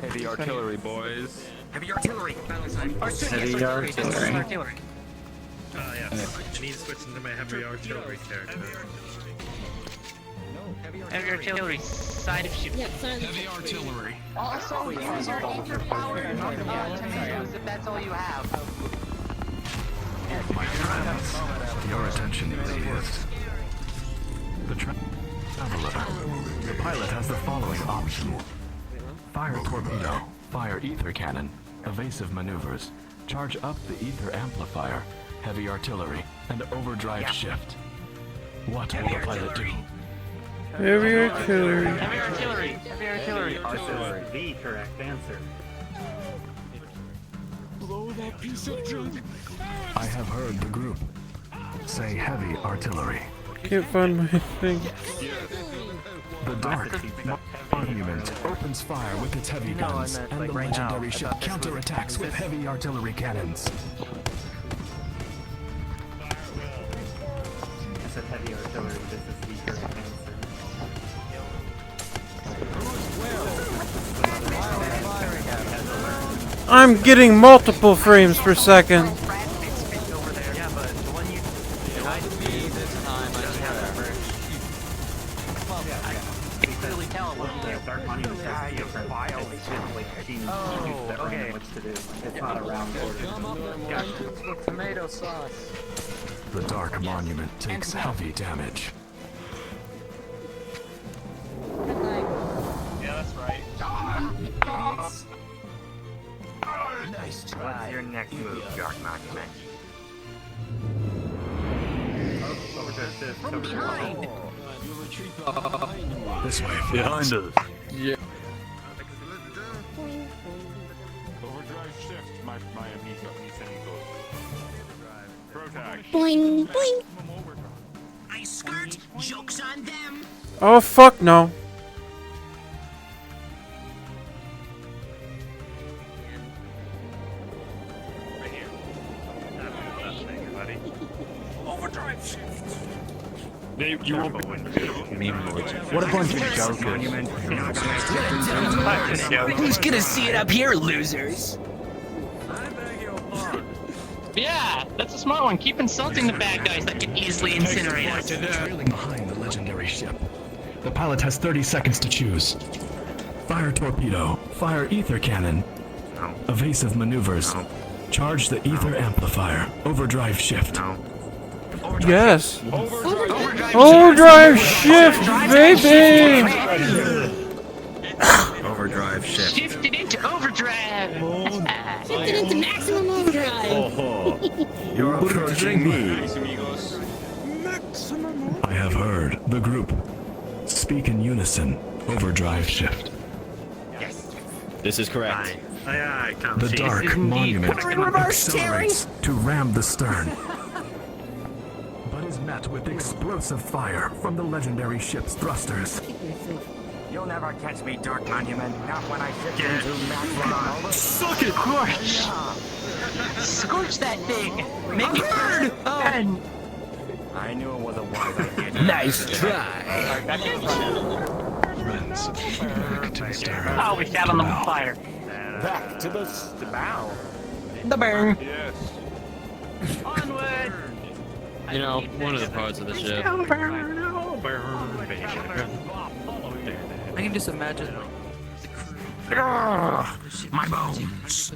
Heavy artillery, boys. Heavy artillery. Heavy artillery. Yeah. I need to switch into my heavy artillery character. Heavy artillery, side of ship. Yeah, side of the ship. artillery. Also, use your anchor power to use if that's all you have. Your attention, please. The traveler. The pilot has the following option. Fire torpedo, fire ether cannon, evasive maneuvers, charge up the ether amplifier, heavy artillery, and overdrive shift. What will the pilot do? Heavy artillery. Heavy artillery. Heavy artillery. Artillery. The correct answer. Blow that piece of junk. I have heard the group say heavy artillery. Can't find my thing. The Dark Monument opens fire with its heavy guns, and the legendary ship counterattacks with heavy artillery cannons. I said heavy artillery. This is the correct answer. I'm getting multiple frames per second. Yeah, but the one you tried to be this time, I just have average. I can clearly tell it wasn't there. Dark Monument has different violations, like machines that random which to do. It's not a round order. with tomato sauce. The Dark Monument takes heavy damage. Yeah, that's right. Nice try. What's your next move, Dark Monument? From behind. This way. Behind us. Yeah. Overdrive shift, my mis amigos. Protag. Boing, boing. I skirt. Joke's on them. Oh fuck no. Overdrive shift. You will What a bunch of jokers. Who's gonna see it up here, losers? Yeah, that's a smart one. Keep insulting the bad guys that can easily incinerate us. Trailing behind the legendary ship. The pilot has 30 seconds to choose. Fire torpedo, fire ether cannon, evasive maneuvers, charge the ether amplifier, overdrive shift. Yes. Overdrive shift, baby. Overdrive shift. Shifted into overdrive. Shifted into maximum overdrive. You're approaching me. I have heard the group speak in unison. Overdrive shift. Yes. This is correct. Aye, come The Dark Monument accelerates to ram the stern, but is met with explosive fire from the legendary ship's thrusters. You'll never catch me, Dark Monument. Not when I shift into maximum. Suck it, Scorch! Scorch that thing! Make it burn! Oh. I knew it was a wise idea. Nice try. Friends, back to the stern. Oh, we sat on the fire. Back to the bow. The burn. Yes. Onward! You know, one of the parts of the ship. I can just imagine. My bones.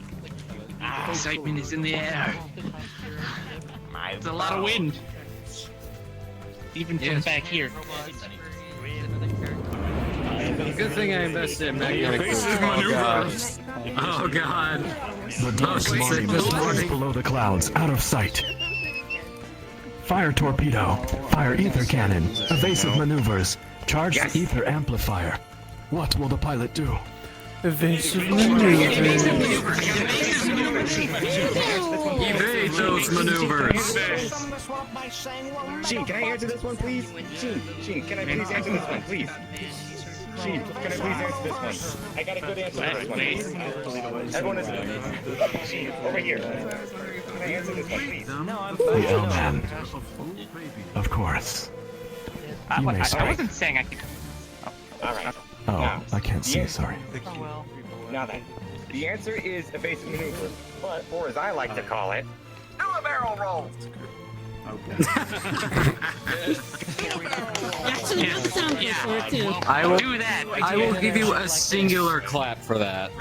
Excitement is in the air. It's a lot of wind. Even from back here. Good thing I invested in magnetic maneuvers. Oh god. The Dark Monument flies below the clouds, out of sight. Fire torpedo, fire ether cannon, evasive maneuvers, charge the ether amplifier. What will the pilot do? Evasive maneuvers. Evade those maneuvers. Sheen, can I answer this one, please? Sheen, can I please answer this one, please? Sheen, can I please answer this one? I got a good answer to this one, please. Everyone is... Sheen, over here. Can I answer this one, please? No, I'm The L-Man. Of course. You may I speak. wasn't saying I could. Alright. Oh, I can't see, sorry. Now then, the answer is evasive maneuver, but, or as I like to call it, do a barrel roll! Actually, that sounds before too. I will do that. I will give you a singular clap for that.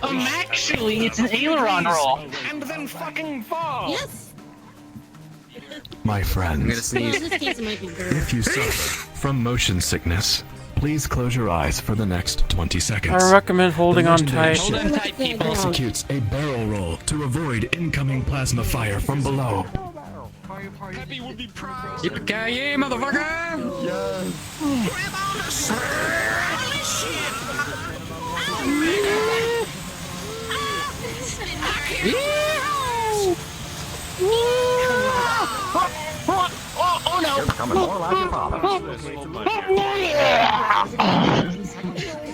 Actually, it's an aileron roll. And then fucking fall! Yes. My friends, Well, in this case, it might be girl. if you suffer from motion sickness, please close your eyes for the next 20 seconds. I recommend holding The on legendary tight. ship Hold on tight, people. executes a barrel roll to avoid incoming plasma fire from below. Happy would be proud. Yippee-ki-yay, motherfucker! Oh no! You're becoming more like your father.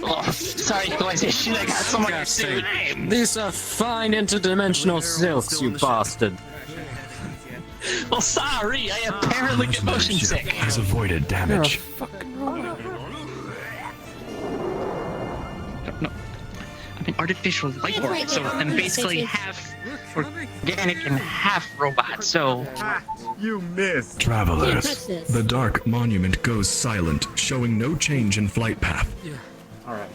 Oh, sorry, Glazation, I got some on your suit. These are fine interdimensional silks, you bastard. Well, sorry, I apparently get motion sick. Has avoided damage. No, I'm an artificial life That's form, right, so yeah, I'm basically half organic and half robot, so... You missed. Travelers, touch this. the Dark Monument goes silent, showing no change in flight path. Alright.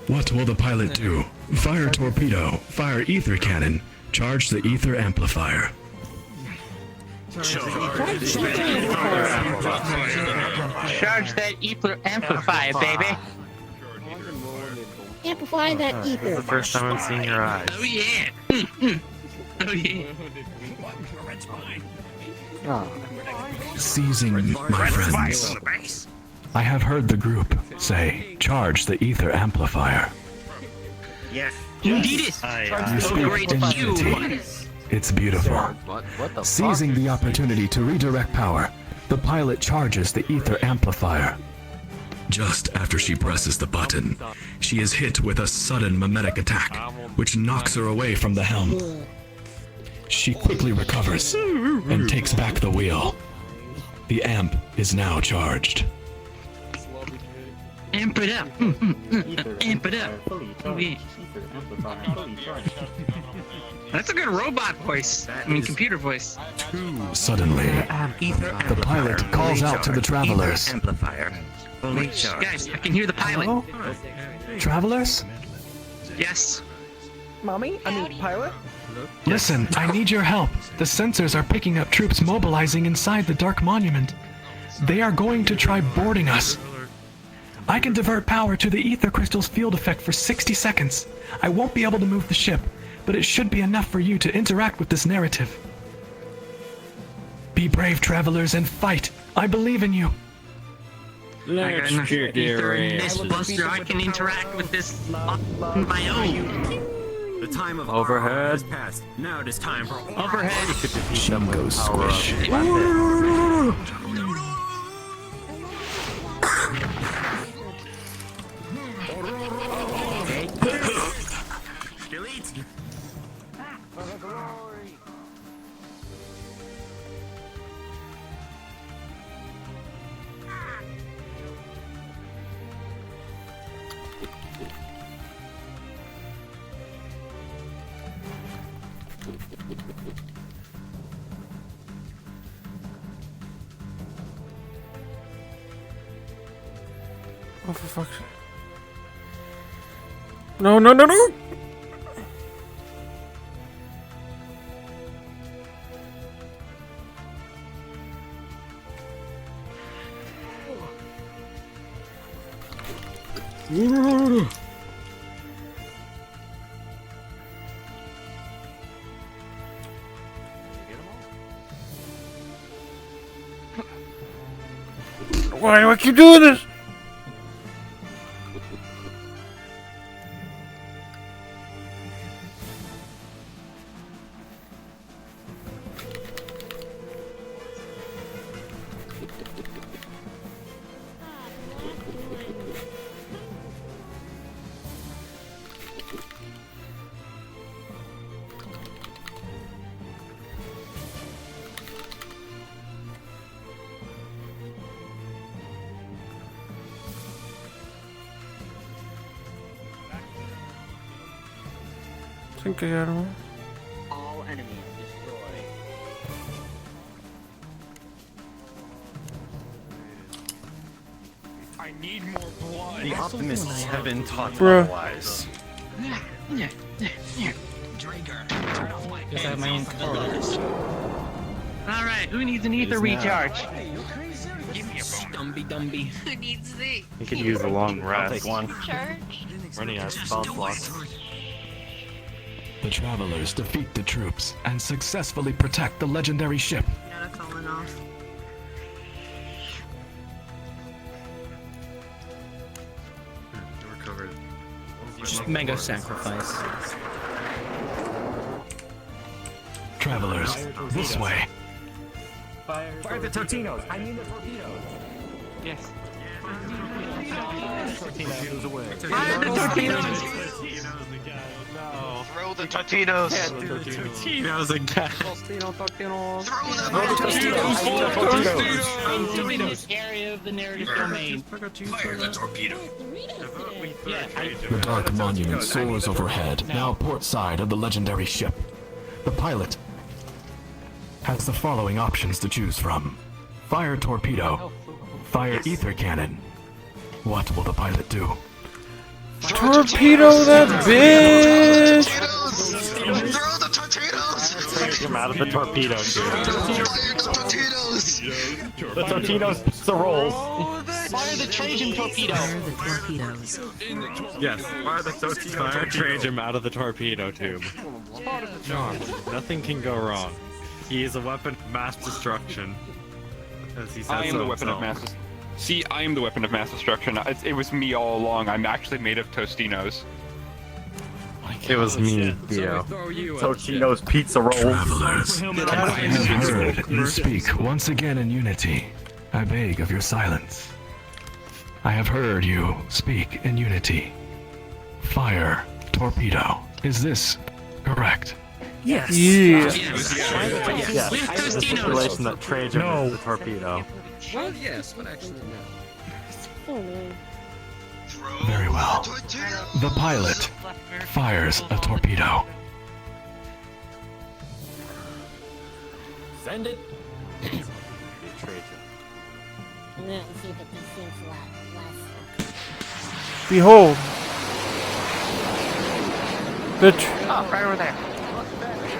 What will the pilot do? Fire torpedo, fire ether cannon, charge the ether amplifier. Charge that ether amplifier, baby. Amplify that This is ether. the first time I'm seeing your eyes. Oh yeah. Oh yeah. Seizing, my friends. I have heard the group say, charge the ether amplifier. Yes. Indeed it. You speak divinity. It's beautiful. Seizing the opportunity to redirect power, the pilot charges the ether amplifier. Just after she presses the button, she is hit with a sudden mimetic attack, which knocks her away from the helm. She quickly recovers and takes back the wheel. The amp is now charged. Amp it up. Amp it up. Oh, yeah. That's a good robot voice. I mean, computer voice. Suddenly, the pilot calls out to the travelers. Guys, I can hear the pilot. Travelers? Yes. Mommy? I mean, pilot? Listen, I need your help. The sensors are picking up troops mobilizing inside the Dark Monument. They are going to try boarding us. I can divert power to the ether crystal's field effect for 60 seconds. I won't be able to move the ship, but it should be enough for you to interact with this narrative. Be brave, travelers, and fight. I believe in you. Let's kick your ass. Buster, I can interact with this on my own. The time of Overhead. has passed. Now it is time for Overhead. Shim goes squish. delete. Oh, for fuck's sake. No, no, no, no! Why do I keep doing this? I think I got him. All enemies destroyed. I need more blood. The optimists have been taught Bruh. otherwise. Because I have my own colors. Alright, who needs an ether recharge? Give me a Dumby Dumby. Who needs the You could use a long rest. Take one. charge? Running out of spell slots. The travelers defeat the troops and successfully protect the legendary ship. Gotta falling off. You recovered. Just mega sacrifice. Travelers, this way. Fire the Tortinos! I mean the torpedoes! Yes. Torpedoes away. Fire the torpedoes! Throw the Tortinos! Tortinos again. Torpedoes! Area of the narrative domain. The Dark Monument soars overhead, now port side of the legendary ship. The pilot has the following options to choose from. Fire torpedo, fire ether cannon. What will the pilot do? Torpedo that bitch! Change him out of the torpedo tube. The torpedoes, the rolls. Fire the Trajan torpedo. Yes, fire the torpedo. Change him out of the torpedo tube. Nothing can go wrong. He is a weapon of mass destruction. As he says I am so the weapon of mass. See, I am the weapon of mass destruction. It was me all along. I'm actually made of Tostinos. It was me, Theo. Totino's pizza rolls. Travelers, I have heard you speak once again in unity. I beg of your silence. I have heard you speak in unity. Fire, torpedo. Is this correct? Yes. Yeah. Yes. The stipulation that Trajan is the torpedo. Well, yes, but actually no. Oh man. Very well. The pilot fires a torpedo. Send it. And then see if this seems less. Behold. Oh, right over there.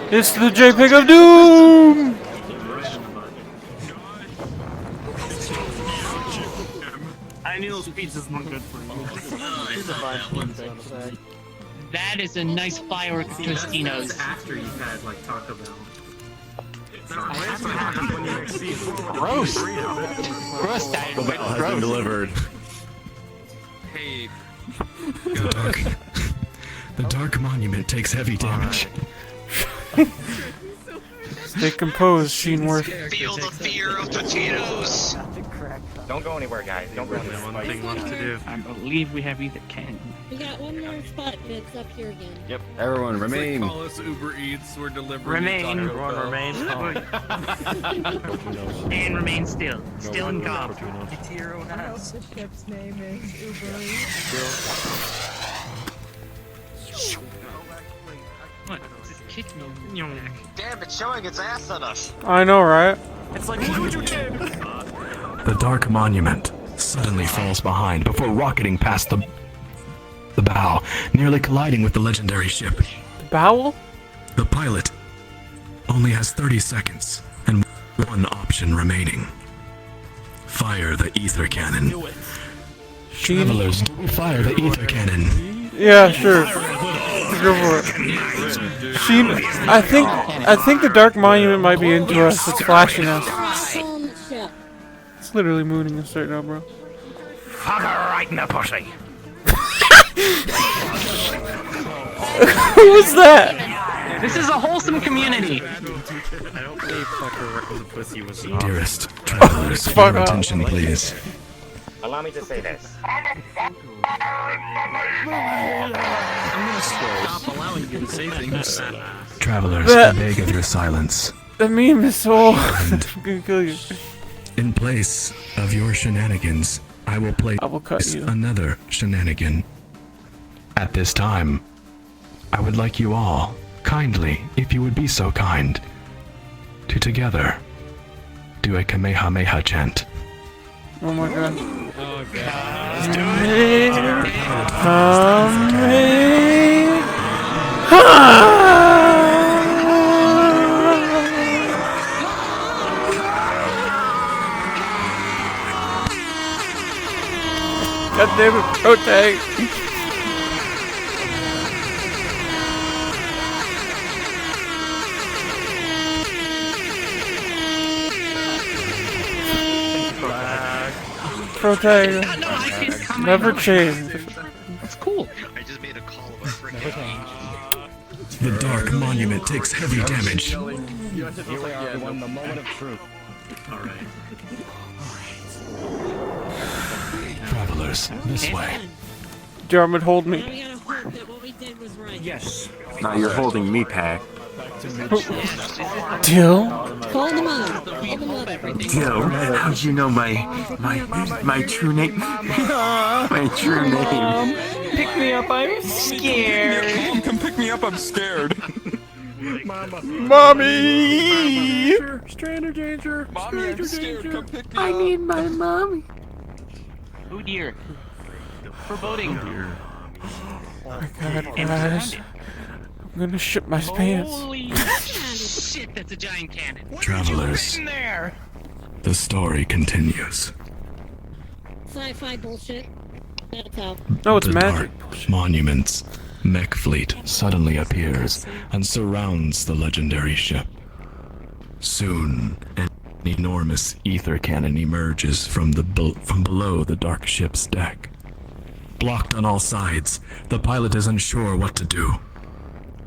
It's the JPEG of Doom! I knew those pizzas weren't good for you. That is a nice firework of Tostinos. After you've had like Taco Bell. Gross. Gross, Diane. The bell has been delivered. Hey. The dark monument takes heavy damage. Stay composed, Sheenworth. Feel the fear of potatoes. Don't go anywhere, guys. Don't go anywhere. One thing left to do. I believe we have either can. We got one more spot and it's up here again. Yep. Everyone remain. Call us Uber Eats. We're delivering. Remain. Everyone remain. And remain still. Still in calm. It's your own house. The ship's name is Uber What? This kid Damn, it's showing its ass at us. I know, right? It's like, look what you did! The dark monument suddenly falls behind before rocketing past the bow, nearly colliding with the legendary ship. The bowel? The pilot only has 30 seconds and one option remaining. Fire the ether cannon. Travelers, fire the ether cannon. Yeah, sure. Go for it. Sheen, I think the Dark Monument might be into us. It's flashing us. It's literally mooning us right now, bro. Fuck her right in the pussy. Who was that? This is a wholesome community. I don't believe fucker right in the pussy was Dearest travelers, Fuck your off. attention, please. Allow me to say this. I'm gonna stop allowing you to say things. Travelers, I beg of your silence. The meme is so. I'm gonna kill you. In place of your shenanigans, I will place another shenanigan. At this time, I would like you all, kindly, if you would be so kind, to together do a Kamehameha chant. Oh my god. Oh God damn it, protag. Protag. Never change. That's cool. I just made a call of a freaking. The dark monument takes heavy damage. Here we are, everyone, the moment of truth. Alright. Travelers, this way. Jarman, hold me. We gotta hope that what we did was right. Yes. Now you're holding me, Pack. Dill? Hold them up. Hold them up. Yo, how'd you know my true name? My true name. Pick me up, I'm scared. Mom, come pick me up, I'm scared. Mommy! Stranger danger. Mommy, I'm scared, come pick me I up. need my mommy. Oh dear. Foreboding. Oh my god, guys. I'm gonna shit my pants. Holy shit, that's a giant cannon. Travelers, There. the story continues. Sci-fi bullshit. That's how. No, it's the magic. Dark Monument's mech fleet suddenly appears and surrounds the legendary ship. Soon, an enormous ether cannon emerges from below the dark ship's deck. Blocked on all sides, the pilot is unsure what to do.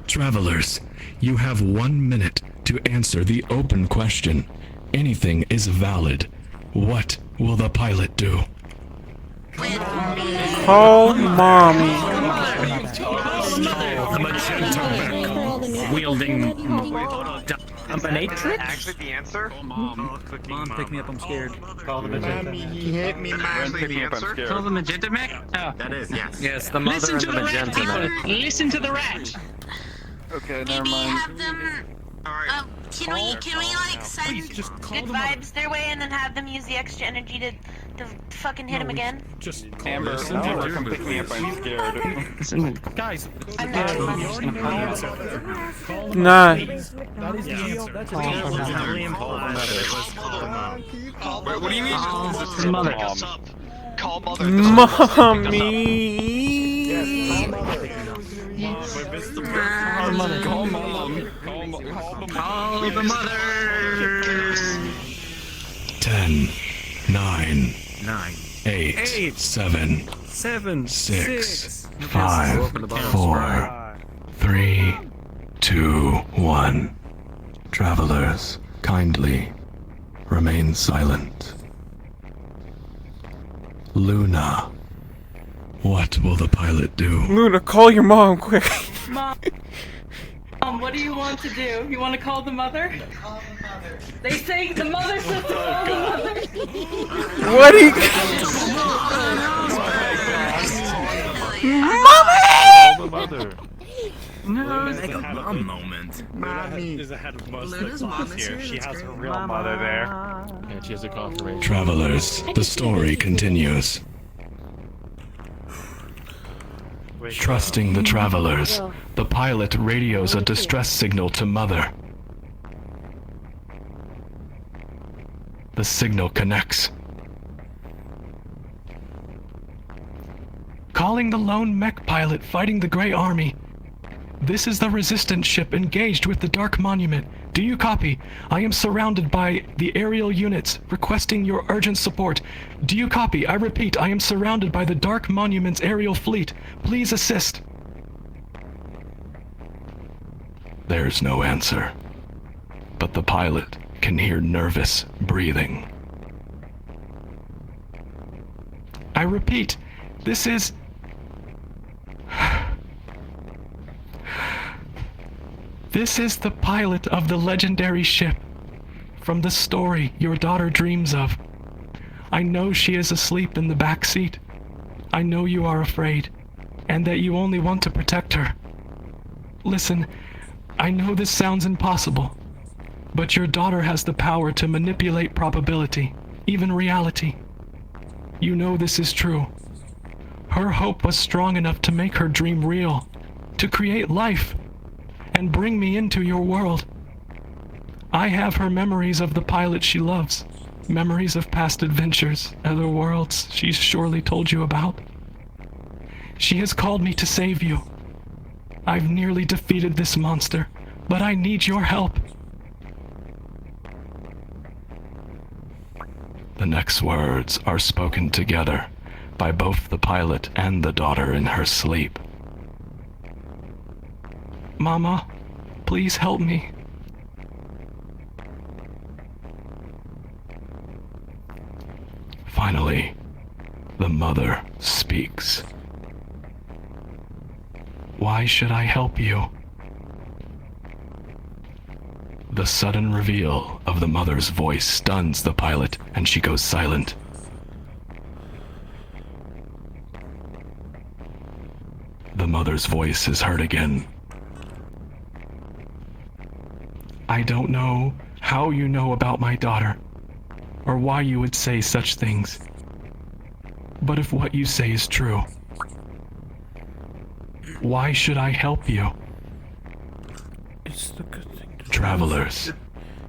Travelers, you have 1 minute to answer the open question. Anything is valid. What will the pilot do? Call mommy. The magenta mech wielding dominatrix? Actually, the answer? Mom, pick me up, I'm scared. Call the magenta. He hit me. Actually, the answer? Call the magenta mech? Oh. That is, yes. Yes, the mother Listen and to the the rat, magenta people. mech. Listen to the rat. Okay, never Maybe mind. have them. Can we like send good vibes their way and then have them use the extra energy to fucking hit him again? Just Amber, no, come pick me up. I'm scared. Listen, guys. I'm not. Nah. That is the answer. That's Heavily implied that it was Wait, what do you mean? His mother. Call mother. Mommy. Call mother. Call mom. Call the mother. 10, 9, 9, 8, 7, 7, 6, 5, 4, 3, 2, 1. Travelers, kindly remain silent. Luna, what will the pilot do? Luna, call your mom quick. Mom, what do you want to do? You want to call the mother? They say the mother says to call the mother. What do you... mother. No, Luna's make the a head mom of- moment. Luna is ahead of most of the Luna's mom class is here. here, She that's has great. her real mother there. And she has a confirmation. Travelers, the story continues. Trusting the travelers, the pilot radios a distress signal to Mother. The signal connects. Calling the lone mech pilot fighting the Grey Army. This is the resistance ship engaged with the Dark Monument. Do you copy? I am surrounded by the aerial units, requesting your urgent support. Do you copy? I repeat, I am surrounded by the Dark Monument's aerial fleet. Please assist. There's no answer, but the pilot can hear nervous breathing. I repeat, this is... This is the pilot of the legendary ship from the story your daughter dreams of. I know she is asleep in the back seat. I know you are afraid, and that you only want to protect her. Listen, I know this sounds impossible, but your daughter has the power to manipulate probability, even reality. You know this is true. Her hope was strong enough to make her dream real, to create life, and bring me into your world. I have her memories of the pilot she loves, memories of past adventures, other worlds she's surely told you about. She has called me to save you. I've nearly defeated this monster, but I need your help. The next words are spoken together by both the pilot and the daughter in her sleep. Mama, please help me. Finally, the mother speaks. Why should I help you? The sudden reveal of the mother's voice stuns the pilot, and she goes silent. The mother's voice is heard again. I don't know how you know about my daughter, or why you would say such things. But if what you say is true, Why should I help you? It's the good thing to do. Travelers.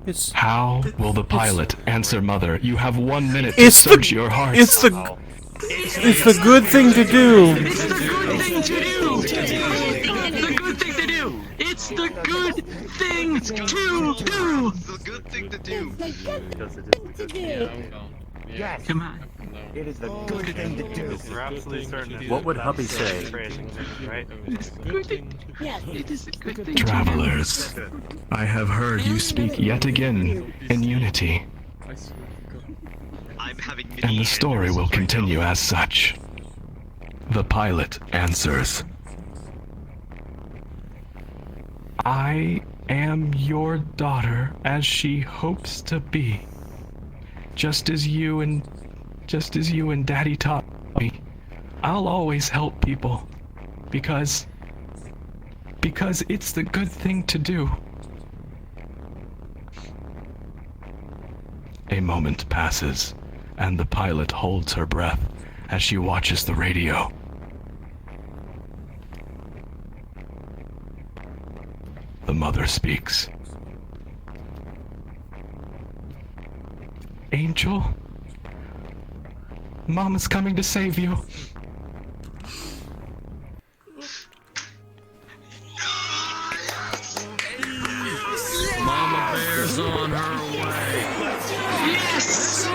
It's How will the pilot answer Mother? You have 1 minute to It's search the- your hearts. it's the good thing to do. It's the good thing to do! The good thing to do! It's the good thing to do! The good thing to do. Because it is the good thing. Yes. Come on. It is the good thing to do. We're absolutely certain. What would hubby say? Right? Yes. It is a good thing Travelers, I have heard you speak yet again in unity, I'm having and the story will continue as such. The pilot answers. I am your daughter as she hopes to be. Just as you and Daddy taught me. I'll always help people. Because it's the good thing to do. A moment passes, and the pilot holds her breath as she watches the radio. The mother speaks. Angel? Mama's coming to save you. Mama Bear's on her way. Yes!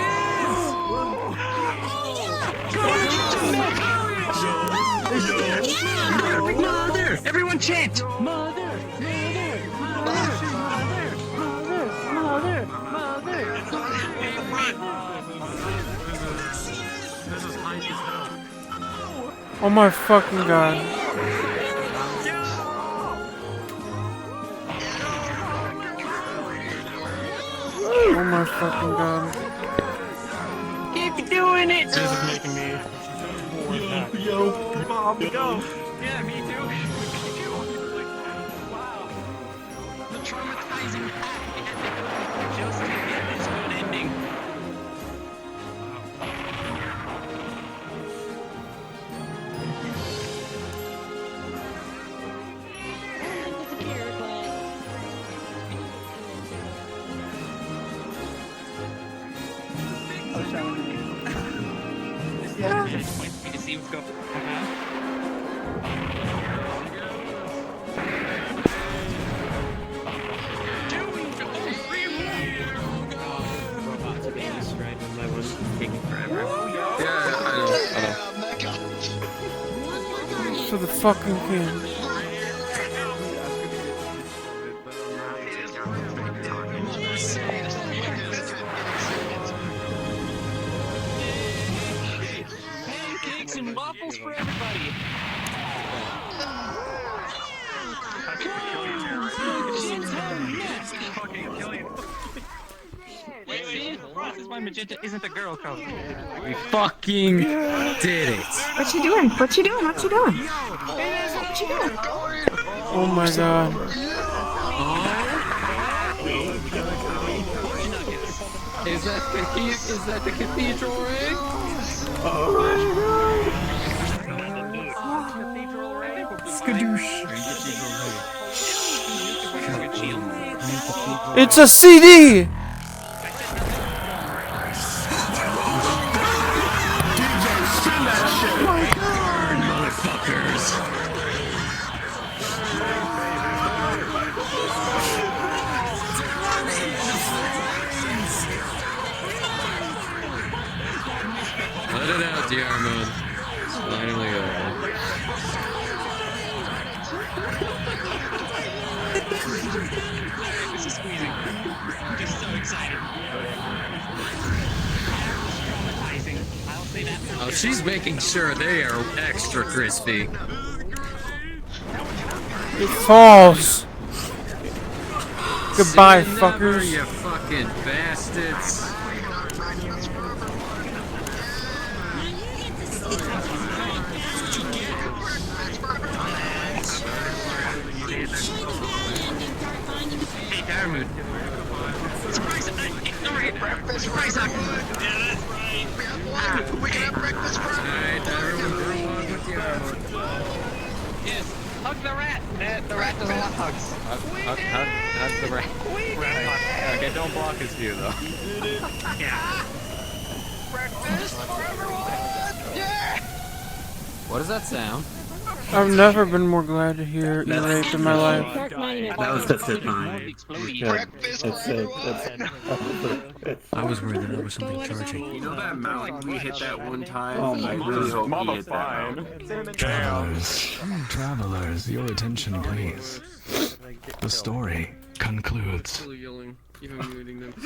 Mother! Everyone chant! Mother, mother, mother, mother, mother, Oh my fucking god. Oh my fucking god. Keep doing it! This is making me Yo, Mom, go! Yeah, me too. Wow. The traumatizing path we had to go just to get this good ending. Just wait for me to see what's going on. For the fucking king. Pancakes and waffles for everybody. Wait, see? This is why magenta isn't the girl color. We fucking did it. What you doing? What you doing? What you doing? What you doing? Oh my god. Is that the cathedral ring? It's a CD! Let it out, Diarmond. It's finally over. This is squeezing. I'm just so excited. I'll say that. Oh, she's making sure they are extra crispy. It falls. Goodbye, See, fuckers. never, you fucking bastards. Hey, Diarmond. Surprise! Breakfast! Surprise! Yeah, that's right. We can have breakfast. Alright, everyone, go on with Diarmond. Yes. Hug the rat. The rat doesn't want hugs. Hug the rat. Okay, don't block his view though. Yeah. Breakfast for everyone! Yeah! What does that sound? I've never been more glad to hear you raped in my life. That was the fifth line. I was worried that it was something charging. You know that mountain we hit that one time? Oh, I really hope we hit that mountain. Travelers, your attention please. The story concludes.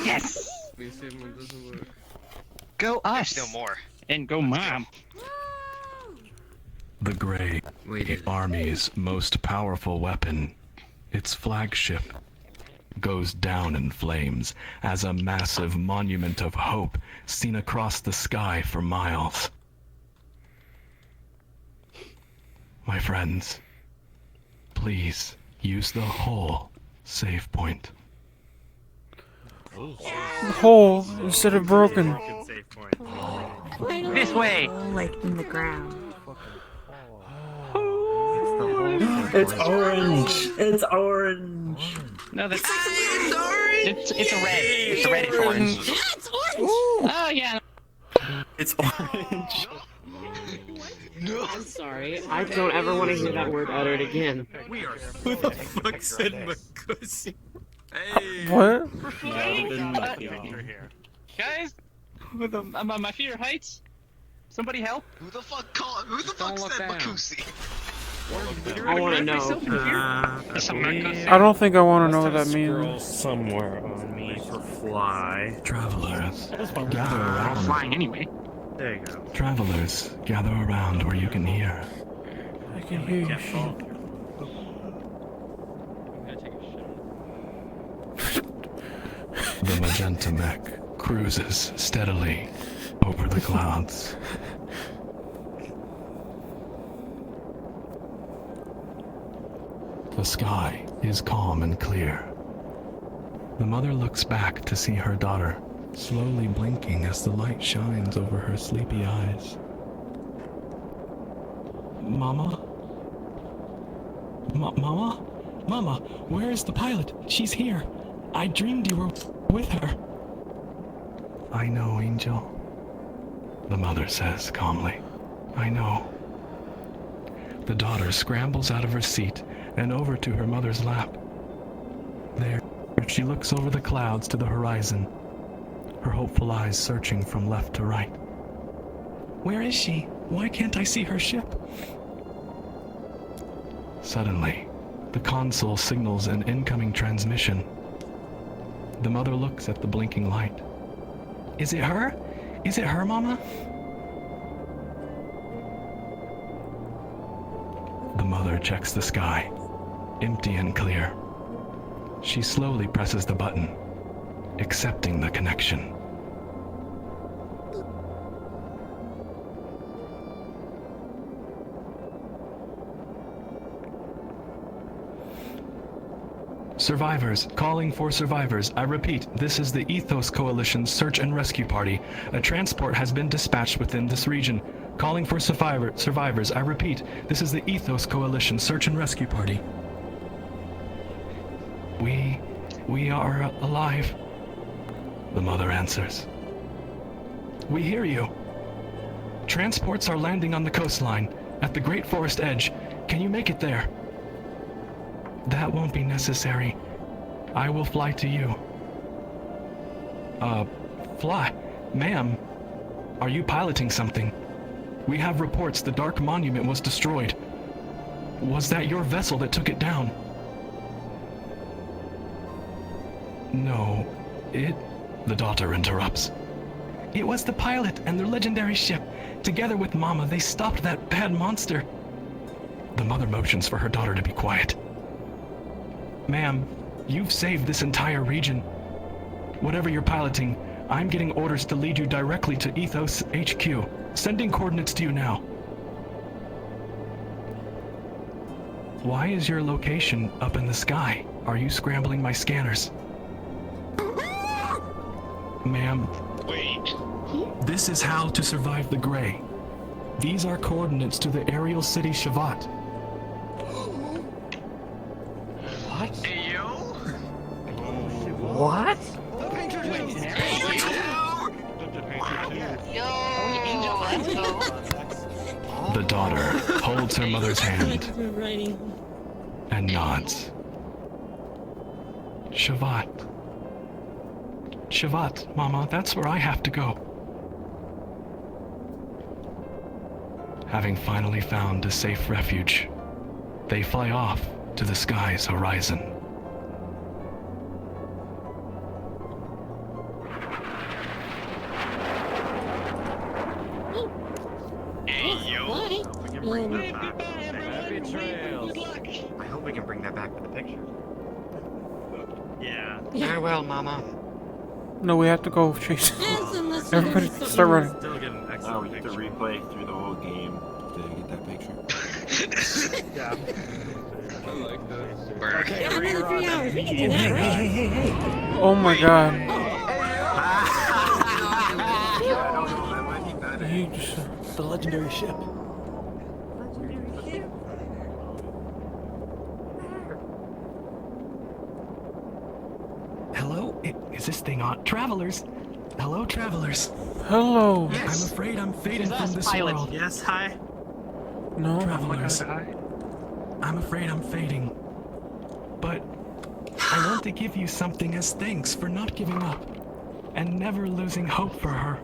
Yes! Go us! There's no more. And go mom. The Grey, the Army's most powerful weapon, its flagship, goes down in flames as a massive monument of hope seen across the sky for miles. My friends, please use the whole save point. Whole instead of broken. This way! Like in the ground. It's orange. It's orange. No, that's it's orange. It's a red. It's a reddish orange. Yeah, it's orange. Oh yeah. It's orange. No. I'm sorry. I don't ever want to hear that word uttered again. Who the fuck said Makusi? Hey. What? Guys, with my fear heights. Somebody help! Who the fuck said Makusi? I want to know. I don't think I want to know what that means. Somewhere on me for fly. Travelers, gather around. Flying anyway. There you go. Travelers, gather around where you can hear. I can hear you. The magenta mech cruises steadily over the clouds. The sky is calm and clear. The mother looks back to see her daughter, slowly blinking as the light shines over her sleepy eyes. Mama? Mama? Mama, where is the pilot? She's here. I dreamed you were with her. I know, Angel. The mother says calmly. I know. The daughter scrambles out of her seat and over to her mother's lap. There, she looks over the clouds to the horizon, her hopeful eyes searching from left to right. Where is she? Why can't I see her ship? Suddenly, the console signals an incoming transmission. The mother looks at the blinking light. Is it her? Is it her, Mama? The mother checks the sky, empty and clear. She slowly presses the button, accepting the connection. Survivors, calling for survivors. I repeat, this is the Ethos Coalition's search and rescue party. A transport has been dispatched within this region. Calling for survivors. I repeat, this is the Ethos Coalition search and rescue party. We are alive, the mother answers. We hear you. Transports are landing on the coastline, at the Great Forest Edge. Can you make it there? That won't be necessary. I will fly to you. Fly? Ma'am, are you piloting something? We have reports the Dark Monument was destroyed. Was that your vessel that took it down? No, the daughter interrupts. It was the pilot and their legendary ship. Together with Mama, they stopped that bad monster. The mother motions for her daughter to be quiet. Ma'am, you've saved this entire region. Whatever you're piloting, I'm getting orders to lead you directly to Ethos HQ. Sending coordinates to you now. Why is your location up in the sky? Are you scrambling my scanners? Ma'am. Wait. This is how to survive the Grey. These are coordinates to the aerial city Shavat. What? The daughter holds her mother's hand and nods. Shavat. Shavat, Mama, that's where I have to go. Having finally found a safe refuge, they fly off to the sky's horizon. Hey, yo. We can bring that back. I hope we can bring that back to the picture. Yeah. Farewell, Mama. No, we have to go chase. Everybody start running. Still getting Oh, we have to replay through the whole game to get that picture. Yeah. I like that. Okay, another 3 hours. We can do that, right? Oh my god. You just... The legendary ship. Hello? Is this thing on? Travelers? Hello, travelers. Hello. I'm afraid I'm fading from this world. Yes, hi. No. Travelers. I'm afraid I'm fading. But I want to give you something as thanks for not giving up and never losing hope for her.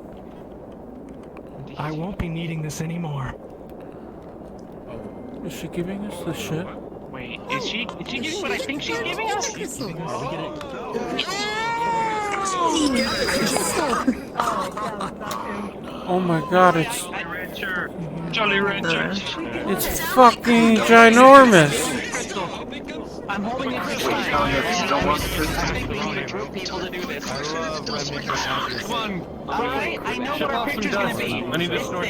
I won't be needing this anymore. Is she giving us the shit? Wait, is she giving what I think she's giving us? Oh my god, it's... Jolly Rancher. It's fucking ginormous. I'm holding it this time. I think we need a group of people to do this. Come on. Alright, I know what our picture's gonna be. I need to snort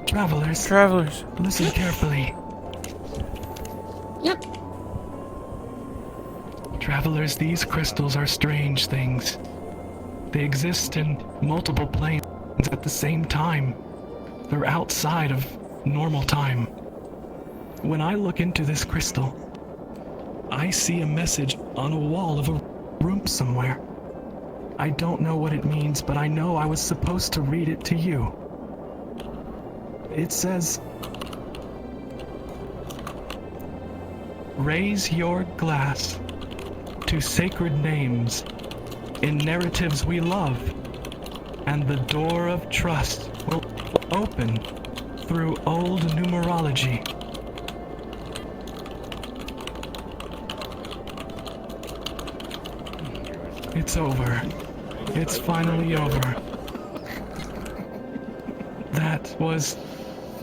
Travelers, listen carefully. Yep. Travelers, these crystals are strange things. They exist in multiple planes at the same time. They're outside of normal time. When I look into this crystal, I see a message on a wall of a room somewhere. I don't know what it means, but I know I was supposed to read it to you. It says, "Raise your glass to sacred names in narratives we love, and the door of trust will open through old numerology." It's over. It's finally over. That was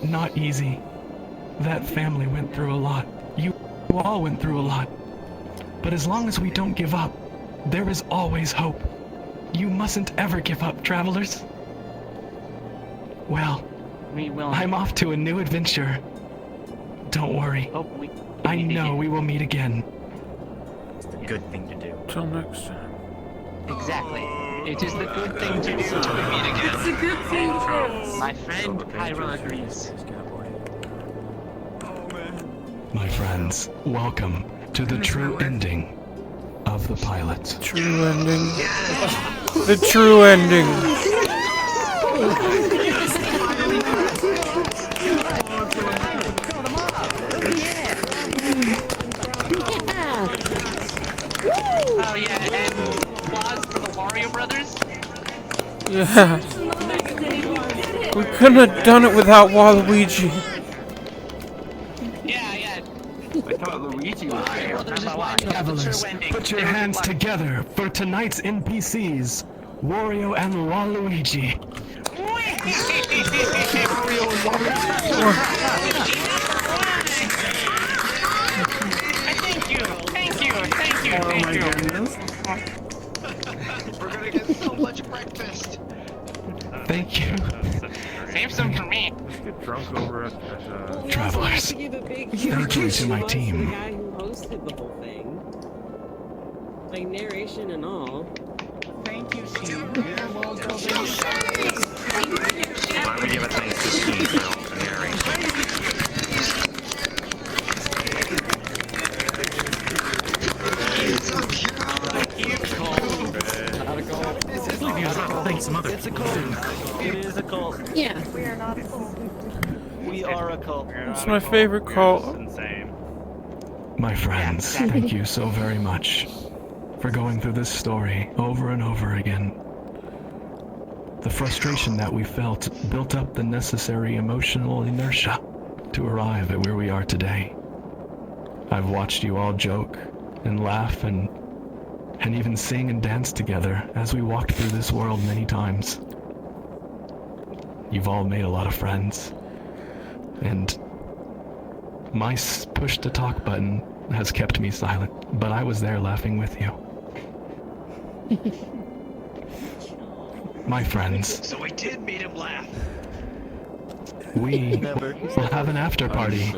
not easy. That family went through a lot. You all went through a lot. But as long as we don't give up, there is always hope. You mustn't ever give up, travelers. Well, we will. I'm off to a new adventure. Don't worry. I know we will meet again. It's the good thing to do. Till next time. Exactly. It is the good thing to do. It's a good thing to do. My friend Pyro agrees. My friends, welcome to the true ending of the pilot. True ending. The true ending. Oh yeah, and applause for the Wario Brothers. Yeah. We couldn't have done it without Waluigi. Yeah. I thought Luigi was there. Travelers, put your hands together for tonight's NPCs, Wario and Waluigi. Thank you. We're gonna get so much breakfast. Thank you. Save some for me. Let's get drunk over at Travelers, thank you to my team. The guy who hosted the whole thing. Like narration and all. Thank you, Steve. Why don't we give a thanks to Steve for narration? It's my favorite cult. Insane. My friends, thank you so very much for going through this story over and over again. The frustration that we felt built up the necessary emotional inertia to arrive at where we are today. I've watched you all joke and laugh and even sing and dance together as we walked through this world many times. You've all made a lot of friends, and my push to talk button has kept me silent, but I was there laughing with you. My friends. So we did make him laugh. We will have an after party.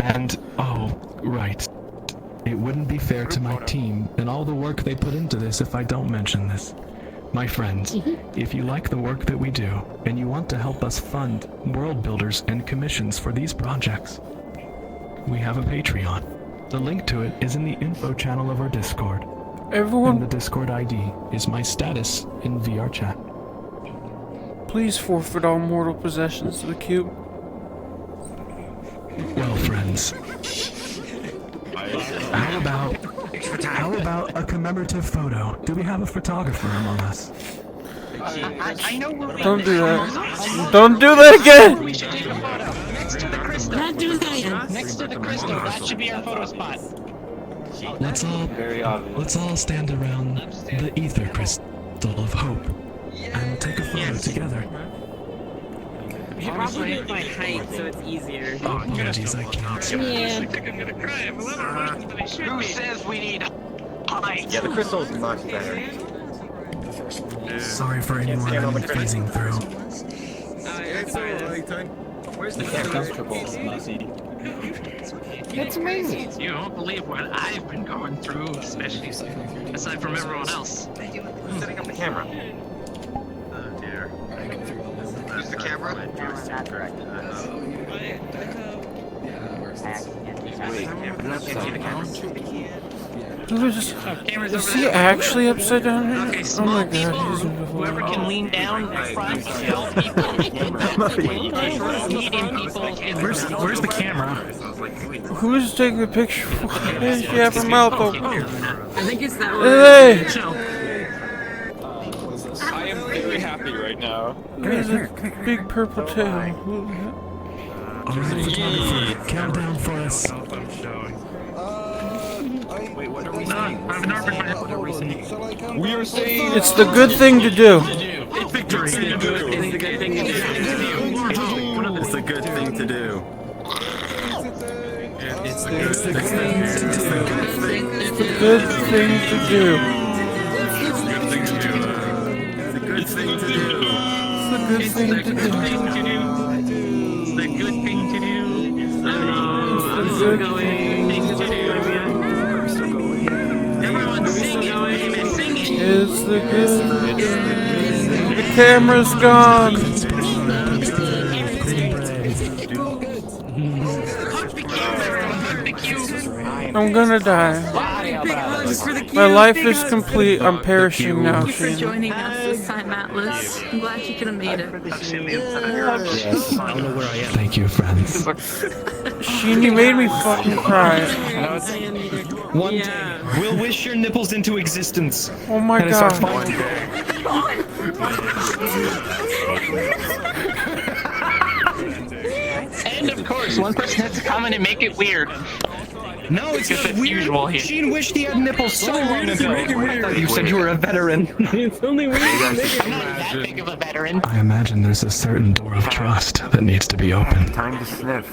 And, oh, right. It wouldn't be fair to my team and all the work they put into this if I don't mention this. My friends, if you like the work that we do, and you want to help us fund world builders and commissions for these projects, we have a Patreon. The link to it is in the info channel of our Discord. Everyone, and the Discord ID is my status in VR chat. Please forfeit all mortal possessions to the cube. Well, friends, how about a commemorative photo? Do we have a photographer among us? I know where we Don't do that. Don't do that again! We should take a photo. Next to the crystal. Not doing that. Next to the crystal. That should be our photo spot. Let's all stand around the ether crystal of hope and take a photo together. You should probably do it by height so it's easier. Apologies, I can't. Yeah. I think I'm gonna cry. I'm a lot more emotional than I should Who be. says we need height? Yeah, the crystal's much better. Sorry for anyone I'm phasing through. It's alright, where's the It's amazing. You won't believe what I've been going through, especially aside from everyone else. Setting up the camera. Oh dear. Use the camera. Correct. Who is he actually upside down here? Okay, Oh small my people, god, he's whoever can lean down in front, tall people, medium people, and Where's the camera? Who's taking the picture? Why did you have her mouth open? I think it's that Hey! I am very happy right now. There's a big purple tail. Alright, photographer, count down for us. Wait, what are we saying? We are saying It's the good thing to do. Victory. It's the good thing to do. It's the good thing to do. It's the good thing to do. It's the good thing to do. It's the good thing to do. It's the good thing to do. it's the good thing to do. It's the good thing to do. Everyone sing it, baby, sing it. It's the good. The camera's gone. I'm gonna die. My life is complete. I'm perishing now, Thank you for Sheen. joining us this time, Atlas. I'm glad you could have made it. Yes, I know where I am. Thank you, friends. Sheen, you made me fucking cry. One day, we'll wish your nipples into existence. Oh my And it's our god. fight. And of course, one person has to comment and make it weird. No, it's Because not it's weird. usual here. Gene wished he had nipples so long ago. I thought you said you were a veteran. It's only weird. I'm not that big of a veteran. I imagine there's a certain door of trust that needs to be opened. Time to sniff.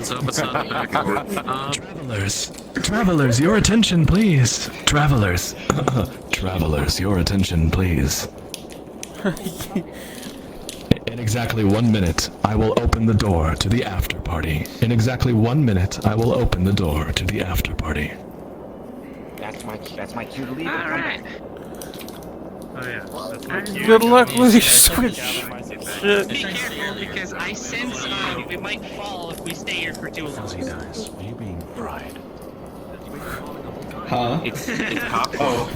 So it's not a back door. Travelers, your attention, please. Travelers, travelers, your attention, please. In exactly 1 minute, I will open the door to the after party. In exactly 1 minute, I will open the door to the after party. That's my cue to leave. All right. Oh yeah, that's my cue. Good luck with your switch. Shit. Be careful because I sense we might fall if we stay here for too long. Are you being fried? Huh? It's popcorn. Oh.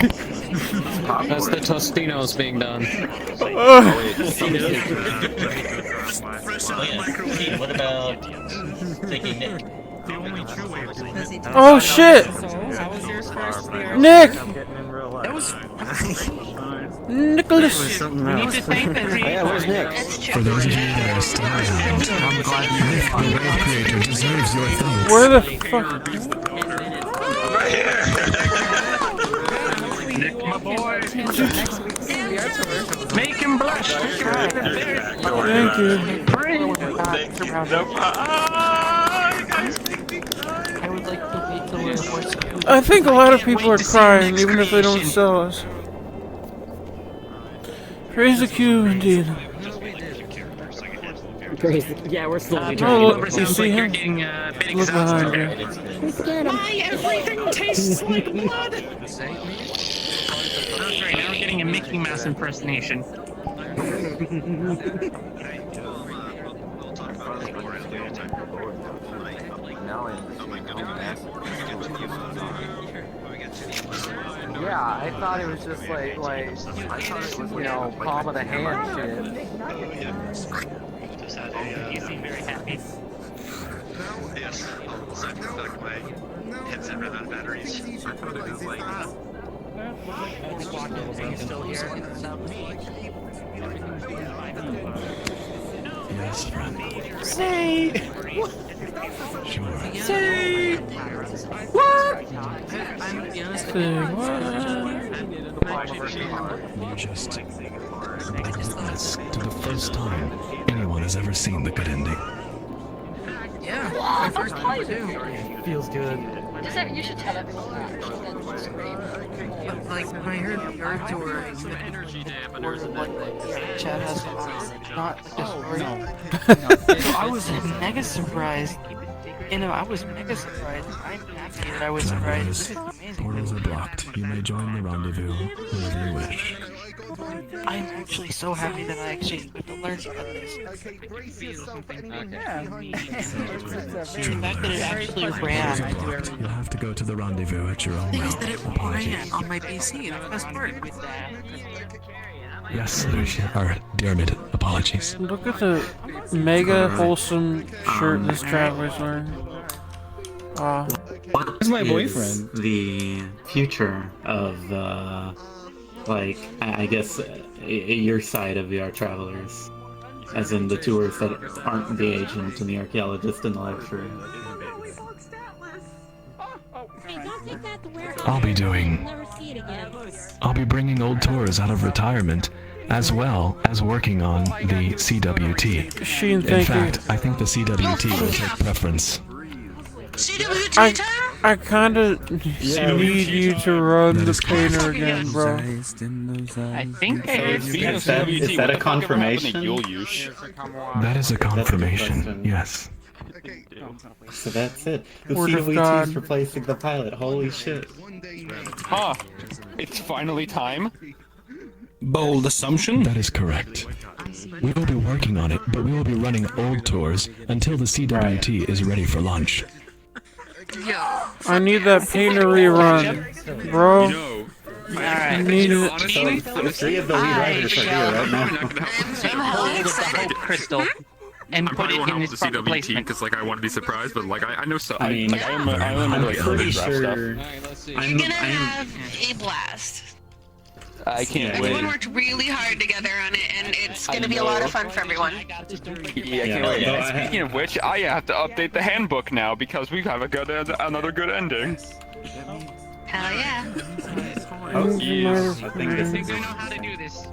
That's the Tostinos being done. What about taking Nick? Oh shit! Nick! That was. Nicholas! We need to thank the Yeah, where's Nick? For those of you that are still around, Nick, the world creator, deserves your thanks. Where the fuck? Nick, my boy. Make him blush. Thank you. I think a lot of people are crying, even if they don't sell us. Praise the queue, indeed. Yeah, we're slowly Oh, look, you Sounds see like you're him? getting big Look behind exhausted you. already. Why everything tastes like blood? That's right, now we're getting a Mickey Mouse impersonation. Yeah, I thought it was just like I thought it was, palm of the hand shit. You seem very happy. Yes. So I feel like my headset ran out of batteries. I thought it was like. Yes, friend. Say Sure. Say what? You just witness to the first time anyone has ever seen the good ending. Yeah, my first time too. Feels good. You should tell everyone that. That's great. But like when I heard VRTravellers, Chad has not like a story. So I was mega surprised. I was mega surprised. I'm happy that I was surprised. This is amazing. Portals are blocked. You may join the rendezvous whenever you wish. I'm actually so happy that I actually got to learn about this. The fact that it actually ran. You'll have to go to the rendezvous at your own will. That it ran on my PC. That's the best part. Yes, Lucia. Or Dermot, apologies. Look at the mega wholesome shirt this traveler's wearing. What's my boyfriend? The future of, I guess, your side of VRTravellers. As in the tourists that aren't the agent and the archaeologist and the lecturer. I'll be bringing old tours out of retirement, as well as working on the CWT. In fact, I think the CWT will take preference. I kinda need you to run the painter again, bro. I think I heard Is that a confirmation? That is a confirmation, yes. So that's it. The Word of CWT God. is replacing the pilot. Holy shit. Huh. It's finally time. Bold assumption? That is correct. We will be working on it, but we will be running old tours until the CWT is ready for launch. I need that painter rerun, bro. I need it. Three of the lead writers are here right now. Hold the hope crystal and I put probably it won't in help its the proper CWT placement. because like I want to be surprised, but like I know so. I mean, like, I'm pretty sure. You're gonna have a blast. I can't Everyone wait. worked really hard together on it, and it's gonna be a lot of fun for everyone. Yeah, I can't wait. And speaking of which, I have to update the handbook now because we have another good ending. Hell yeah. Oh, yes. I think this I think I know how to do this.